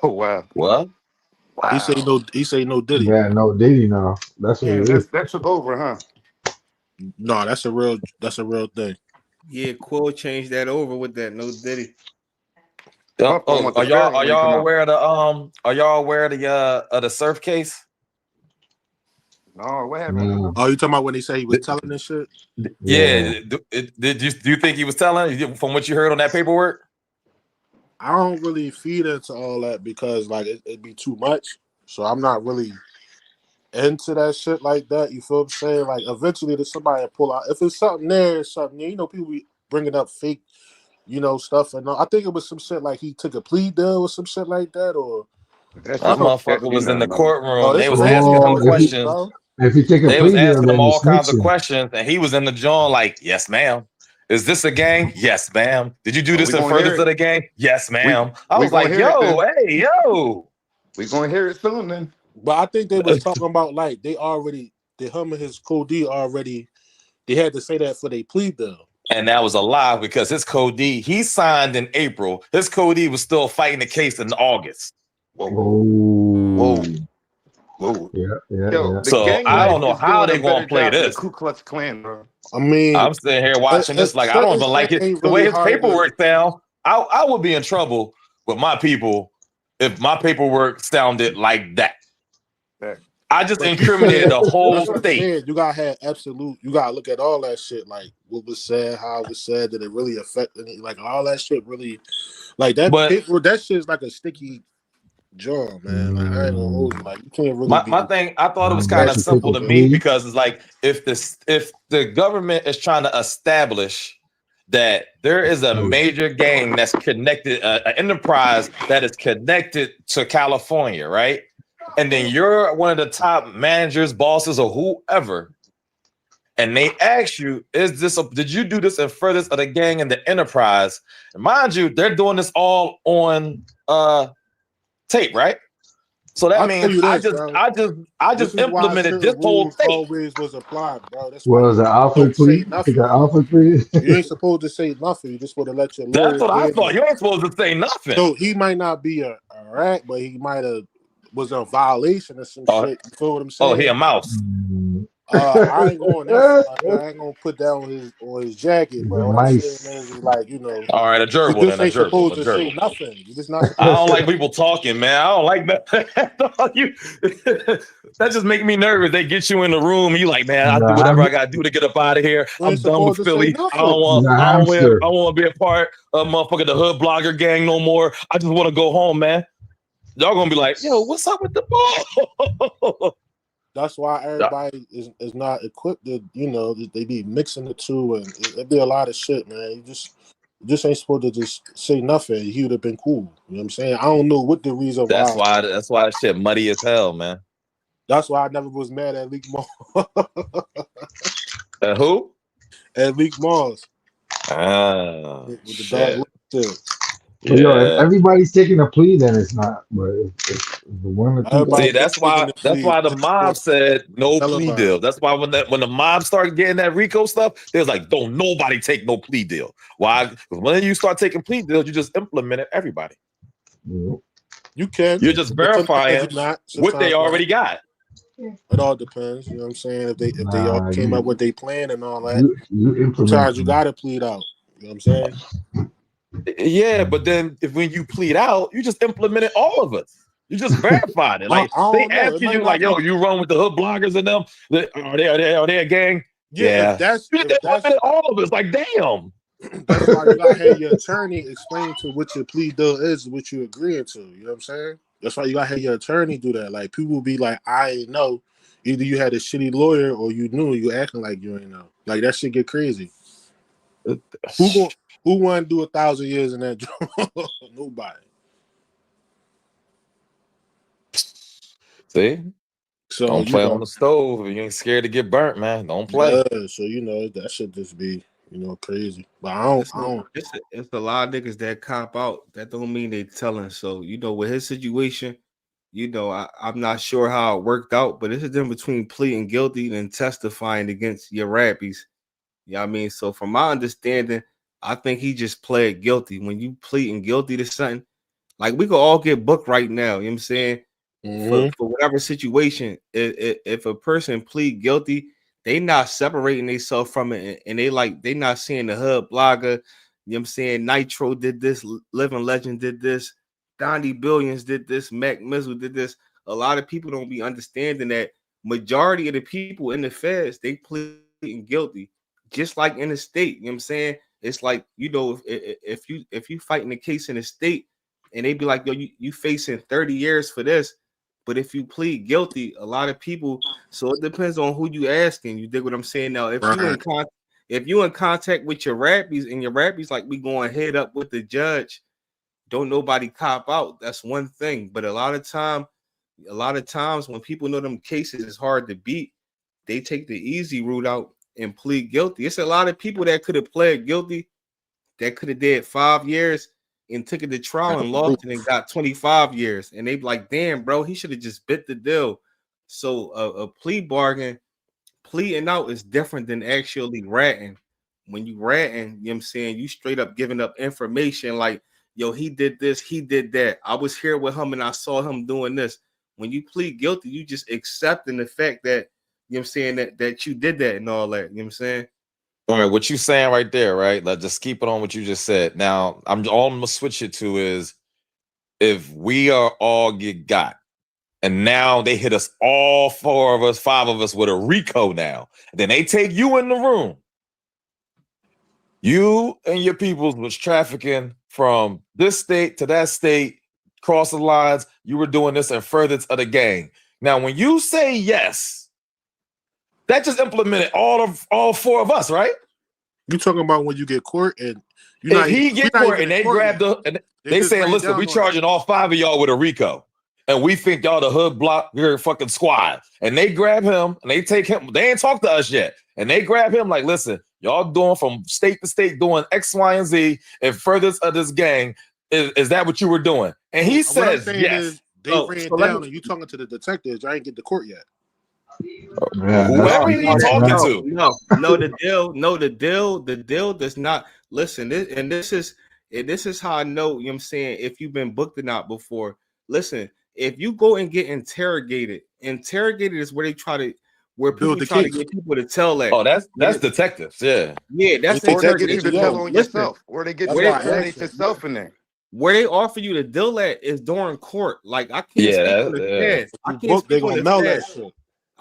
Oh wow. What? Wow. He say no Diddy. Yeah, no Diddy now. That's what it is. That took over, huh? No, that's a real thing. Yeah, Quill changed that over with that no Diddy. Are y'all aware of the surf case? No, what happened? Oh, you talking about when he said he was telling this shit? Yeah. Do you think he was telling from what you heard on that paperwork? I don't really feed into all that because like it'd be too much. So I'm not really into that shit like that. You feel what I'm saying? Like eventually there's somebody to pull out. If it's something there, it's something there. You know, people be bringing up fake, stuff. And I think it was some shit like he took a plea deal or some shit like that. Or that motherfucker was in the courtroom. They was asking him questions. If you take a they was plea deal, asking him then you all kinds of snitching. questions, and he was in the joint like, "Yes, ma'am. Is this a gang? Yes, ma'am. Did you do this in furtherance of the gang? Yes, ma'am." I was like, "Yo, hey, yo." We gonna hear it soon then. But I think they was talking about like him and his co-D already. They had to say that for their plea deal. And that was a lie because his co-D, he signed in April. His co-D was still fighting the case in August. Whoa. Yeah. So I don't know how they gonna play this. Ku Klux Klan, bro. I mean, I'm sitting here watching this like I don't even like it. The way his paperwork sound, I would be in trouble with my people if my paperwork sounded like that. I just incriminated the whole state. You gotta have absolute. You gotta look at all that shit, like what was said, how it was said, did it really affect any, like all that shit really, like that. That shit's like a sticky jaw, man. Like I ain't gonna hold you. Like you can't really. My thing, I thought it was kind of simple to me because it's like if the government is trying to establish that there is a major gang that's connected, an enterprise that is connected to California, right? And then you're one of the top managers, bosses, or whoever, and they ask you, did you do this in furtherance of the gang and the enterprise? And mind you, they're doing this all on tape, right? So that means I just implemented this whole thing. Always was applied, bro. That's What was it, Alfred plea? Alfred plea? You ain't supposed to say nothing. You just want to let your lawyer. That's what I thought. You ain't supposed to say nothing. So he might not be a rat, but he might have was a violation of some shit. You feel what I'm saying? Oh, he a mouse. I ain't going that far. I ain't gonna put that on his jacket, but what I'm saying is like, all right, a gerbil. You just ain't supposed to say nothing. You just not. I don't like people talking, man. I don't like that. That just make me nervous. They get you in the room, and you like, man, I do whatever I gotta do to get up out of here. I'm done with Philly. I don't want to be a part of motherfucking the hood blogger gang no more. I just want to go home, man. Y'all gonna be like, yo, what's up with the ball? That's why everybody is not equipped to, they be mixing the two, and it be a lot of shit, man. You just ain't supposed to just say nothing. He would have been cool. You know what I'm saying? I don't know what the reason why. That's why that shit muddy as hell, man. That's why I never was mad at Leak Moss. At who? At Leak Moss. With the dog shit. Yeah. Yo, if everybody's taking a plea, then it's not. But if the one or two see, that's why the mob said no plea deal. That's why when the mob started getting that RICO stuff, they was like, don't nobody take no plea deal. Why? Because when you start taking plea deals, you just implement everybody. You can. You're just verifying what they already got. It all depends. You know what I'm saying? If they all came up with their plan and all that, sometimes you gotta plead out. You know what I'm saying? Yeah, but then when you plead out, you just implemented all of it. You just verified it. Like they asking you, like, yo, you run with the hood bloggers and them. Are they a gang? Yeah. If that's all of us. Like, damn. That's why you gotta have your attorney explain to what your plea deal is, what you agreeing to. You know what I'm saying? That's why you gotta have your attorney do that. Like people be like, I ain't know. Either you had a shitty lawyer or you knew, you acting like you ain't know. Like that shit get crazy. Who want to do 1,000 years in that job? Nobody. See? So Don't you play know, on the stove if you ain't scared to get burnt, man. Don't play. yeah. So you know that should just be crazy. But I don't. It's I don't. it's a lot of niggas that cop out. That don't mean they telling. So with his situation, I'm not sure how it worked out, but it's a difference between pleading guilty and testifying against your rappies. You know what I mean? So from my understanding, I think he just pled guilty. When you pleading guilty to something, like we could all get booked right now. You know what I'm saying? For whatever situation, if a person plead guilty, they not separating themselves from it, and they not seeing the hood blogger. You know what I'm saying? Nitro did this, Living Legend did this, Donnie Billions did this, Mac Mizzle did this. A lot of people don't be understanding that majority of the people in the feds they pleading guilty, just like in the state. You know what I'm saying? It's like if you fighting a case in the state and they be like, yo, you facing 30 years for this. But if you plead guilty, a lot of people, so it depends on who you asking. You dig what I'm saying? Now, if you in contact with your rappies and your rappies like we going head up with the judge, don't nobody cop out. That's one thing. But a lot of times when people know them cases is hard to beat, they take the easy route out and plead guilty. It's a lot of people that could have pled guilty that could have did 5 years and took it to trial and lost it and got 25 years. And they be like, damn, bro, he should have just bit the deal. So a plea bargain, pleading out is different than actually ratting. When you ratting, you know what I'm saying, you straight up giving up information like, yo, he did this, he did that. I was here with him and I saw him doing this. When you plead guilty, you just accepting the fact that, you know what I'm saying, that you did that and all that. You know what I'm saying? All right, what you saying right there, right? Let's just keep it on what you just said. Now, I'm gonna switch it to is if we are all get got, and now they hit us all 4 of us, 5 of us with a RICO now. Then they take you in the room. You and your peoples was trafficking from this state to that state, cross the lines. You were doing this in furtherance of the gang. Now, when you say yes, that just implemented all 4 of us, right? You talking about when you get court and if he get court and they grab and they saying, listen, we charging all 5 of y'all with a RICO. And we think y'all the hood block, you're a fucking squad. And they grab him and they take him. They ain't talked to us yet. And they grab him like, listen, y'all doing from state to state doing X, Y, and Z and furthest of this gang. Is that what you were doing? And he says, yes. They ran down and you talking to the detectives. I ain't get to court yet. Whoever you talking to. No, the deal does not listen. This is how I know, you know what I'm saying, if you've been booked or not before. Listen, if you go and get interrogated is where people try to get people to tell that. Oh, that's detectives, yeah. Yeah, that's or they get you to tell on yourself, or they get you to incriminate yourself in there. Where they offer you the deal at is during court. Like I can't speak on the feds. I can't speak on the feds.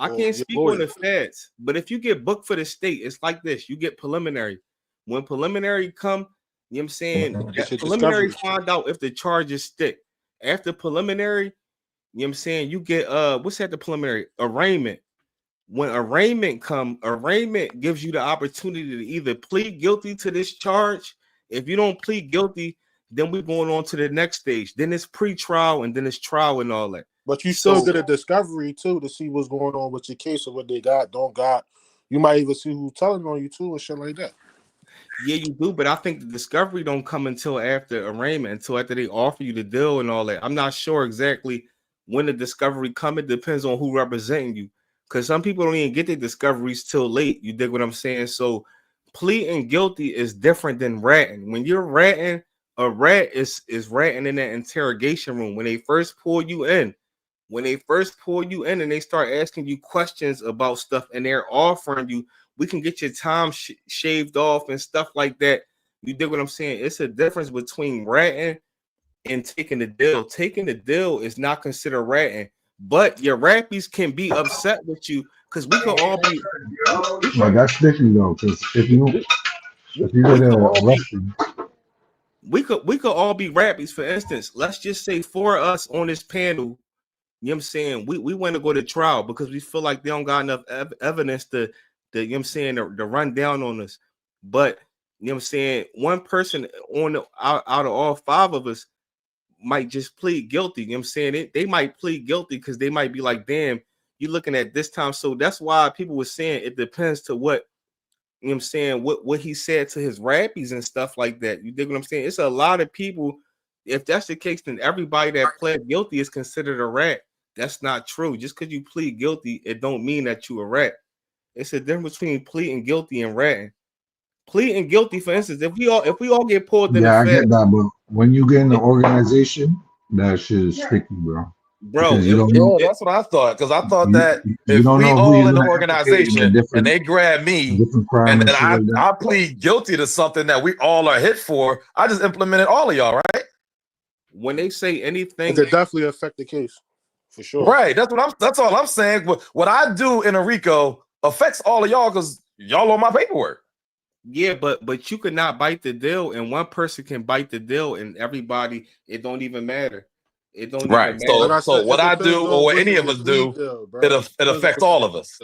I can't speak on the feds. But if you get booked for the state, it's like this. You get preliminary. When preliminary come, you know what I'm saying? That preliminary find out if the charges stick. After preliminary, you know what I'm saying, you get what's at the preliminary? Arraignment. When arraignment come, arraignment gives you the opportunity to either plead guilty to this charge. If you don't plead guilty, then we're going on to the next stage. Then it's pre-trial and then it's trial and all that. But you still get a discovery too to see what's going on with your case or what they got, don't got. You might even see who's telling on you too and shit like that. Yeah, you do, but I think the discovery don't come until after arraignment, until after they offer you the deal and all that. I'm not sure exactly when the discovery come. It depends on who representing you, because some people don't even get their discoveries till late. You dig what I'm saying? So pleading guilty is different than ratting. When you're ratting, a rat is ratting in that interrogation room. When they first pull you in, and they start asking you questions about stuff and they're offering you, we can get your time shaved off and stuff like that. You dig what I'm saying? It's a difference between ratting and taking the deal. Taking the deal is not considered ratting, but your rappies can be upset with you because we could all be. Well, that's different though, because if you get arrested, we could all be rappies. For instance, let's just say 4 of us on this panel. You know what I'm saying? We want to go to trial because we feel like they don't got enough evidence to you know what I'm saying, to run down on us. But you know what I'm saying, one person out of all 5 of us might just plead guilty. You know what I'm saying? They might plead guilty because they might be like, damn, you're looking at this time. So that's why people were saying it depends to what, you know what I'm saying, what he said to his rappies and stuff like that. You dig what I'm saying? It's a lot of people. If that's the case, then everybody that pled guilty is considered a rat. That's not true. Just because you plead guilty, it don't mean that you a rat. It's a difference between pleading guilty and ratting. Pleading guilty, for instance, if we all get pulled in the Yeah, I Fed, get that, but when you get in the organization, that shit is tricky, bro. bro, Because you don't know, Yeah, that's what I thought. Because I thought you, that you if don't we know who all you're in the gonna implicate in a organization and different they grab me crime and and then shit like that. I plead guilty to something that we all are hit for, I just implemented all of y'all, right? when they say It anything, could definitely affect the case, for sure. Right. That's all I'm saying. What I do in a RICO affects all of y'all because y'all on my paperwork. yeah, but you could not bite the deal, and one person can bite the deal, and everybody, it don't even matter. It don't even Right. matter. Like I So said, what it I depends do on or what what's any in of your us plea do, deal, it bro. it affects all of us.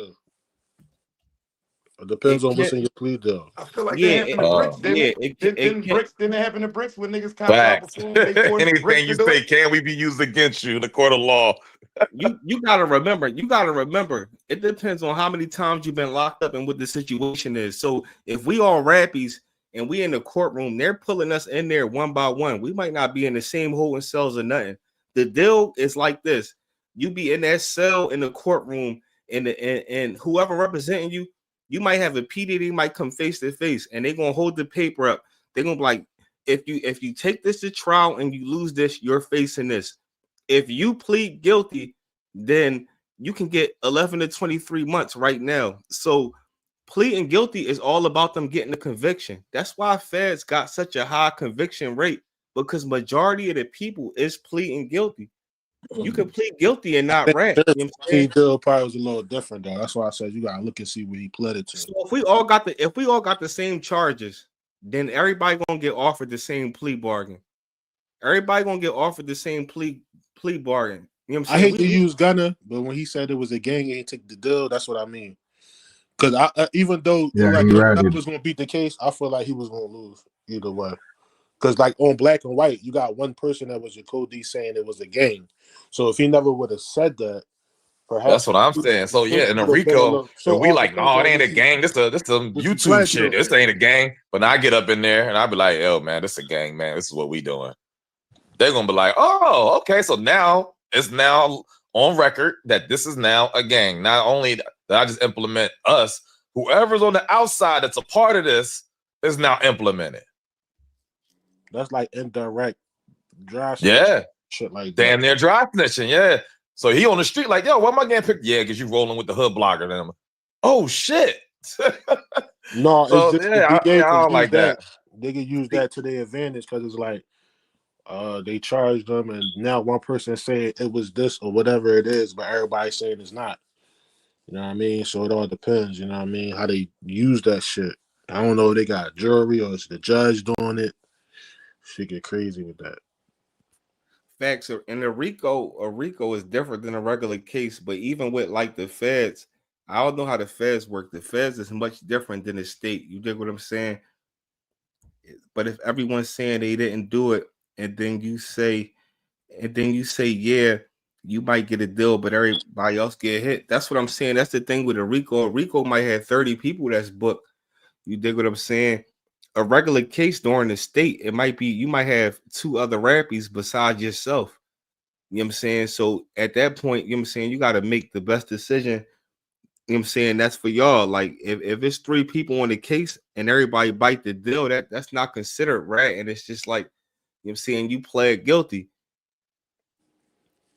It depends It on what's can't. in your plea deal. I feel like Yeah, that happened to bricks, didn't yeah. it? Didn't Can't. bricks? Didn't it happen to bricks when niggas copped out Facts. before they forced bricks Anything to you do say it? can we be used against you in the court of law? You gotta remember. You gotta remember. It depends on how many times you've been locked up and what the situation is. So if we all rappies and we in the courtroom, they're pulling us in there one by one. We might not be in the same holding cells or nothing. The deal is like this: you be in that cell in the courtroom, and whoever representing you, you might have a PD. They might come face to face, and they're gonna hold the paper up. They're gonna be like, if you take this to trial and you lose this, you're facing this. If you plead guilty, then you can get 11 to 23 months right now. So pleading guilty is all about them getting a conviction. That's why feds got such a high conviction rate, because majority of the people is pleading guilty. You can plead guilty and not rat. His You know what I'm plea saying? deal probably was a little different though. That's why I said you gotta look and see what he pleaded to. So if we all got the same charges, then everybody gonna get offered the same plea bargain. Everybody gonna get offered the same plea bargain. You know what I'm I saying? hate to use Gunner, but when he said it was a gang, he ain't took the deal. That's what I mean. Because even though Yeah, like he Gunner ratted. was gonna beat the case, I feel like he was gonna lose either way. Because like on Black and White, you got one person that was your code D saying it was a gang. So if he never would have said that, That's perhaps what I'm saying. So it yeah, in a would have been a RICO, little. if So we all like, depends no, it on ain't a gang. This some what you YouTube pled shit. to. This ain't a gang. But now I get up in there and I be like, yo, man, this is a gang, man. This is what we doing. They're gonna be like, oh, okay. So now it's now on record that this is now a gang. Not only that I just implement us, whoever's on the outside that's a part of this is now implemented. That's like indirect dry snitch Yeah. shit like that. Damn near dry snitching. Yeah. So he on the street, like, yo, why am I getting picked? Yeah, because you rolling with the hood blogger. Then I'm like, oh shit. No, it's So just the yeah, DA I can don't use like that. that. They can use that to their advantage because it's like they charged them and now one person said it was this or whatever it is, but everybody's saying it's not. You know what I mean? So it all depends, you know what I mean, how they use that shit. I don't know if they got jury or it's the judge doing it. Shit get crazy with that. Facts are in a RICO is different than a regular case, but even with like the feds, I don't know how the feds work. The feds is much different than the state. You dig what I'm saying? But if everyone's saying they didn't do it, and then you say, yeah, you might get a deal, but everybody else get hit. That's what I'm saying. That's the thing with a RICO. A RICO might have 30 people that's booked. You dig what I'm saying? A regular case during the state, it might be you might have two other rappies besides yourself. You know what I'm saying? So at that point, you know what I'm saying, you got to make the best decision. You know what I'm saying? That's for y'all. Like if it's three people on the case and everybody bite the deal, that's not considered rat. And it's just like, you know what I'm saying, you pled guilty.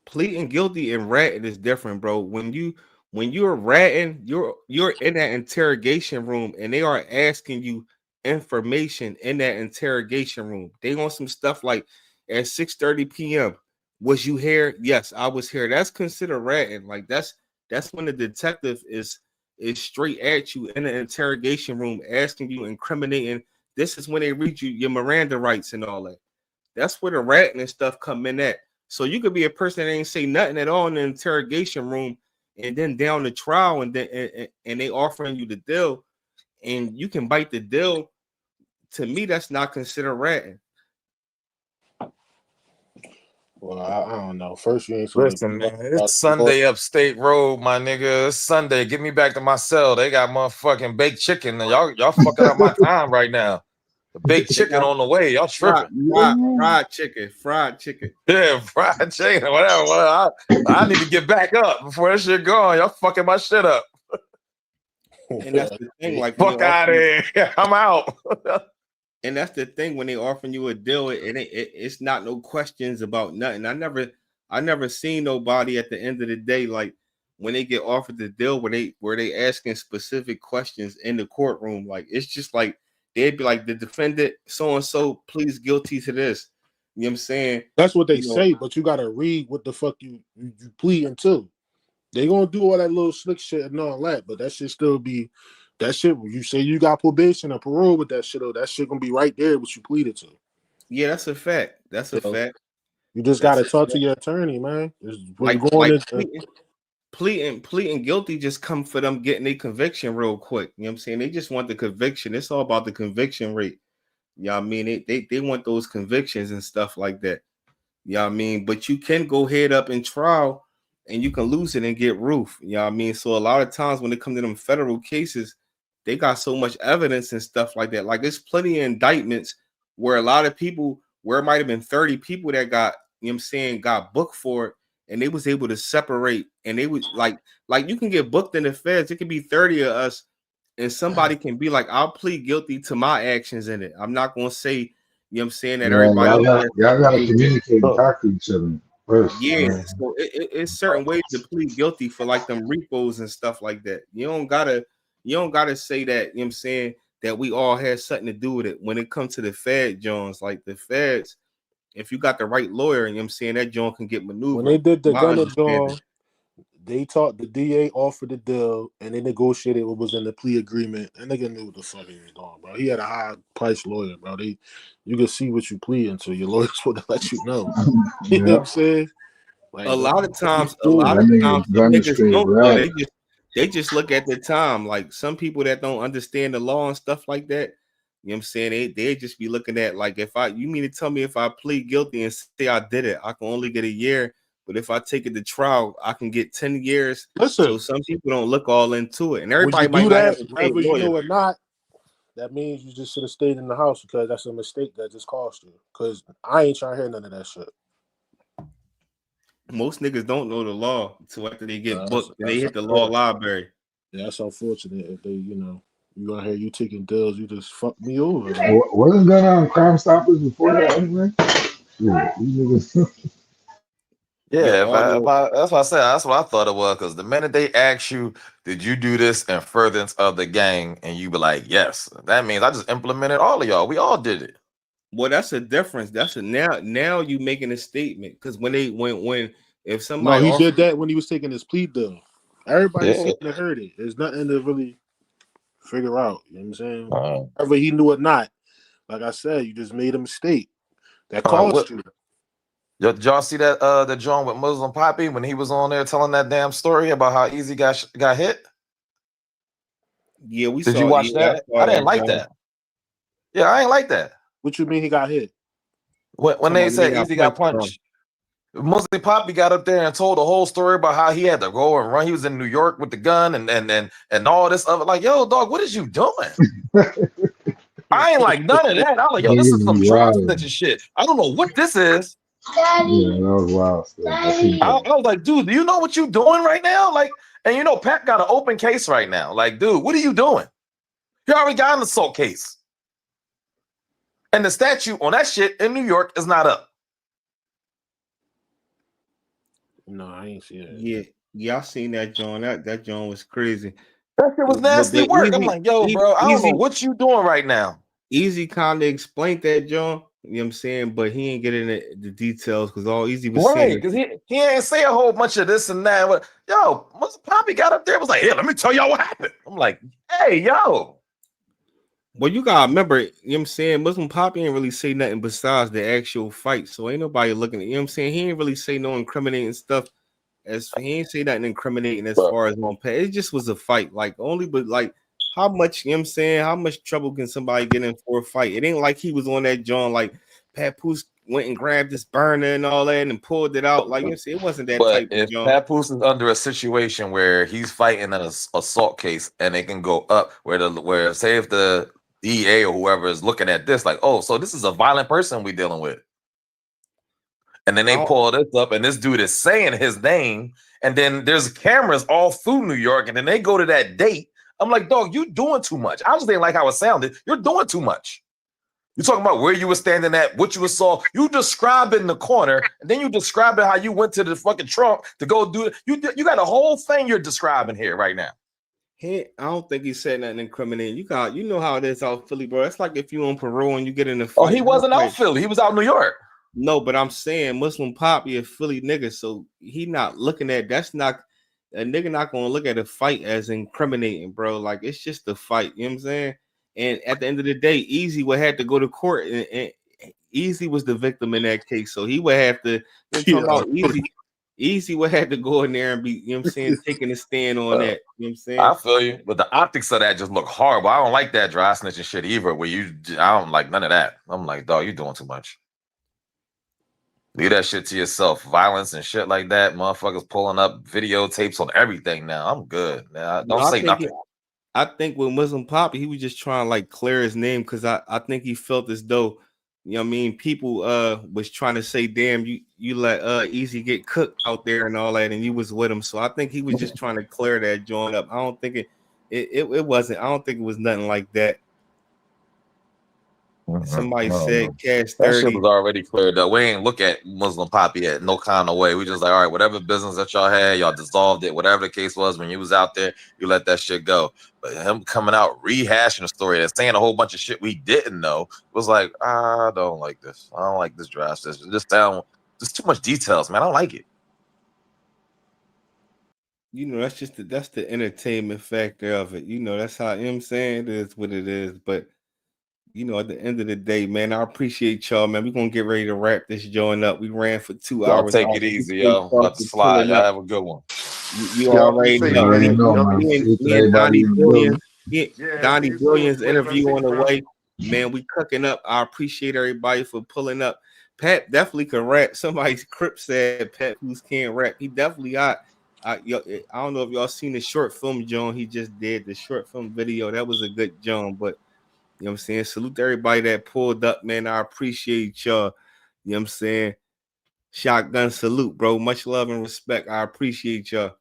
Pleading guilty and ratting is different, bro. When you're ratting, you're in that interrogation room and they are asking you information in that interrogation room. They want some stuff like at 6:30 p.m. Was you here? Yes, I was here. That's considered ratting. Like that's when the detective is straight at you in the interrogation room asking you incriminating. This is when they read you your Miranda rights and all that. That's where the ratting and stuff come in at. So you could be a person that ain't say nothing at all in the interrogation room, and then down the trial, and then and they offering you the deal, and you can bite the deal. To me, that's not considered ratting. Well, I don't know. First, you ain't supposed Listen, man, to. it's Sunday upstate road, my nigga. It's Sunday. Get me back to my cell. They got motherfucking baked chicken. And y'all fucking up my time right now. The baked They chicken got on the way. Y'all tripping. fried chicken. Yeah, fried chicken, whatever. I need to get back up before that shit gone. Y'all fucking my shit up. And that's the thing, like when they Fuck out of offer here. I'm out. and that's the thing when they offering you a deal, it's not no questions about nothing. I never seen nobody at the end of the day like when they get offered the deal where they asking specific questions in the courtroom. Like it's just like they'd be like the defendant so and so pleads guilty to this. You know what I'm saying? That's what they You know, say, but you gotta read what the fuck you pleading to. They gonna do all that little slick shit and all that, but that shit still be that shit. You say you got probation or parole with that shit, though, that shit gonna be right there what you pleaded to. yeah, that's a fact. That's a So fact. you just That's gotta a talk to fact. your attorney, man. When you Like going like into pleading guilty just come for them getting a conviction real quick. You know what I'm saying? They just want the conviction. It's all about the conviction rate. You know what I mean? They want those convictions and stuff like that. You know what I mean? But you can go head up in trial and you can lose it and get roof. You know what I mean? So a lot of times when it comes to them federal cases, they got so much evidence and stuff like that. Like there's plenty of indictments where a lot of people, where it might have been 30 people that got, you know what I'm saying, got booked for it, and they was able to separate, and they was like you can get booked in the feds. It could be 30 of us, and somebody can be like, I'll plead guilty to my actions in it. I'm not gonna say, you know what I'm saying, that Yeah, everybody else has y'all something to gotta do with it. communicate and talk to each other first. Yeah, so it's certain ways to plead guilty for like them repos and stuff like that. You don't gotta say that, you know what I'm saying, that we all had something to do with it. When it comes to the Fed Jones, like the feds, if you got the right lawyer, you know what I'm saying, that John can get when they maneuvered. did the My gunner understanding. John, they talked the DA offered the deal and they negotiated what was in the plea agreement. And nigga knew what the fuck he was doing, bro. He had a high price lawyer, bro. You can see what you plead into. Your lawyer's supposed to let you know. You know what Yeah, I'm saying? A Like, lot of times, that nigga the gun niggas straight don't know. black. They just look at the time. Like some people that don't understand the law and stuff like that. You know what I'm saying? They just be looking at like you mean to tell me if I plead guilty and say I did it, I can only get a year. But if I take it to trial, I can get 10 years. listen, So some people don't look all into it. And when you everybody might do not have that, the same whether you lawyer. know or not, that means you just should have stayed in the house because that's a mistake that just cost you. Because I ain't trying to hear none of that shit. Most niggas don't know the law until after they get That's, booked and they that's hit the law unfortunate. library. Yeah, that's unfortunate if they, you gonna hear you taking deals, you just fucked me over. Wasn't gun on Crime Stoppers before that anyway? Yeah, these niggas. Yo, Yeah, all the that's what I said. That's what I thought it was. Because the minute they ask you, did you do this in furtherance of the gang? And you be like, yes. That means I just implemented all of y'all. We all did it. well, that's a difference. That's a now you making a statement because when if No, somebody he offers did that when he was taking his plea deal. Everybody Yeah. seen and heard it. There's nothing to really figure out. You know what I'm saying? Uh, Whether he knew or not, like I said, you just made a mistake. That what cost you. did y'all see that the John with Muslim Poppy when he was on there telling that damn story about how easy got hit? yeah, we Did you saw, watch I that? saw I didn't that, like John. that. Yeah, I ain't like that. What you mean he got hit? When Talking they about when they said got Easy got punched from. punched, Muslim Poppy got up there and told the whole story about how he had to go and run. He was in New York with the gun and all this other. Like, yo, dog, what is you doing? I ain't like none of that. I'm like, yo, this is Niggas some be drug wild. snitching shit. I don't know what this is. Yeah, that was wild stuff. I seen I that. was like, dude, do you know what you doing right now? Like, and you know, Pat got an open case right now. Like, dude, what are you doing? You already got an assault case. And the statute on that shit in New York is not up. No, I ain't see that. Yeah, I seen that, John. That John was crazy. That shit was But nasty work. I'm like, yo, bro, I don't know easy, what you doing right now. easy kind of explained that, John. You know what I'm saying? But he ain't getting the details because all Easy was Right, saying. because he ain't say a whole bunch of this and that. But yo, Poppy got up there and was like, "Hey, let me tell y'all what happened." I'm like, "Hey, yo." Well, you gotta remember, you know what I'm saying? Muslim Poppy ain't really say nothing besides the actual fight. So ain't nobody looking at, you know what I'm saying? He ain't really say no incriminating stuff. He ain't say nothing incriminating as far as on pay. It just was a fight. Like only but like how much, you know what I'm saying? How much trouble can somebody get in for a fight? It ain't like he was on that John like Papoose went and grabbed this burner and all that and pulled it out. Like you see, it wasn't that But type of if joint. Papoose is under a situation where he's fighting an assault case and it can go up, where say if the DA or whoever is looking at this, like, oh, so this is a violent person we dealing with. And then they pull this up, and this dude is saying his name, and then there's cameras all through New York, and then they go to that date. I'm like, dog, you doing too much. I just didn't like how it sounded. You're doing too much. You're talking about where you were standing at, what you saw. You describing the corner, and then you describing how you went to the fucking trunk to go do it. You got a whole thing you're describing here right now. I don't think he said nothing incriminating. You know how it is out Philly, bro. It's like if you on parole and you get in a fight. Oh, he wasn't out Philly. He was out New York. No, but I'm saying Muslim Poppy a Philly nigga, so he not looking at that's not a nigga not gonna look at a fight as incriminating, bro. Like it's just a fight, you know what I'm saying? And at the end of the day, EAZY would have to go to court, and EAZY was the victim in that case, so he would have to. Talking about EAZY would have to go in there and be, you know what I'm saying, taking a stand on that. You know what I'm saying? I feel you, but the optics of that just look horrible. I don't like that dry snitching shit either. I don't like none of that. I'm like, dog, you're doing too much. Leave that shit to yourself. Violence and shit like that. Motherfuckers pulling up videotapes on everything now. I'm good. Don't say nothing. I think with Muslim Poppy, he was just trying to like clear his name because I think he felt as though, you know what I mean, people was trying to say, damn, you let EAZY get cooked out there and all that, and you was with him. So I think he was just trying to clear that joint up. I don't think it wasn't. I don't think it was nothing like that. Somebody said Cash 30. That shit was already cleared up. We ain't look at Muslim Poppy at no kind of way. We just like, all right, whatever business that y'all had, y'all dissolved it. Whatever the case was, when you was out there, you let that shit go. But him coming out rehashing the story and saying a whole bunch of shit we didn't know was like, I don't like this. I don't like this draft session. Just too much details, man. I don't like it. You know, that's the entertainment factor of it. You know, that's how, you know what I'm saying, it is what it is. But you know, at the end of the day, man, I appreciate y'all, man. We're gonna get ready to wrap this joint up. We ran for 2 hours. Y'all take it easy, yo. About to slide. Y'all have a good one. You already know, man. Me and Donnie Brilliance, Donnie Brilliance interview on the way. Man, we cooking up. I appreciate everybody for pulling up. Pat definitely can rap. Somebody's Crip said Papoose can't rap. He definitely got. I don't know if y'all seen the short film, John. He just did the short film video. That was a good John, but. You know what I'm saying? Salute to everybody that pulled up, man. I appreciate y'all. You know what I'm saying? Shotgun salute, bro. Much love and respect. I appreciate y'all.